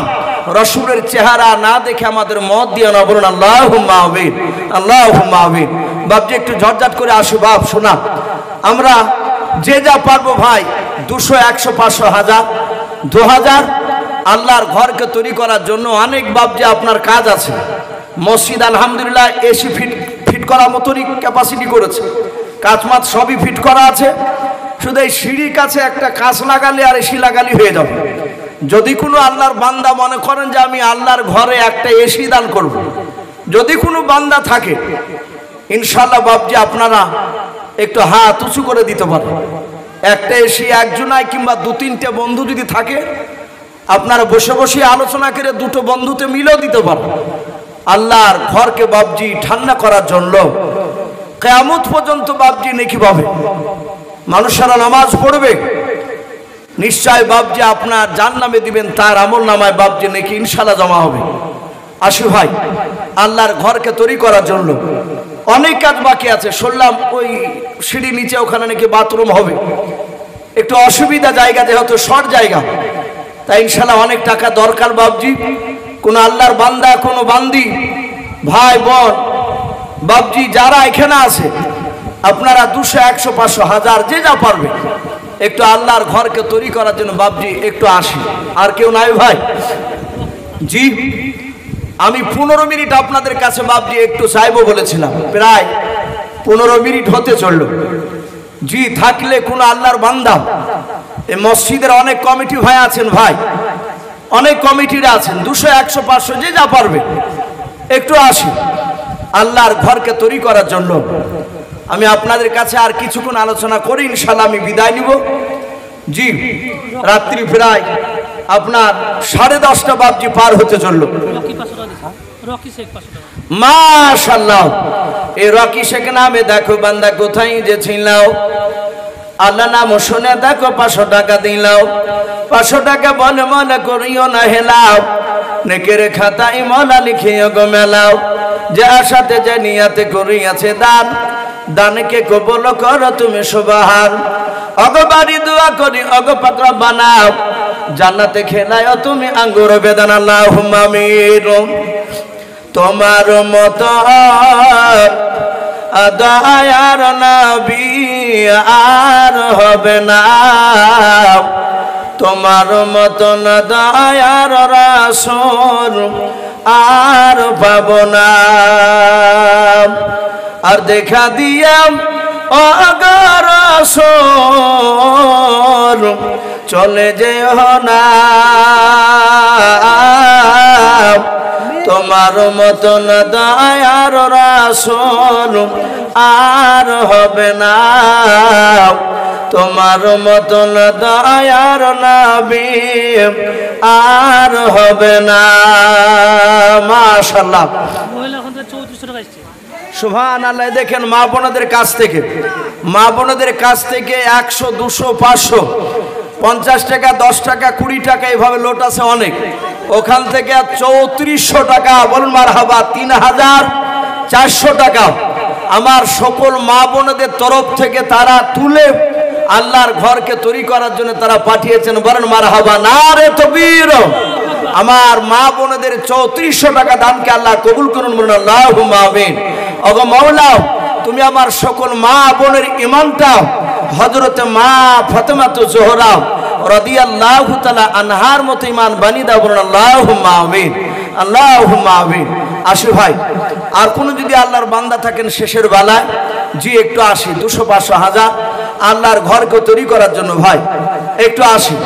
রাসূলের চেহারা না দেখে আমাদের মত দিও না, বলুন আল্লাহুম্মা আমিন, আল্লাহুম্মা আমিন। বাপজি একটু ঝটঝট করে আসো বাপ, শোনা আমরা যে যা পারবো ভাই, 200, 100, 500, 1000, 2000 আল্লাহর ঘরকে তৈরি করার জন্য অনেক বাপজি আপনার কাজ আছে। মসজিদ আলহামদুলিল্লাহ এসি ফিট করার মতনই ক্যাপাসিটি করেছে, কাঁচমাত সবই ফিট করা আছে, শুধু এই সিঁড়ির কাছে একটা কাঁচ লাগালে আর এসি লাগালি হয়ে যাবে। যদি কোনো আল্লাহর বান্দা মনে করেন যে আমি আল্লাহর ঘরে একটা এসি দান করব, যদি কোনো বান্দা থাকে ইনশাআল্লাহ বাপজি আপনারা একটু হাত উঁচু করে দিতে পারেন। একটা এসি একজনায় কিংবা 2-3টে বন্ধু যদি থাকে, আপনারা বসে বসে আলোচনা করে 2টো বন্ধুতে মিলেও দিতে পারেন। আল্লাহর ঘরকে বাপজি ঠান্ডা করার জন্য কিয়ামত পর্যন্ত বাপজি নেকি পাবে। মানুষেরা নামাজ পড়বে, নিশ্চয় বাপজি আপনার জান্নামে দিবেন, তার আমল নামায় বাপজি নাকি ইনশাআল্লাহ জমা হবে। আসি ভাই, আল্লাহর ঘরকে তৈরি করার জন্য অনেক কাজ বাকি আছে। শুনলাম ওই সিঁড়ি নিচে ওখানে নাকি বাথরুম হবে, একটু অসুবিধা জায়গা, যেহেতু শর্ট জায়গা, তাই ইনশাআল্লাহ অনেক টাকা দরকার বাপজি। কোন আল্লাহর বান্দা, কোনো বান্দি, ভাই বোন বাপজি যারা এখানে আছে, আপনারা 200, 100, 500, 1000 যে যা পারবে একটু আল্লাহর ঘরকে তৈরি করার জন্য বাপজি একটু আসি। আর কেউ নাই ভাই? জি, আমি 15 মিনিট আপনাদের কাছে বাপজি একটু চাইবো বলেছিলাম, প্রায় 15 মিনিট হতে চললো। জি, থাকলে কোন আল্লাহর বান্দা, এই মসজিদের অনেক কমিটি ভাই আছেন, ভাই অনেক কমিটিরা আছেন, 200, 100, 500 যে যা পারবে একটু আসি আল্লাহর ঘরকে তৈরি করার জন্য। আমি আপনাদের কাছে আর কিছুক্ষণ আলোচনা করি, ইনশাআল্লাহ আমি বিদায় নিব। জি, রাত্রি প্রায় আপনার 10:30 বাপজি পার হতে চললো। মাশাআল্লাহ, এই রকি শেখ নামে দেখো বান্দা কোথায় যে ছিলাও, আল্লাহ নাম শুনে দেখো 500 টাকা দিলাও। 500 টাকা বলে মনে করিও না হেলাও, নেকের খাতায় মলা লিখিও গো মেলাও। যে আশাতে যে নিয়াতে করিয়াছে দান, দানকে কবুল করো তুমি সুবহান। অগবাড়ি দোয়া করি অগ পাত্র বানাও, জান্নাতে খেলায় তুমি আঙ্গুর বেদান। আল্লাহুম্মা আমিন। তোমার মতো দয়ার নবী আর হবে না, তোমার মতন দয়ার রাসূল আর পাব না। আর দেখা দিয়াম ও রাসূল চলে যেও না, তোমার মতন দয়ার রাসূল আর হবে না, তোমার মতন দয়ার নবী আর হবে না। মাশাআল্লাহ, সুবহানাল্লাহ। দেখেন মা বোনদের কাছ থেকে, মা বোনদের কাছ থেকে 100, 200, 500, 50 টাকা, 10 টাকা, 20 টাকা এইভাবে লোট আছে অনেক। ওখান থেকে 3400 টাকা, বলুন মারহাবা, 3400 টাকা আমার সকল মা বোনদের তরফ থেকে তারা তুলে আল্লাহর ঘরকে তৈরি করার জন্য তারা পাঠিয়েছেন, বলেন মারহাবা, নারে তাকবীর। আমার মা বোনদের 3400 টাকা দানকে আল্লাহ কবুল করুন, বলুন আল্লাহুম্মা আমিন। ওগো মাওলা, তুমি আমার সকল মা বোনের ঈমানটা হযরতে মা ফাতেমাতুজ জোহরা রাদিয়াল্লাহু তাআলা আনহার মতো ঈমান বানিয়ে দাও, বলুন আল্লাহুম্মা আমিন, আল্লাহুম্মা আমিন। আসি ভাই, আর কোন যদি আল্লাহর বান্দা থাকেন শেষের বেলায়, জি একটু আসি, 200, 500, 1000 আল্লাহর ঘরকে তৈরি করার জন্য ভাই একটু আসি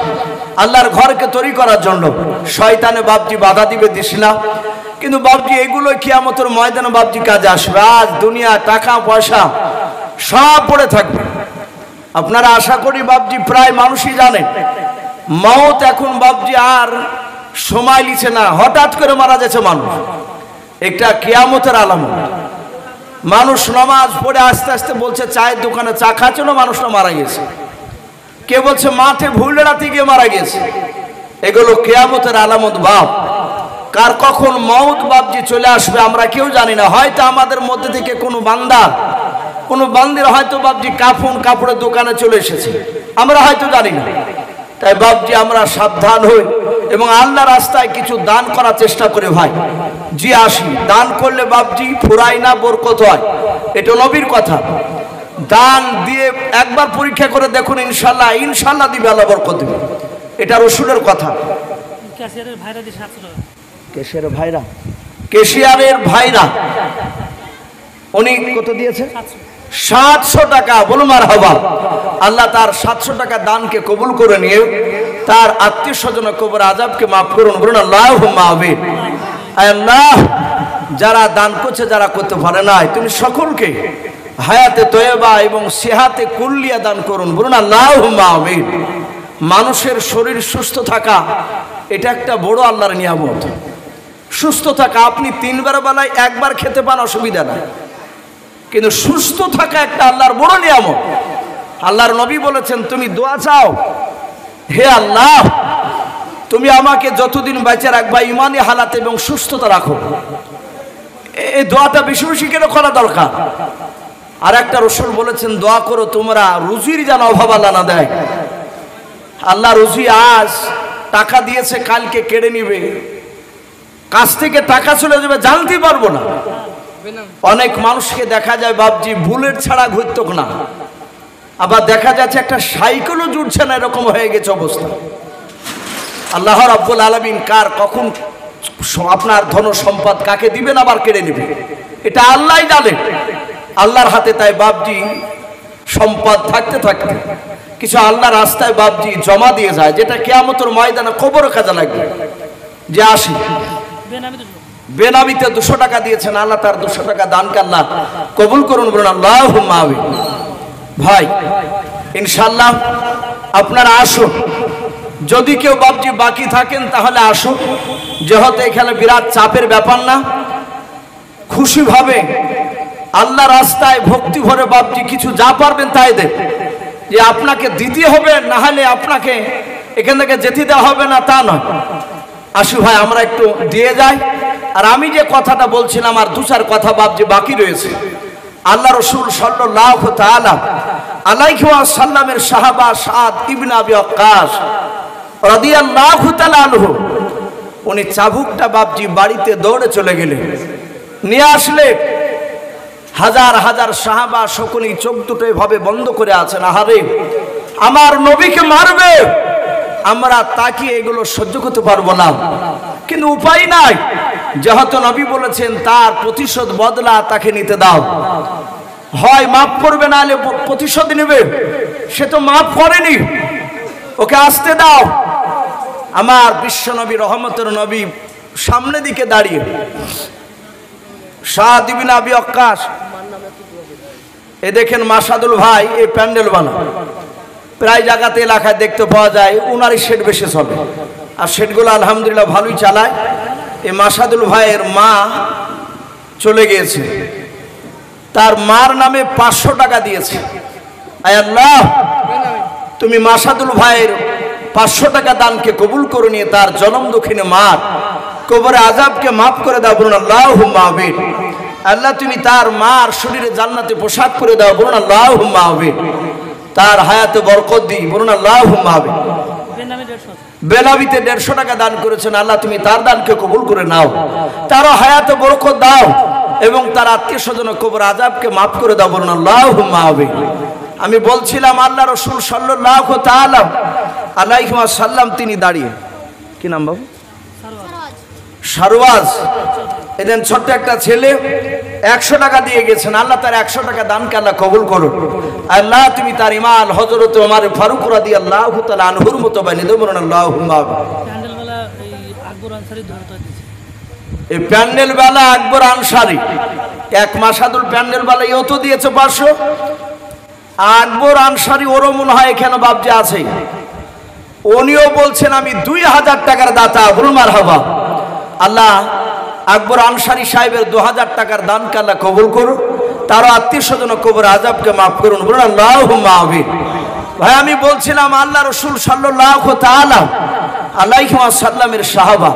আল্লাহর ঘরকে তৈরি করার জন্য। শয়তানে বাপজি বাধা দিবে দিস না, কিন্তু বাপজি এগুলো কিয়ামতের ময়দানে বাপজি কাজে আসবে। আজ দুনিয়া টাকা পয়সা সব পড়ে থাকবে। আপনারা আশা করি বাপজি প্রায় মানুষই জানেন মওত এখন বাপজি আর সময় লিছে না, হঠাৎ করে মারা যাচ্ছে মানুষ, একটা কিয়ামতের আলামত। মানুষ নামাজ পড়ে আস্তে আস্তে বলছে চায়ের দোকানে চা খাচ্ছিল, মানুষটা মারা গেছে। কে বলছে মাঠে ভুল রাতে গিয়ে মারা গেছে। এগুলো কিয়ামতের আলামত বাপ। কার কখন মওত বাপজি চলে আসবে আমরা কেউ জানি না। হয়তো আমাদের মধ্যে থেকে কোনো বান্দা, কোনো বান্দির হয়তো বাপজি কাপড়ের দোকানে চলে এসেছে, আমরা হয়তো জানি না। তাই বাপজি আমরা সাবধান হই এবং আল্লাহ রাস্তায় কিছু দান করার চেষ্টা করি ভাই। জি আসি, দান করলে বাপজি ফুরাই না, বরকত হয়, এটা নবীর কথা। দান দিয়ে একবার পরীক্ষা করে দেখুন, ইনশাল্লাহ ইনশাল্লাহ দিবে, আল্লাহ বরকত দিবে, এটা রসুলের কথা। কেশিয়ারের ভাইরা উনি কত দিয়েছে? 700 টাকা, বলুন মারহাবা। আল্লাহ তার 700 টাকা দানকে কবুল করে নিয়ে তার আত্মীয় স্বজন কবর আযাবকে মাফ করুন, বলুন আল্লাহুম্মা আমিন। আল্লাহ, যারা দান করছে, যারা করতে পারে নাই, তুমি সকলকে হায়াতে তয়্যবা এবং সিহাতে কুল্লিয়া দান করুন, বলুন আল্লাহুম্মা আমিন। মানুষের শরীর সুস্থ থাকা এটা একটা বড় আল্লাহর নিয়ামত। সুস্থ থাকা, আপনি 3 বেলায় একবার খেতে পান, অসুবিধা নাই, কিন্তু সুস্থ থাকা একটা আল্লাহর বড় নিয়ামত। আল্লাহর নবী বলেছেন তুমি দোয়া চাও, হে আল্লাহ, তুমি আমাকে যতদিন বেঁচে রাখবা ইমানি হালাত এবং সুস্থতা রাখো। এই দোয়াটা বেশি বেশি কেন করা দরকার? আর একটা রাসূল বলেছেন, দোয়া করো তোমরা রুজির যেন অভাব আল্লাহ না দেয়। আল্লাহ রুজি আজ টাকা দিয়েছে, কালকে কেড়ে নিবে, কাছ থেকে টাকা চলে যাবে, জানতে পারবো না। অনেক মানুষকে দেখা যায় বাপজি বুলেট ছাড়া ঘুরত না, আবার দেখা যাচ্ছে একটা সাইকেলও জুটছে না, এরকম হয়ে গেছে অবস্থা। আল্লাহ রাব্বুল আলামিন কার কখন আপনার ধন সম্পদ কাকে দিবেন আবার কেড়ে নেবে, এটা আল্লাহই জানে, আল্লাহর হাতে। তাই বাপজি সম্পদ থাকতে থাকতে কিছু আল্লাহর রাস্তায় বাপজি জমা দিয়ে যায়, যেটা কিয়ামতের ময়দানে কবর কাজে লাগবে। যে আসি বেনামিতে 200 টাকা দিয়েছেন, আল্লাহ তার 200 টাকা দানকে আল্লাহ কবুল করুন, বলুন আল্লাহুম্মা আমিন। ভাই ইনশাআল্লাহ আপনারা আসুন, যদি কেউ বাপজি বাকি থাকেন তাহলে আসুন, যেহেতু এখানে বিরাট চাপের ব্যাপার না, খুশিভাবে আল্লাহ রাস্তায় ভক্তি ভরে বাপজি কিছু যা পারবেন তাই দেন। যে আপনাকে দিতে হবে, না হলে আপনাকে এখান থেকে যেতে দেওয়া হবে না তা নয়। আসু ভাই আমরা একটু দিয়ে যাই। আর আমি যে কথাটা বলছিলাম, আর 2-4 কথা বাপজি বাকি রয়েছে। আল্লাহ রাসূল সাল্লাল্লাহু তাআলা আলাইহি ওয়াসাল্লামের সাহাবা সাদ ইবনে আবি ওয়াক্কাস রাদিয়াল্লাহু তাআলা আনহু, উনি চাবুকটা বাপজি বাড়িতে দৌড়ে চলে গেলেন, নিয়ে আসলে হাজার হাজার সাহাবা সকলেই চোখ দুটো এভাবে বন্ধ করে আছেন। আহারে আমার নবীকে মারবে, আমরা তাকিয়ে এগুলো সহ্য করতে পারবো না, কিন্তু উপায় নাই, যেহেতু নবী বলেছেন তার প্রতিশোধ বদলা তাকে নিতে দাও, হয় মাফ করবে না হলে প্রতিশোধ নেবে। সে তো মাফ করেনি, ওকে আসতে দাও। আমার বিশ্ব নবী রহমতের নবী সামনে দিকে দাঁড়িয়ে সাদ ইবনে আবি ওয়াক্কাস, এ দেখেন মাসাদুল ভাই এই প্যান্ডেল বানা, প্রায় জায়গাতে এলাকায় দেখতে পাওয়া যায় উনারই শেড বেশি চলে, আর শেডগুলো আলহামদুলিল্লাহ ভালোই চালায়। এই মাসাদুল ভাইয়ের মা চলে গিয়েছে, তার মার নামে 500 টাকা দিয়েছে। আয় আল্লাহ, তুমি মাসাদুল ভাইয়ের 500 টাকা দানকে কবুল করে নিয়ে তার জনম দুঃখিনী মার কবরে আযাবকে মাফ করে দাও, বলুন আল্লাহুম্মা আমিন। আল্লাহ তুমি তার মার শরীরে জান্নাতে পোশাক করে দাও, বলুন আল্লাহুম্মা আমিন। তার হায়াতে বরকত দিই, বলুন আল্লাহুম্মা আমিন। বেনামিতে 150 টাকা দান করেছেন, আল্লাহ তুমি তার দানকে কবুল করে নাও, তারও হায়াতে বরকত দাও এবং তার আত্মীয় স্বজন কবর আযাবকে মাফ করে দাও, বলুন আল্লাহুম্মা আমিন। আমি বলছিলাম আল্লাহ রাসূল সাল্লাল্লাহু তাআলা আলাইহি ওয়াসাল্লাম তিনি দাঁড়িয়ে, কি নাম বাবু? সারওয়াজ। এদিন ছোট্ট একটা ছেলে 100 টাকা দিয়ে গেছেন, আল্লাহ তার 100 টাকা দানকে আল্লাহ কবুল করুন। আল্লাহ তুমি তার ইমান হযরত ওমর ফারুক রাদিয়াল্লাহু তাআলা আনহুর মতো বানিয়ে দাও, বলুন আল্লাহুম্মা আমিন। এই প্যান্ডেল বালা আকবর আনসারী, এক মাসাদুল প্যান্ডেল বালা ইও তো দিয়েছে 500। আকবর আনসারী ওরও মনে হয় এখানে বাপজি আছে, উনিও বলছেন আমি 2000 টাকার দাতা, বলুন মারহাবা। আল্লাহ আকবর আনসারী সাহেবের 2000 টাকার দানকে আল্লাহ কবুল করুন, তারও আত্মীয় স্বজন কবর আযাবকে মাফ করুন, বলুন আল্লাহুম্মা আমিন। ভাই আমি বলছিলাম আল্লাহ রাসূল সাল্লাল্লাহু তাআলা আলাইহি ওয়াসাল্লামের সাহাবা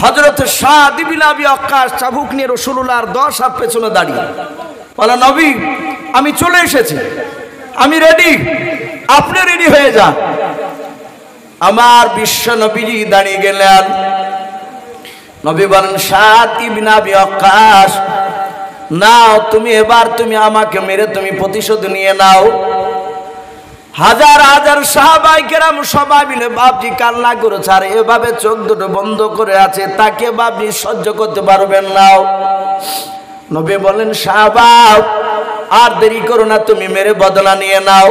হযরত সাদ ইবনে আবি ওয়াক্কাস চাবুক নিয়ে রাসূলুল্লাহর 10 হাত পেছনে দাঁড়িয়ে বলে, নবী আমি চলে এসেছি, আমি রেডি, আপনি রেডি হয়ে যান। আমার বিশ্ব নবীজি দাঁড়িয়ে গেলেন। নবী বলেন, সাদ ইবনে আবি ওয়াক্কাস নাও তুমি, এবার তুমি আমাকে মেরে তুমি প্রতিশোধ নিয়ে নাও। হাজার হাজার সাহাবায়ে কেরাম সবাই মিলে বাপজি কান্না করেছে, আর এভাবে চোখ দুটো বন্ধ করে আছে, তাকে বাপজি সহ্য করতে পারবেন না। নবী বলেন, সাহাবা আর দেরি করো না, তুমি মেরে বদলা নিয়ে নাও।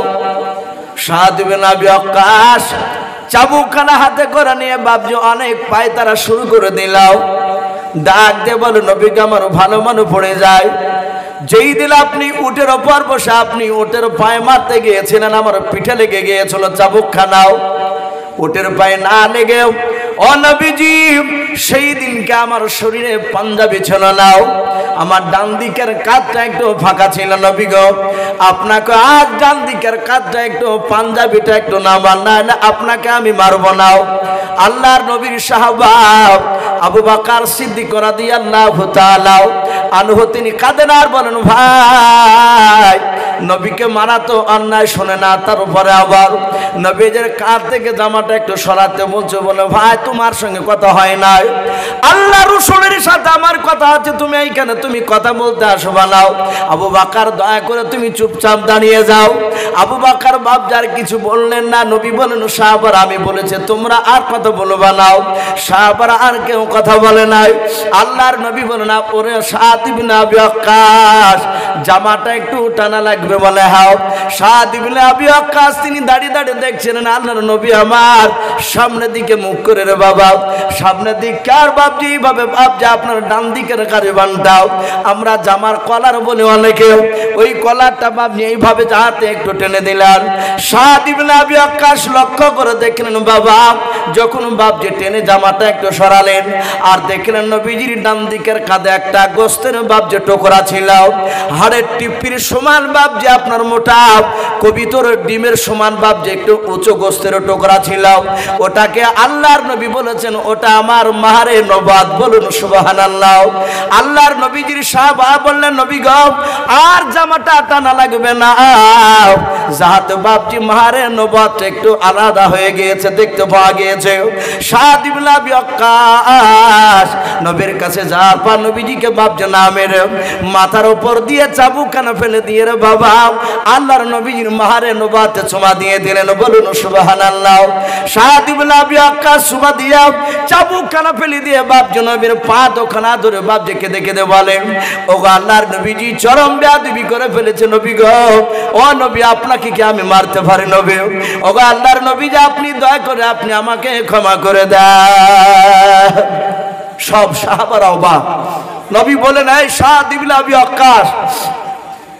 সাদ ইবনে আবি ওয়াক্কাস চাবুকখানা হাতে করে নিয়ে বাপজি অনেক পায় তারা শুরু করে দিলাও। ডাক দিয়ে বলো, নবীকে আমার ভালো মনে পড়ে যায়, যেই দিন আপনি উটের ওপর বসে আপনি উটের পায়ে মারতে গিয়েছিলেন, আমার পিঠে লেগে গিয়েছিল চাবুকখানাও। উটের পায়ে না লেগেও ও নবীজি সেই দিনকে আমার শরীরে পাঞ্জাবি ছিল না, আমার ডান দিকের কাঁধটা একটু ফাঁকা ছিল নবী গো, আপনাকে আজ ডান দিকের কাঁধটা একটু পাঞ্জাবিটা একটু নামান, না আপনাকে আমি মারব না। আল্লাহর নবীর সাহাবা আবু বকর সিদ্দিক রাদিয়াল্লাহু তাআলা আনহু তিনি কাঁদেন আর বলেন, ভাই নবীকে মারা তো অন্যায় শোনে না, তার উপরে আবার নবীদের কাঁধ থেকে জামাটা একটু সরাতে বলছে, বলে ভাই তোমার সঙ্গে কথা হয় নাই, আল্লাহ রাসূলের সাথে আমার কথা আছে, তুমি এইখানে তুমি কথা বলতে আসবা না। আবু বকর দয়া করে তুমি চুপচাপ দাঁড়িয়ে যাও। আবু বকর বাপজার কিছু বললেন না। নবী বলেন, সাহাবারা আমি বলেছে তোমরা আর কথা বলবা না। সাহাবারা আর কেউ কথা বলে নাই। আল্লাহর নবী বলেন, ওরে সাদ ইবনে আবি ওয়াক্কাস জামাটা একটু টানা লাগবে বলে। হাও সাদ ইবনে আবি ওয়াক্কাস তিনি দাঁড়িয়ে দাঁড়িয়ে দেখছিলেন আল্লাহর নবী আমার সামনের দিকে মুখ করে, রে বাবা সামনের দিক কার বাপজি, এইভাবে বাপজি আপনার ডান দিকের কারিবানটাও আমরা জামার কলার বলে অনেকে, ওই কলারটা বাপজি এইভাবে হাতে একটু টেনে দিলেন। সাদ ইবনে আবি ওয়াক্কাস লক্ষ্য করে দেখলেন বাবা যখন বাপজি টেনে জামাটা একটু সরালেন আর দেখলেন নবীজির ডান দিকের কাঁধে একটা গোস্তের বাপজি টুকরা ছিল, হাড়ের টিপির সমান বাপজি আপনার মোটা, কবিতর ডিমের সমান বাপজি একটু উঁচু গোস্তের টুকরা ছিল। ওটাকে আল্লাহর নবী বলেছেন ওটা আমার মাহারে নবাত, বলুন সুবহানাল্লাহ। আল্লাহর নবীজির সাহাবা বললেন, নবী গো আর জামাটা টানা লাগবে না, যাহাতে বাপজি মাহারে নবাত একটু আলাদা হয়ে গিয়েছে, দেখতে পাওয়া গিয়েছে। সাদ ইবনে আবি ওয়াক্কাস নবীর কাছে যাওয়ার পর নবীজিকে বাপজি নামের মাথার উপর দিয়ে চাবুকখানা ফেলে দিয়ে, রে বাবা আল্লাহর নবীজির মাহারে নবাতে চুমা দিয়ে দিলেন, বলুন সুবহানাল্লাহ। সাদ ইবনে আবি ওয়াক্কাস চুমা দিয়া চাবুকখানা ফেলে দিয়ে বাপজি নবীর পা দোখানা ধরে বাপজি কেঁদে কেঁদে বলেন, ও আল্লাহর নবীজি চরম বেয়াদবি করে ফেলেছে নবী গো, ও নবী আপনাকে কি আমি মারতে পারি নবী? ও আল্লাহর নবী যে আপনি দয়া করে আপনি আমাকে ক্ষমা করে দেন। সব সাহাবারা অবাক। নবী বলেন, এই সাদ ইবনে আবি ওয়াক্কাস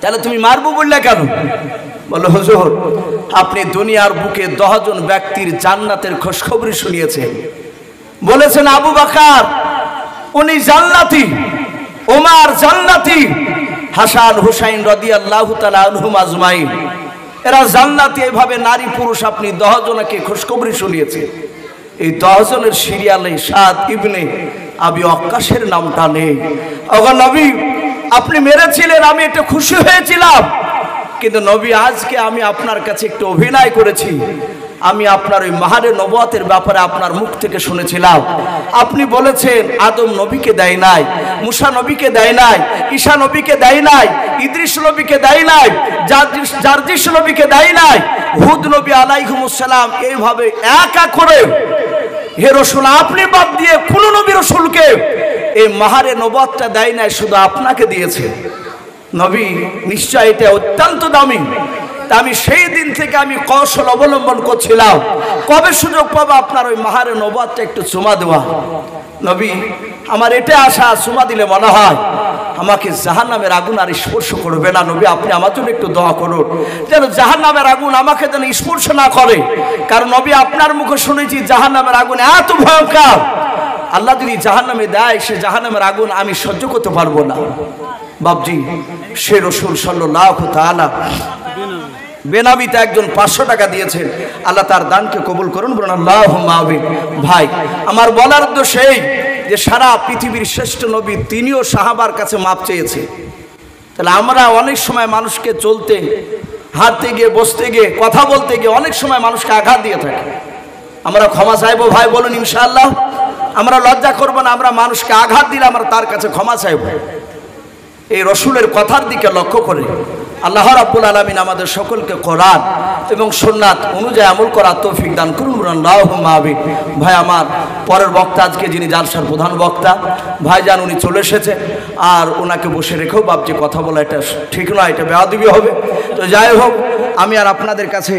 তাহলে তুমি মারবো বললে কেন? বলে হুজুর আপনি দুনিয়ার বুকে 10 জন ব্যক্তির জান্নাতের খোঁজখবরি শুনিয়েছেন, বলেছেন আবু বকর উনি জান্নাতি, ওমর জান্নাতি, হাসান হুসাইন রাদিয়াল্লাহু তাআলা আনহুম আজমাইন এরা জান্নাতি। এইভাবে নারী পুরুষ আপনি 10 জনকে খোঁজখবরি শুনিয়েছেন। এই 10 জনের সিরিয়ালে সাদ ইবনে আবি ওয়াক্কাসের নামটা নেই। ওগো নবী আপনি মেরেছিলেন, আমি একটু খুশি হয়েছিলাম, কিন্তু নবী আজকে আমি আপনার কাছে একটু অভিনয় করেছি। আমি আপনার ওই মাহারে নবুয়তের ব্যাপারে আপনার মুখ থেকে শুনেছিলাম, আপনি বলেছেন আদম নবীকে দেয় নাই, মুসা নবীকে দেয় নাই, ঈসা নবীকে দেয় নাই, ইদ্রিস নবীকে দেয় নাই, জারজিস নবীকে দেয় নাই, হুদ নবী আলাইহিমুস সালাম এইভাবে এক এক করে হে রাসূল আপনি বাদ দিয়ে কোন নবী রাসূলকে এই মাহারে নবুয়তটা দেয় নাই, শুধু আপনাকে দিয়েছে। নবী নিশ্চয় এটা অত্যন্ত দামি। তা আমি সেই দিন থেকে আমি কৌশল অবলম্বন করছিলাম কবে সুযোগ পাবো আপনার ওই মাহারে নবুয়তটা একটু চুমা দেওয়া। নবী আমার এটা আশা, চুমা দিলে মনে হয় আমাকে জাহান্নামের আগুন আর স্পর্শ করবে না। নবী আপনি আমার জন্য একটু দোয়া করুন যেন জাহান্নামের আগুন আমাকে যেন স্পর্শ না করে, কারণ নবী আপনার মুখে শুনেছি জাহান্নামের আগুন এত ভয়ঙ্কর, আল্লাহ যদি জাহান্নামে দেয় সে জাহান্নামের আগুন আমি সহ্য করতে পারবো না। বাপজি সে রাসূল সাল্লাল্লাহু তাআলা বেনাবিতে একজন 500 টাকা দিয়েছেন, আল্লাহ তার দানকে কবুল করুন, বলুন আল্লাহুম্মা আমিন। ভাই আমার বলার তো সেই যে সারা পৃথিবীর শ্রেষ্ঠ নবী তিনিও সাহাবার কাছে মাপ চেয়েছে। তাহলে আমরা অনেক সময় মানুষকে চলতে হাঁটতে গিয়ে বসতে গিয়ে কথা বলতে গিয়ে অনেক সময় মানুষকে আঘাত দিয়ে থাকি, আমরা ক্ষমা চাইবো ভাই বলুন ইনশাআল্লাহ। আমরা লজ্জা করব না, আমরা মানুষকে আঘাত দিলে আমরা তার কাছে ক্ষমা চাইব। এই রসুলের কথার দিকে লক্ষ্য করে আল্লাহ রাব্বুল আলামিন আমাদের সকলকে কোরআন এবং সুন্নাত অনুযায়ী আমল করার তৌফিক দান করুন, আল্লাহুম্মা আমিন। ভাই আমার পরের বক্তা আজকে যিনি জালসার প্রধান বক্তা ভাইজান উনি চলে এসেছে, আর ওনাকে বসে রেখেও বাপজি কথা বলা এটা ঠিক নয়, এটা বেয়াদবি হবে। তো যাই হোক আমি আর আপনাদের কাছে